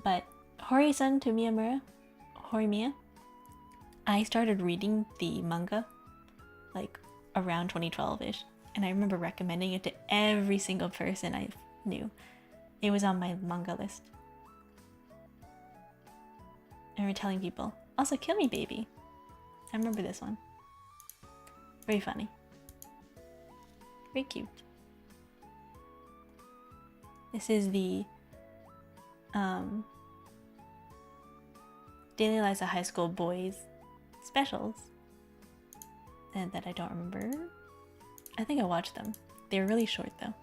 But Horizon to Miyamura, Horimiya, I started reading the manga like around 2012-ish, and I remember recommending it to every single person I knew. It was on my manga list. I remember telling people, also Kill Me Baby. I remember this one. Very funny. Very cute. This is the Daily Lives of High School Boys specials. And that I don't remember. I think I watched them. They were really short though.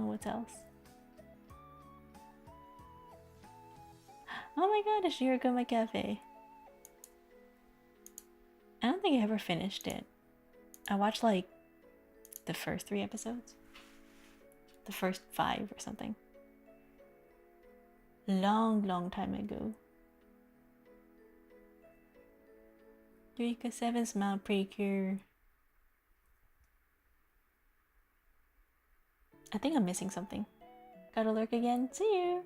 What else? Oh my god, Ashirako My Cafe. I don't think I ever finished it. I watched like the first 3 episodes. The first 5 or something. Long time ago. Eureka 7 Smile Precure. I think I'm missing something. Gotta lurk again. See you.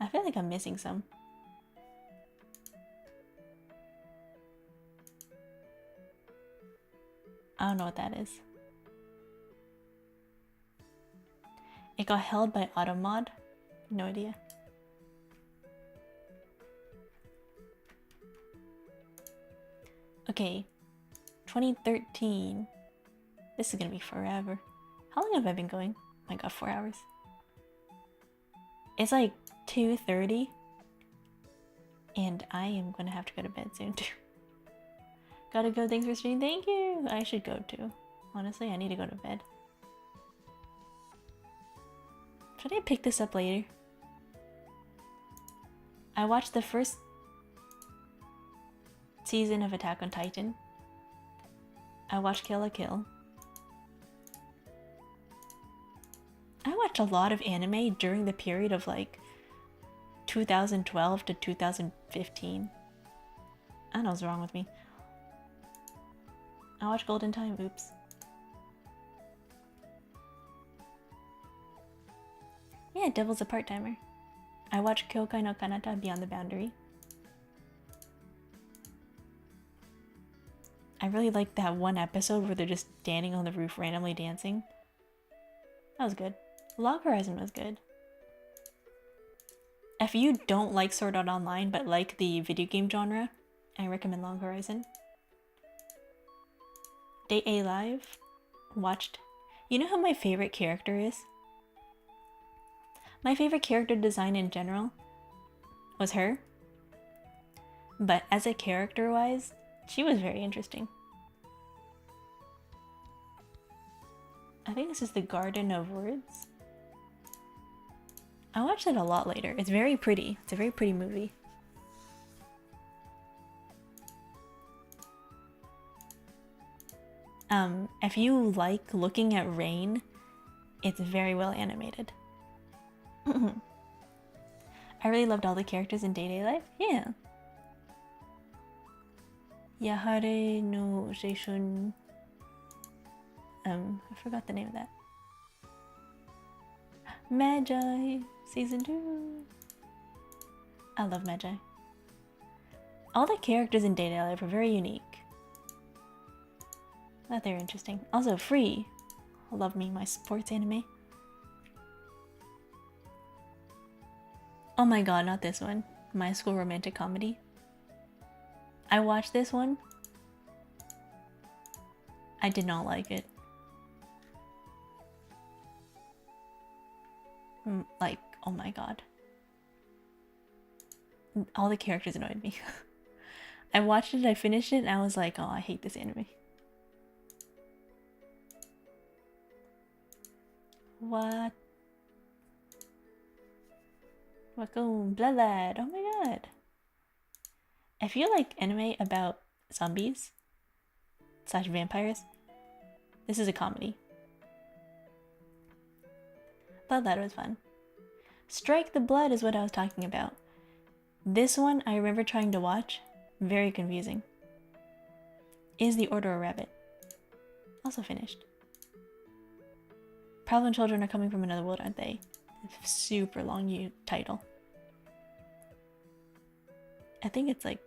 I feel like I'm missing some. I don't know what that is. It got held by Automod. No idea. Okay, 2013. This is gonna be forever. How long have I been going? Oh my god, 4 hours. It's like 2:30, and I am gonna have to go to bed soon too. Gotta go. Thanks for streaming. Thank you. I should go too. Honestly, I need to go to bed. Should I pick this up later? I watched the first season of Attack on Titan. I watched Kill la Kill. I watched a lot of anime during the period of like 2012 to 2015. I don't know what's wrong with me. I watched Golden Time. Oops. Yeah, Devil's a part-timer. I watched Kyokai no Kanata Beyond the Boundary. I really liked that one episode where they're just standing on the roof randomly dancing. That was good. Log Horizon was good. If you don't like Sword Art Online but like the video game genre, I recommend Log Horizon. Day A Live. Watched. You know who my favorite character is? My favorite character design in general was her. But as a character-wise, she was very interesting. I think this is the Garden of Words. I watched it a lot later. It's very pretty. It's a very pretty movie. If you like looking at rain, it's very well animated. I really loved all the characters in Day-Day Life. Yeah. Yahare no Seishun. I forgot the name of that. Magi season 2. I love Magi. All the characters in Date Life are very unique. I thought they were interesting. Also free. I love me my sports anime. Oh my god, not this one. My School Romantic Comedy. I watched this one. I did not like it. Like, oh my god. All the characters annoyed me. I watched it, I finished it, and I was like, oh, I hate this anime. What? Wacoon, Bloodlad, oh my god. If you like anime about zombies / vampires, this is a comedy. Bloodlad was fun. Strike the Blood is what I was talking about. This one I remember trying to watch. Very confusing. Is the Order a Rabbit? Also finished. Problem Children Are Coming from Another World, aren't they? Super long title. I think it's like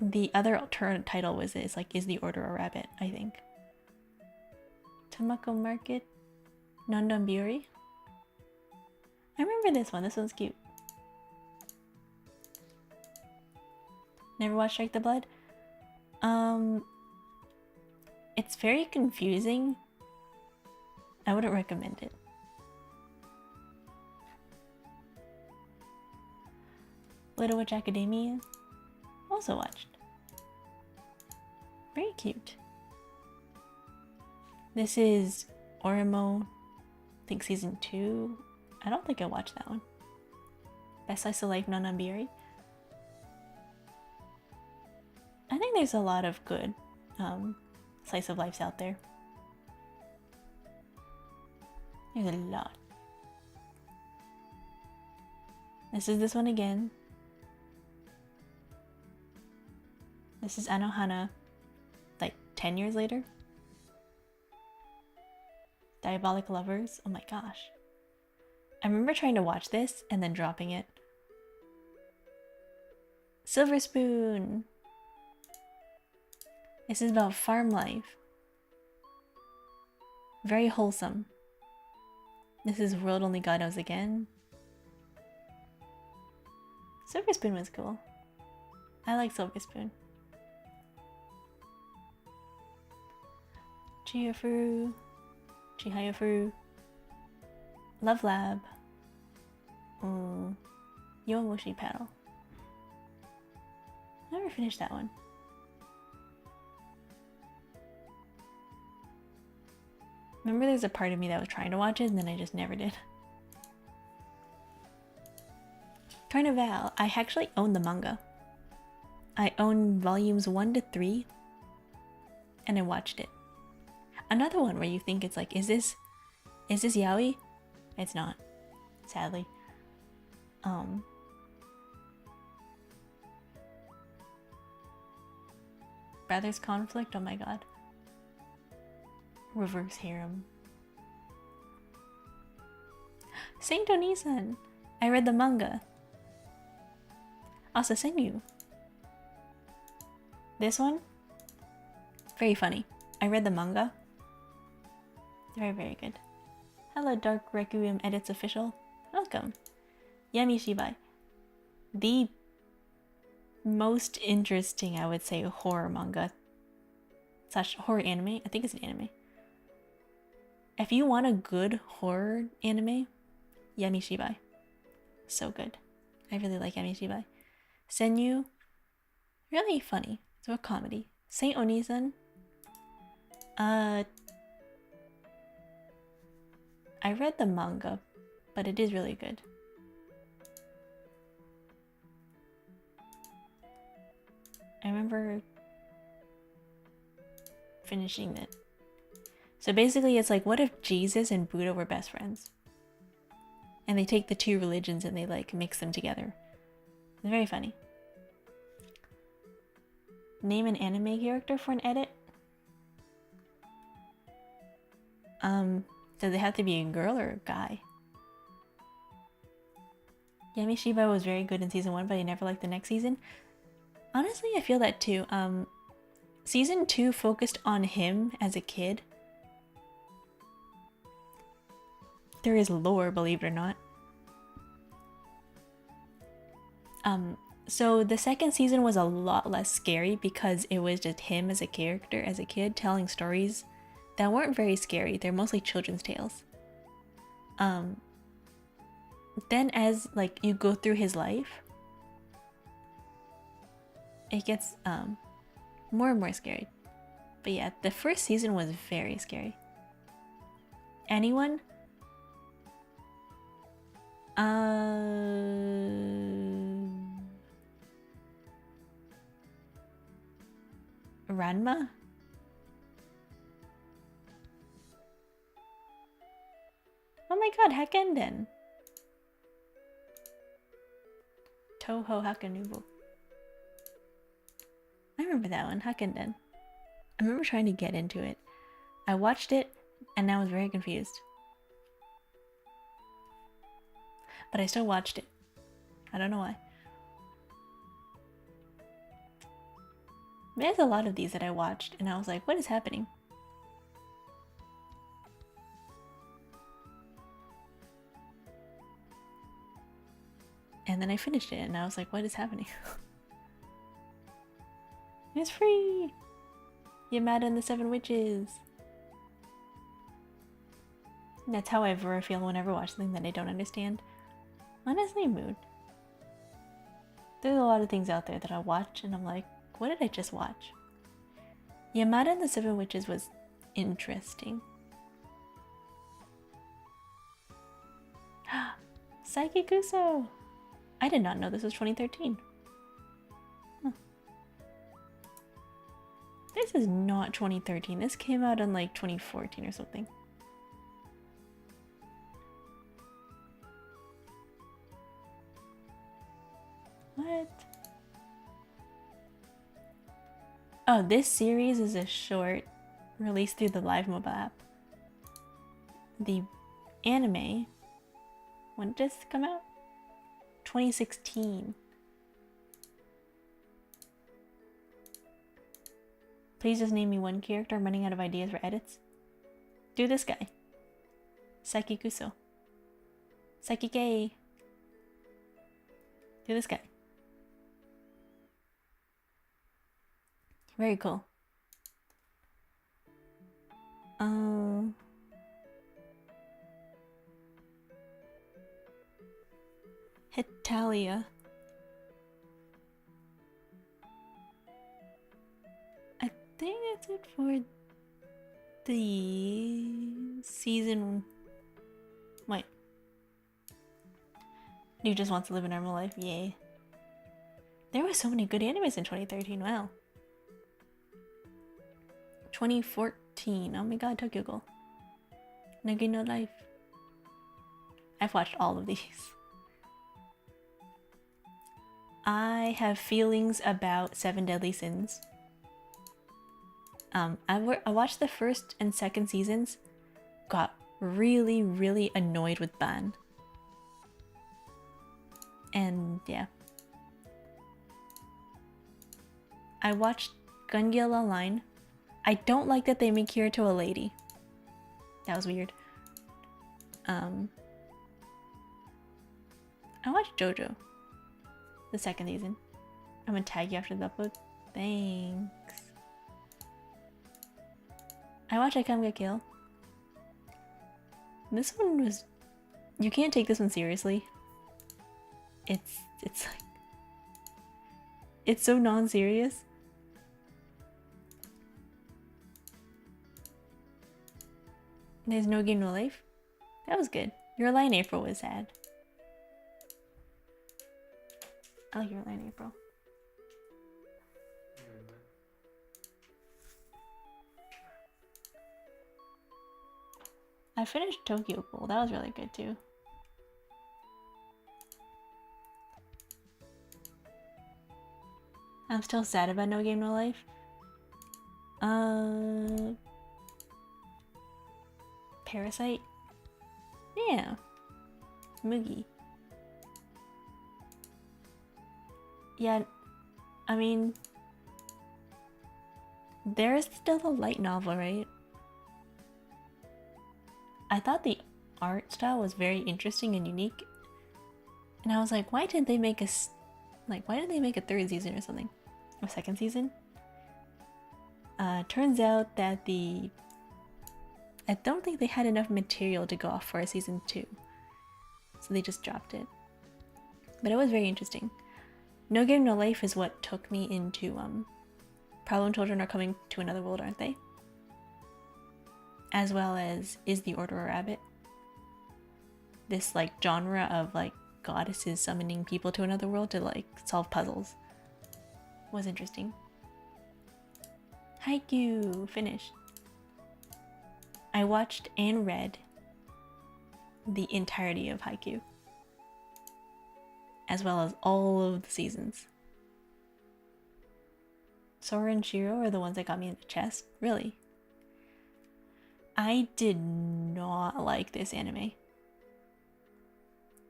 the other alternate title was Is the Order a Rabbit, I think. Tomoko Market, Nondonburi. I remember this one. This one's cute. Never watched Strike the Blood? It's very confusing. I wouldn't recommend it. Little Witch Academia, also watched. Very cute. This is Orimo, I think season 2. I don't think I watched that one. Best Slice of Life, Nononbiri. I think there's a lot of good slice of lives out there. There's a lot. This is this one again. This is Anohana, like 10 years later. Diabolic Lovers. Oh my gosh. I remember trying to watch this and then dropping it. Silver Spoon. This is about farm life. Very wholesome. This is World Only God Knows Again. Silver Spoon was cool. I like Silver Spoon. Chihayafuru. Love Lab. Yomushi Paddle. Never finished that one. Remember there's a part of me that was trying to watch it and then I just never did. Carnival. I actually own the manga. I own volumes 1 to 3 and I watched it. Another one where you think it's like, is this yaoi? It's not, sadly. Brothers Conflict, oh my god. Reverse harem. Saint Onisan. I read the manga. Also Senyu. This one, very funny. I read the manga. Very, very good. Hello, Dark Requiem Edits Official. Welcome. Yami Shibai. The most interesting, I would say, horror manga / horror anime. I think it's an anime. If you want a good horror anime, Yami Shibai. So good. I really like Yami Shibai. Senyu, really funny. It's a comedy. Saint Onisan. I read the manga, but it is really good. I remember finishing it. So basically it's like, what if Jesus and Buddha were best friends? And they take the two religions and they like mix them together. It's very funny. Name an anime character for an edit? Does it have to be a girl or a guy? Yamishiba was very good in season 1, but I never liked the next season. Honestly, I feel that too. Season 2 focused on him as a kid. There is lore, believe it or not. So the second season was a lot less scary because it was just him as a character, as a kid, telling stories that weren't very scary. They're mostly children's tales. Then as like you go through his life, it gets more and more scary. But yeah, the first season was very scary. Anyone? Ranma? Oh my god, Hakenden! Toho Hakanubo. I remember that one, Hakenden. I remember trying to get into it. I watched it and I was very confused. But I still watched it. I don't know why. There's a lot of these that I watched and I was like, what is happening? And then I finished it and I was like, what is happening? It's free! Yamada and the Seven Witches! That's how I ever feel whenever I watch something that I don't understand. Honestly, mood. There's a lot of things out there that I watch and I'm like, what did I just watch? Yamada and the Seven Witches was interesting. Saiki Kuso! I did not know this was 2013. Huh. This is not 2013. This came out in like 2014 or something. What? Oh, this series is a short released through the Live mobile app. The anime, when did this come out? 2016. Please just name me one character. I'm running out of ideas for edits. Do this guy. Saiki Kuso. Saiki Kei. Do this guy. Very cool. Hetalia. I think that's it for the season. Wait. You just want to live a normal life? Yay. There were so many good animes in 2013. Wow. 2014. Oh my god, Tokyo Ghoul. Nagi no Life. I've watched all of these. I have feelings about Seven Deadly Sins. I watched the first and second seasons, got really annoyed with Ban. And yeah. I watched Gun Gale Online. I don't like that they make Kirito a lady. That was weird. I watched JoJo. The second season. I'm gonna tag you after the upload. Thanks. I watched I Come Get Kill. This one was... You can't take this one seriously. It's like... It's so non-serious. There's No Game No Life. That was good. Your Lie in April was sad. I like Your Lie in April. I finished Tokyo Ghoul. That was really good too. I'm still sad about No Game No Life. Parasite? Yeah. Mugi. Yeah, I mean, there is still a light novel, right? I thought the art style was very interesting and unique. And I was like, why didn't they make why didn't they make a third season or something? Or second season? Turns out that I don't think they had enough material to go off for a season 2. So they just dropped it. But it was very interesting. No Game No Life is what took me into Problem Children Are Coming to Another World, aren't they? As well as Is the Order a Rabbit? This like genre of like goddesses summoning people to another world to like solve puzzles was interesting. Haikyuu finished. I watched and read the entirety of Haikyuu, as well as all of the seasons. Sora and Shiro are the ones that got me into chess. Really? I did not like this anime.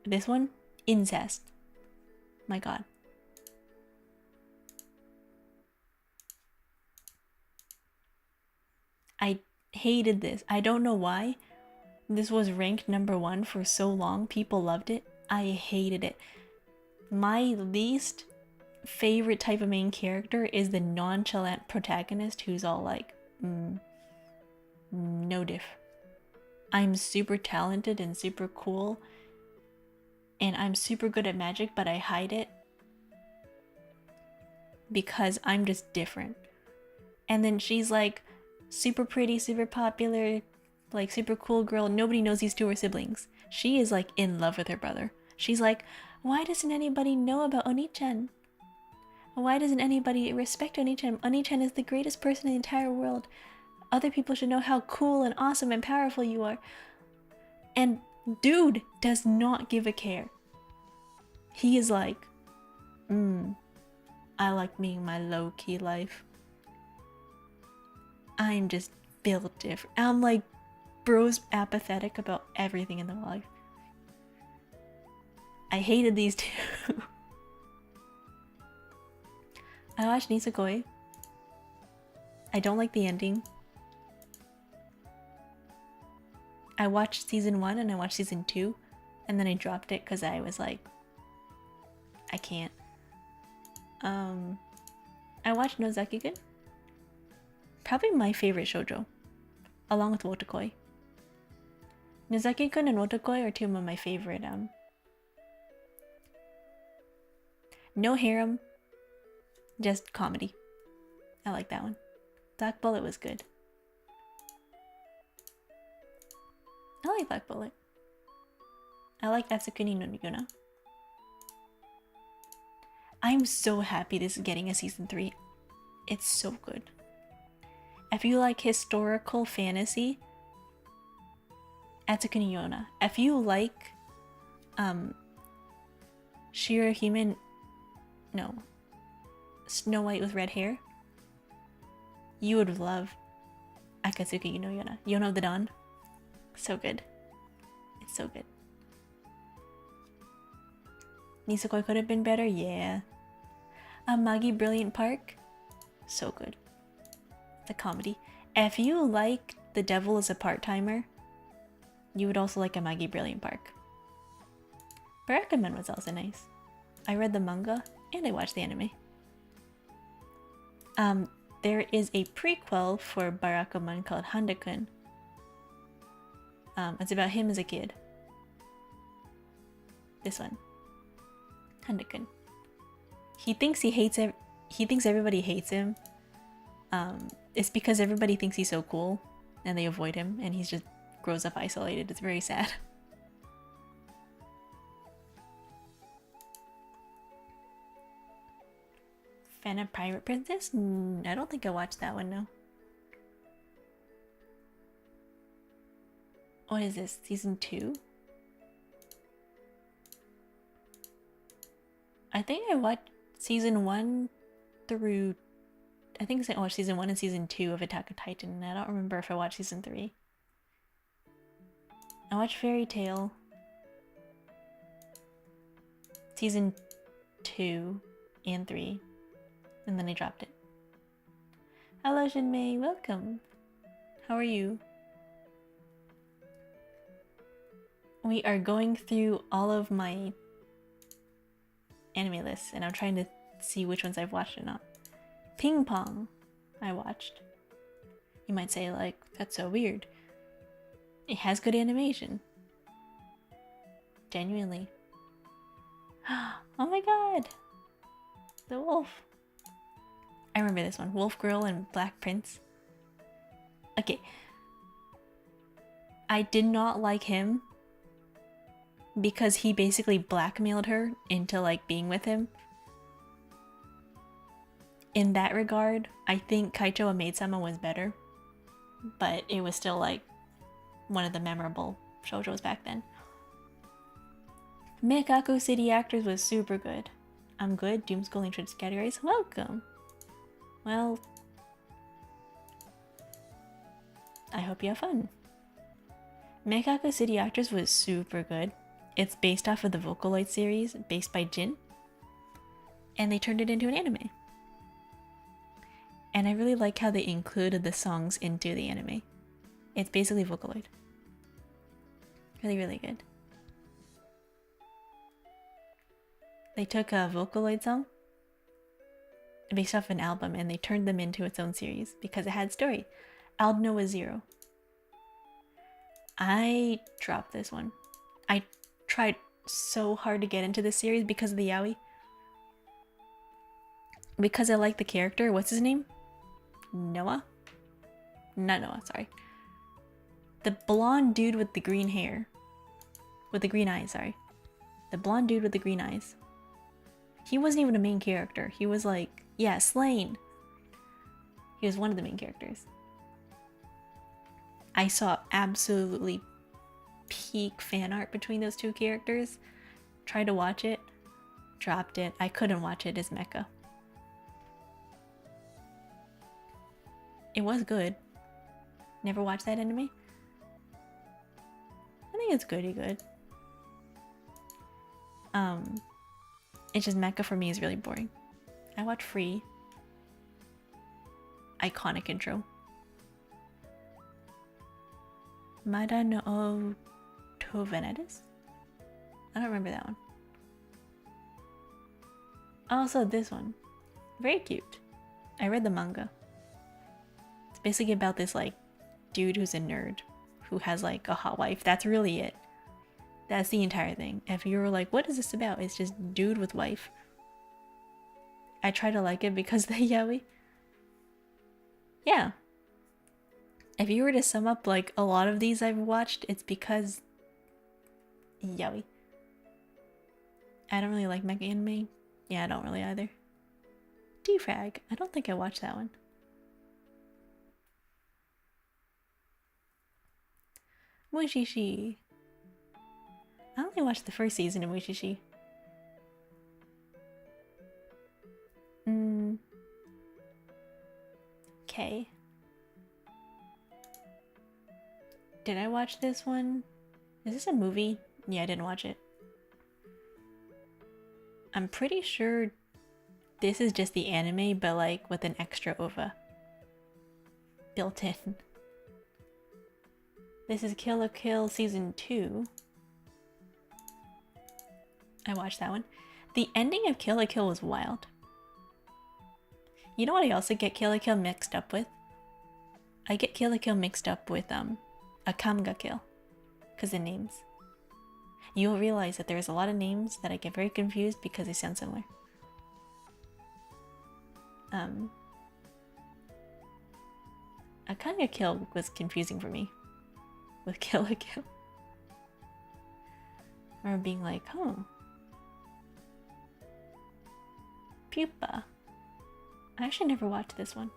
This one? Incest. My god. I hated this. I don't know why. This was ranked #1 for so long. People loved it. I hated it. My least favorite type of main character is the nonchalant protagonist who's all like, no diff. I'm super talented and super cool, and I'm super good at magic, but I hide it because I'm just different. And then she's like super pretty, super popular, like super cool girl. Nobody knows these two are siblings. She is like in love with her brother. She's like, why doesn't anybody know about Oni-chan? Why doesn't anybody respect Oni-chan? Oni-chan is the greatest person in the entire world. Other people should know how cool and awesome and powerful you are. And dude does not give a care. He is like, I like me my low-key life. I'm just built different. I'm like, bro's apathetic about everything in their life. I hated these two. I watched Nisekoi. I don't like the ending. I watched season 1 and I watched season 2, and then I dropped it because I was like, I can't. I watched Nozaki-kun. Probably my favorite shoujo, along with Wotakoi. Nozaki-kun and Wotakoi are two of my favorite. No harem, just comedy. I like that one. Black Bullet was good. I like Black Bullet. I like Asukuni no Yuna. I'm so happy this is getting a season 3. It's so good. If you like historical fantasy, Asukuni Yona. If you like Shirahuman, no, Snow White with red hair, you would love Akatsuki no Yona. Yona of the Dawn. So good. It's so good. Nisekoi could have been better, yeah. Magi Brilliant Park, so good. The comedy. If you like The Devil is a Part-Timer, you would also like Magi Brilliant Park. Barakuman was also nice. I read the manga and I watched the anime. There is a prequel for Barakuman called Handa-kun. It's about him as a kid. This one. Handa-kun. He thinks he thinks everybody hates him. It's because everybody thinks he's so cool and they avoid him, and he just grows up isolated. It's very sad. Fan of Pirate Princess? I don't think I watched that one, no. What is this? Season 2? I think I watched season 1 through... I think I watched season 1 and season 2 of Attack on Titan, and I don't remember if I watched season 3. I watched Fairy Tail season 2 and 3, and then I dropped it. Hello Jinmei, welcome. How are you? We are going through all of my anime lists, and I'm trying to see which ones I've watched or not. Ping Pong, I watched. You might say, like, that's so weird. It has good animation. Genuinely. Oh my god! The wolf. I remember this one. Wolf Girl and Black Prince. Okay. I did not like him because he basically blackmailed her into like being with him. In that regard, I think Kaicho Maid-sama was better, but it was still like one of the memorable shoujos back then. Mekaku City Actors was super good. I'm good. Doomschooling Trips categories. Welcome. Well, I hope you have fun. Mekaku City Actors was super good. It's based off of the Vocaloid series, based by Jin. And they turned it into an anime. And I really like how they included the songs into the anime. It's basically Vocaloid. Really, really good. They took a Vocaloid song based off an album and they turned them into its own series because it had story. Aldnoah 0. I dropped this one. I tried so hard to get into this series because of the yaoi. Because I like the character. What's his name? Noah? Not Noah, sorry. The blonde dude with the green hair. With the green eyes, sorry. The blonde dude with the green eyes. He wasn't even a main character. He was like, yeah, Slain. He was one of the main characters. I saw absolutely peak fan art between those two characters. Tried to watch it. Dropped it. I couldn't watch it as mecha. It was good. Never watched that anime? I think it's goody good. It's just mecha for me is really boring. I watch Free. Iconic intro. Mada no Tovenedis? I don't remember that one. Also this one. Very cute. I read the manga. It's basically about this like dude who's a nerd who has like a hot wife. That's really it. That's the entire thing. If you were like, what is this about? It's just dude with wife. I try to like it because of the yaoi. Yeah. If you were to sum up like a lot of these I've watched, it's because yaoi. I don't really like mecha anime. Yeah, I don't really either. Defrag. I don't think I watched that one. Mushishi. I only watched the first season of Mushishi. Okay. Did I watch this one? Is this a movie? Yeah, I didn't watch it. I'm pretty sure this is just the anime, but like with an extra OVA built in. This is Kill la Kill Season 2. I watched that one. The ending of Kill la Kill was wild. You know what I also get Kill la Kill mixed up with? I get Kill la Kill mixed up with a Kamga Kill. Because the names. You'll realize that there's a lot of names that I get very confused because they sound similar. A Kamga Kill was confusing for me. With Kill la Kill. I remember being like, oh. Pupa. I actually never watched this one.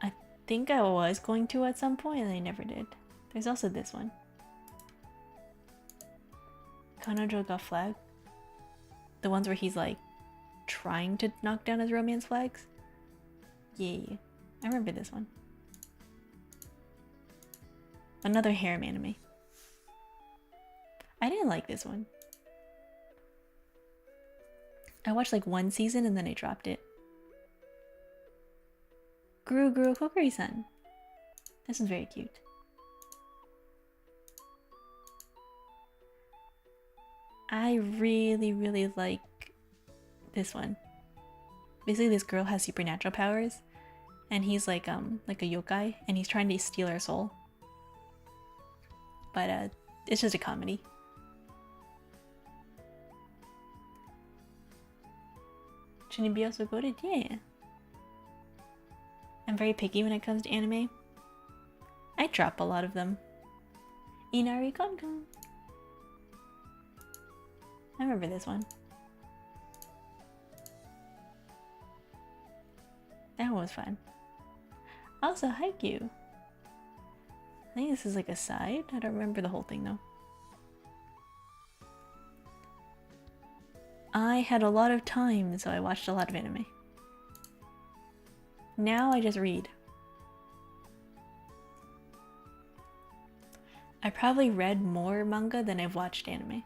I think I was going to at some point and I never did. There's also this one. Kanojo ga flag. The ones where he's like trying to knock down his romance flags. Yeah. I remember this one. Another harem anime. I didn't like this one. I watched like one season and then I dropped it. Guru Guru Kokori-san. This is very cute. I really, really like this one. Basically, this girl has supernatural powers, and he's like a yokai, and he's trying to steal her soul. But it's just a comedy. Shouldn't be also voted? Yeah. I'm very picky when it comes to anime. I drop a lot of them. Inari Konkon. I remember this one. That one was fun. Also, Haikyuu. I think this is like a side. I don't remember the whole thing though. I had a lot of time, so I watched a lot of anime. Now I just read. I probably read more manga than I've watched anime.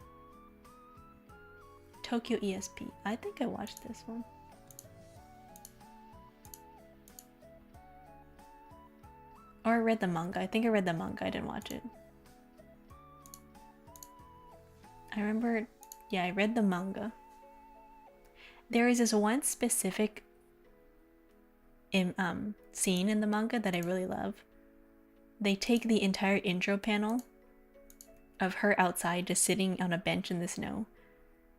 Tokyo ESP. I think I watched this one. Or I read the manga. I think I read the manga. I didn't watch it. I remember, yeah, I read the manga. There is this one specific scene in the manga that I really love. They take the entire intro panel of her outside just sitting on a bench in the snow.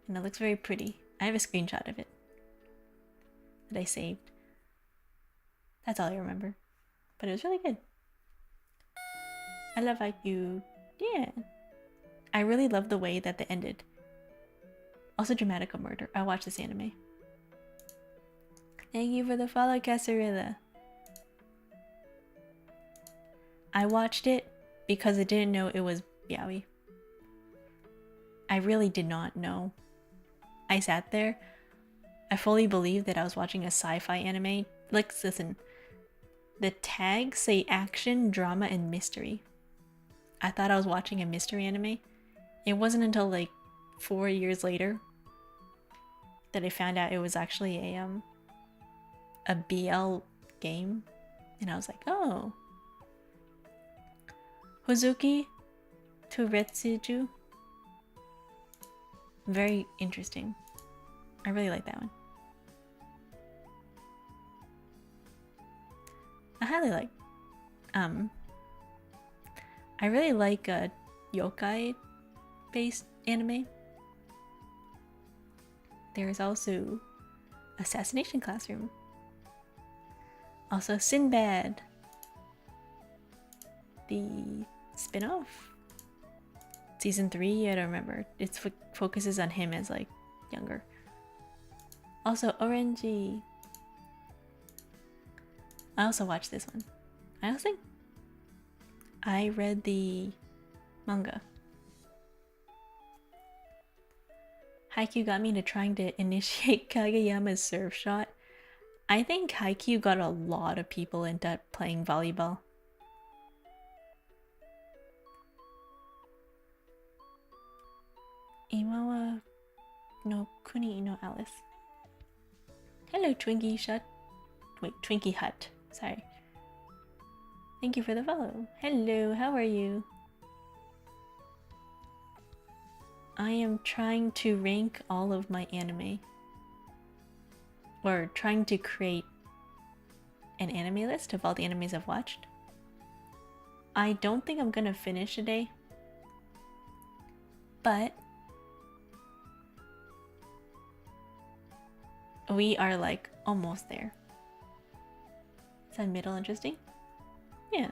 And it looks very pretty. I have a screenshot of it that I saved. That's all I remember. But it was really good. I love Haikyuu. Yeah. I really love the way that they ended. Also Dramatical Murder. I watched this anime. Thank you for the follow, Casarilla. I watched it because I didn't know it was yaoi. I really did not know. I sat there. I fully believed that I was watching a sci-fi anime. Like, listen. The tags say action, drama, and mystery. I thought I was watching a mystery anime. It wasn't until like 4 years later that I found out it was actually a BL game. And I was like, oh. Hozuki to Retsuju. Very interesting. I really like that one. I highly like. I really like a yokai based anime. There's also Assassination Classroom. Also Sinbad. The spin-off. Season 3, I don't remember. It focuses on him as like younger. Also Orangey. I also watched this one. I also think I read the manga. Haikyuu got me into trying to initiate Kageyama's surf shot. I think Haikyuu got a lot of people into playing volleyball. Imawa no Kuni no Alice. Hello, Twinkie Shut. Wait, Twinkie Hut. Sorry. Thank you for the follow. Hello, how are you? I am trying to rank all of my anime. Or trying to create an anime list of all the animes I've watched. I don't think I'm gonna finish today. But we are like almost there. Is that middle interesting? Yeah,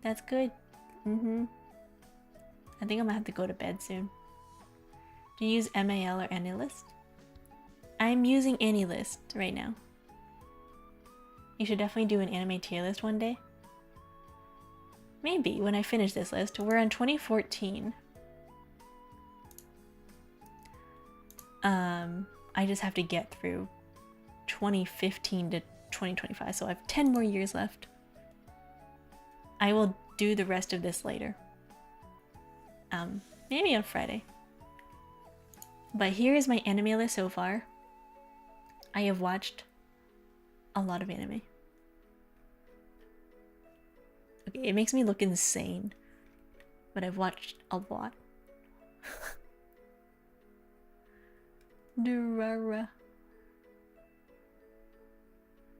that's good. I think I'm gonna have to go to bed soon. Do you use MAL or AnyList? I'm using AnyList right now. You should definitely do an anime tier list one day. Maybe when I finish this list. We're on 2014. I just have to get through 2015 to 2025, so I have 10 more years left. I will do the rest of this later. Maybe on Friday. But here is my anime list so far. I have watched a lot of anime. Okay, it makes me look insane, but I've watched a lot. Durara.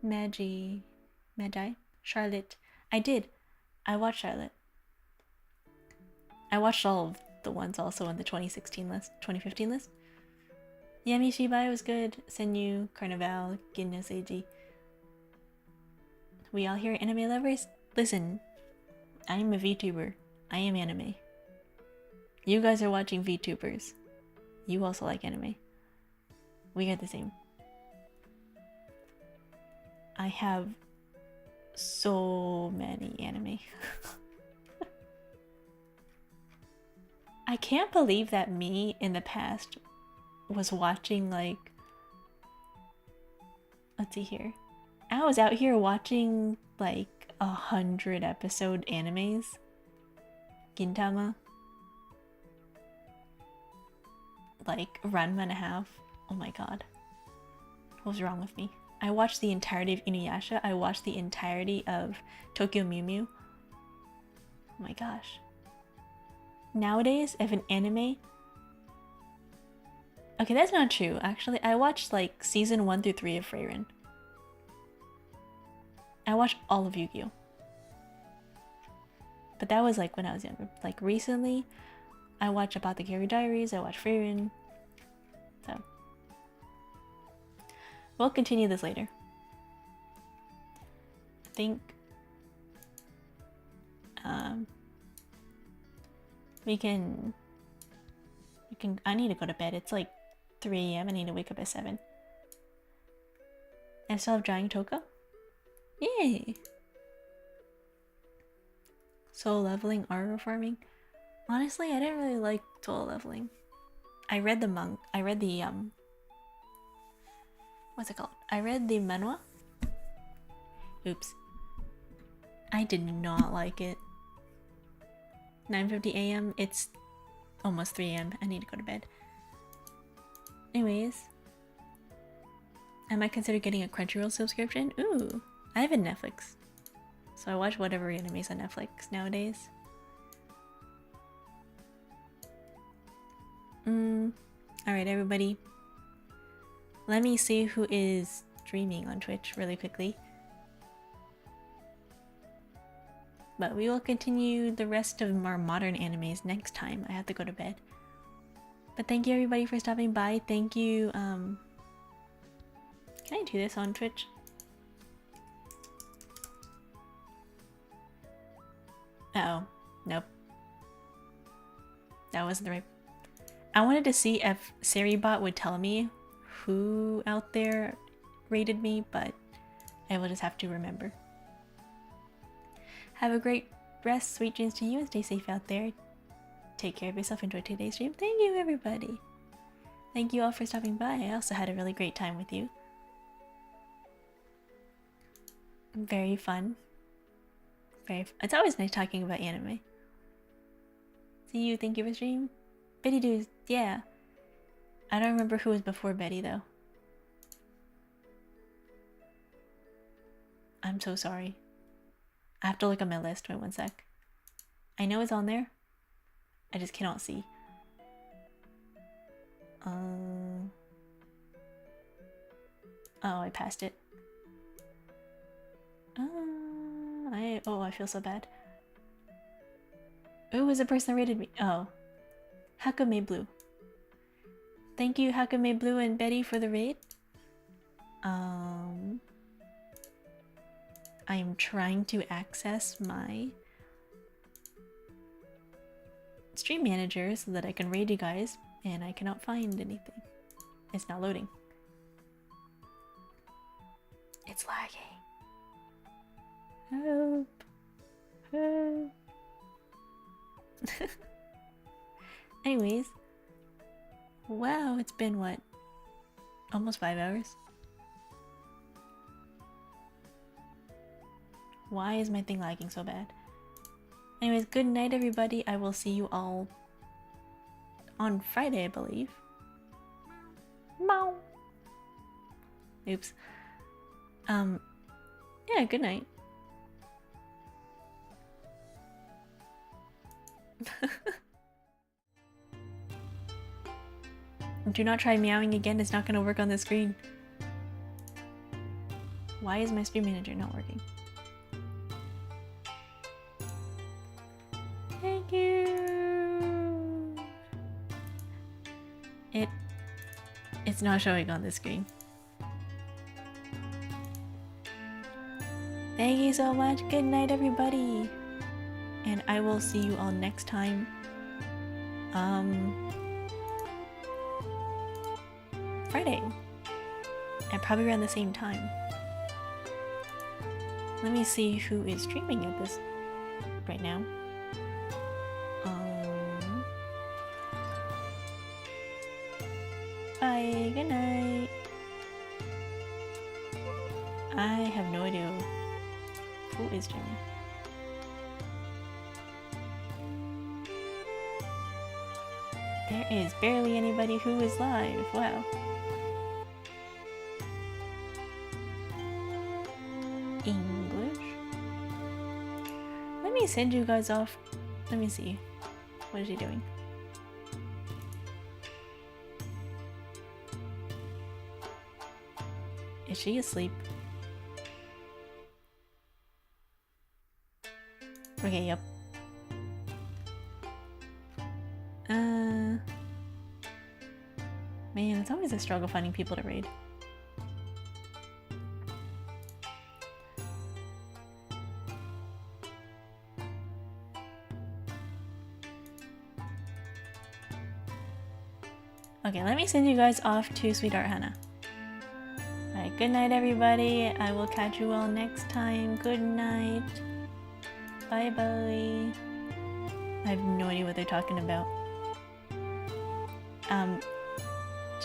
Magi. Charlotte. I did. I watched Charlotte. I watched all of the ones also on the 2016 list, 2015 list. Yami Shibai was good. Senyu, Carnival, Guinness AG. We all here anime lovers? Listen, I am a VTuber. I am anime. You guys are watching VTubers. You also like anime. We are the same. I have so many anime. I can't believe that me in the past was watching like, let's see here. I was out here watching like 100 episode animes. Gintama. Like Ranma and a half. Oh my god. What was wrong with me? I watched the entirety of Inuyasha. I watched the entirety of Tokyo Mew Mew. Oh my gosh. Nowadays, if an anime... Okay, that's not true. Actually, I watched like season 1 through 3 of Frieren. I watched all of Yu-Gi-Oh! But that was like when I was younger. Like recently, I watched Apothecary Diaries, I watched Frieren. So, we'll continue this later. I think we can I need to go to bed. It's like 3 AM. I need to wake up at 7. I still have Drying Toka. Yay! Soul leveling, aura farming. Honestly, I didn't really like soul leveling. I read the what's it called? I read the manhwa. Oops. I did not like it. 9:50 AM. It's almost 3 AM. I need to go to bed. Anyways, I might consider getting a Crunchyroll subscription. Ooh, I have a Netflix, so I watch whatever animes on Netflix nowadays. Alright, everybody. Let me see who is streaming on Twitch really quickly. But we will continue the rest of our modern animes next time. I have to go to bed. But thank you everybody for stopping by. Thank you, can I do this on Twitch? Uh-oh. Nope. That wasn't the right... I wanted to see if Seribot would tell me who out there rated me, but I will just have to remember. Have a great rest, sweet dreams to you, and stay safe out there. Take care of yourself, enjoy today's stream. Thank you everybody. Thank you all for stopping by. I also had a really great time with you. Very fun. It's always nice talking about anime. See you, thank you for stream. Betty Doos, yeah. I don't remember who was before Betty though. I'm so sorry. I have to look at my list. Wait 1 sec. I know it's on there. I just cannot see. Oh, I passed it. I feel so bad. Who was the person that rated me? Oh. Hakame Blue. Thank you, Hakame Blue and Betty, for the raid. I am trying to access my stream manager so that I can raid you guys, and I cannot find anything. It's not loading. It's lagging. Help. Help. Anyways. Wow, it's been what? Almost 5 hours? Why is my thing lagging so bad? Anyways, good night, everybody. I will see you all on Friday, I believe. Meow. Oops. Yeah, good night. Do not try meowing again, it's not gonna work on the screen. Why is my stream manager not working? Thank you! It's not showing on the screen. Thank you so much, good night everybody! And I will see you all next time. Friday. And probably around the same time. Let me see who is streaming at this right now. Bye, good night. I have no idea who is streaming. There is barely anybody who is live. Wow. English. Let me send you guys off. Let me see. What is he doing? Is she asleep? Okay, yep. Man, it's always a struggle finding people to raid. Okay, let me send you guys off to Sweetheart Hannah. Alright, good night everybody. I will catch you all next time. Good night. Bye bye. I have no idea what they're talking about.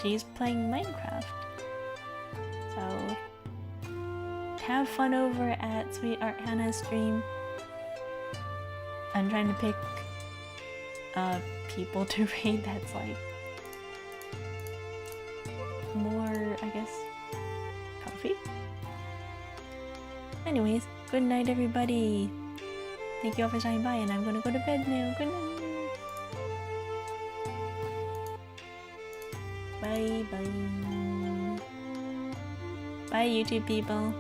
She's playing Minecraft. So have fun over at Sweetheart Hannah's stream. I'm trying to pick people to raid that's like more, I guess, comfy. Anyways, good night everybody. Thank you all for stopping by, and I'm gonna go to bed now. Good night. Bye bye. Bye YouTube people.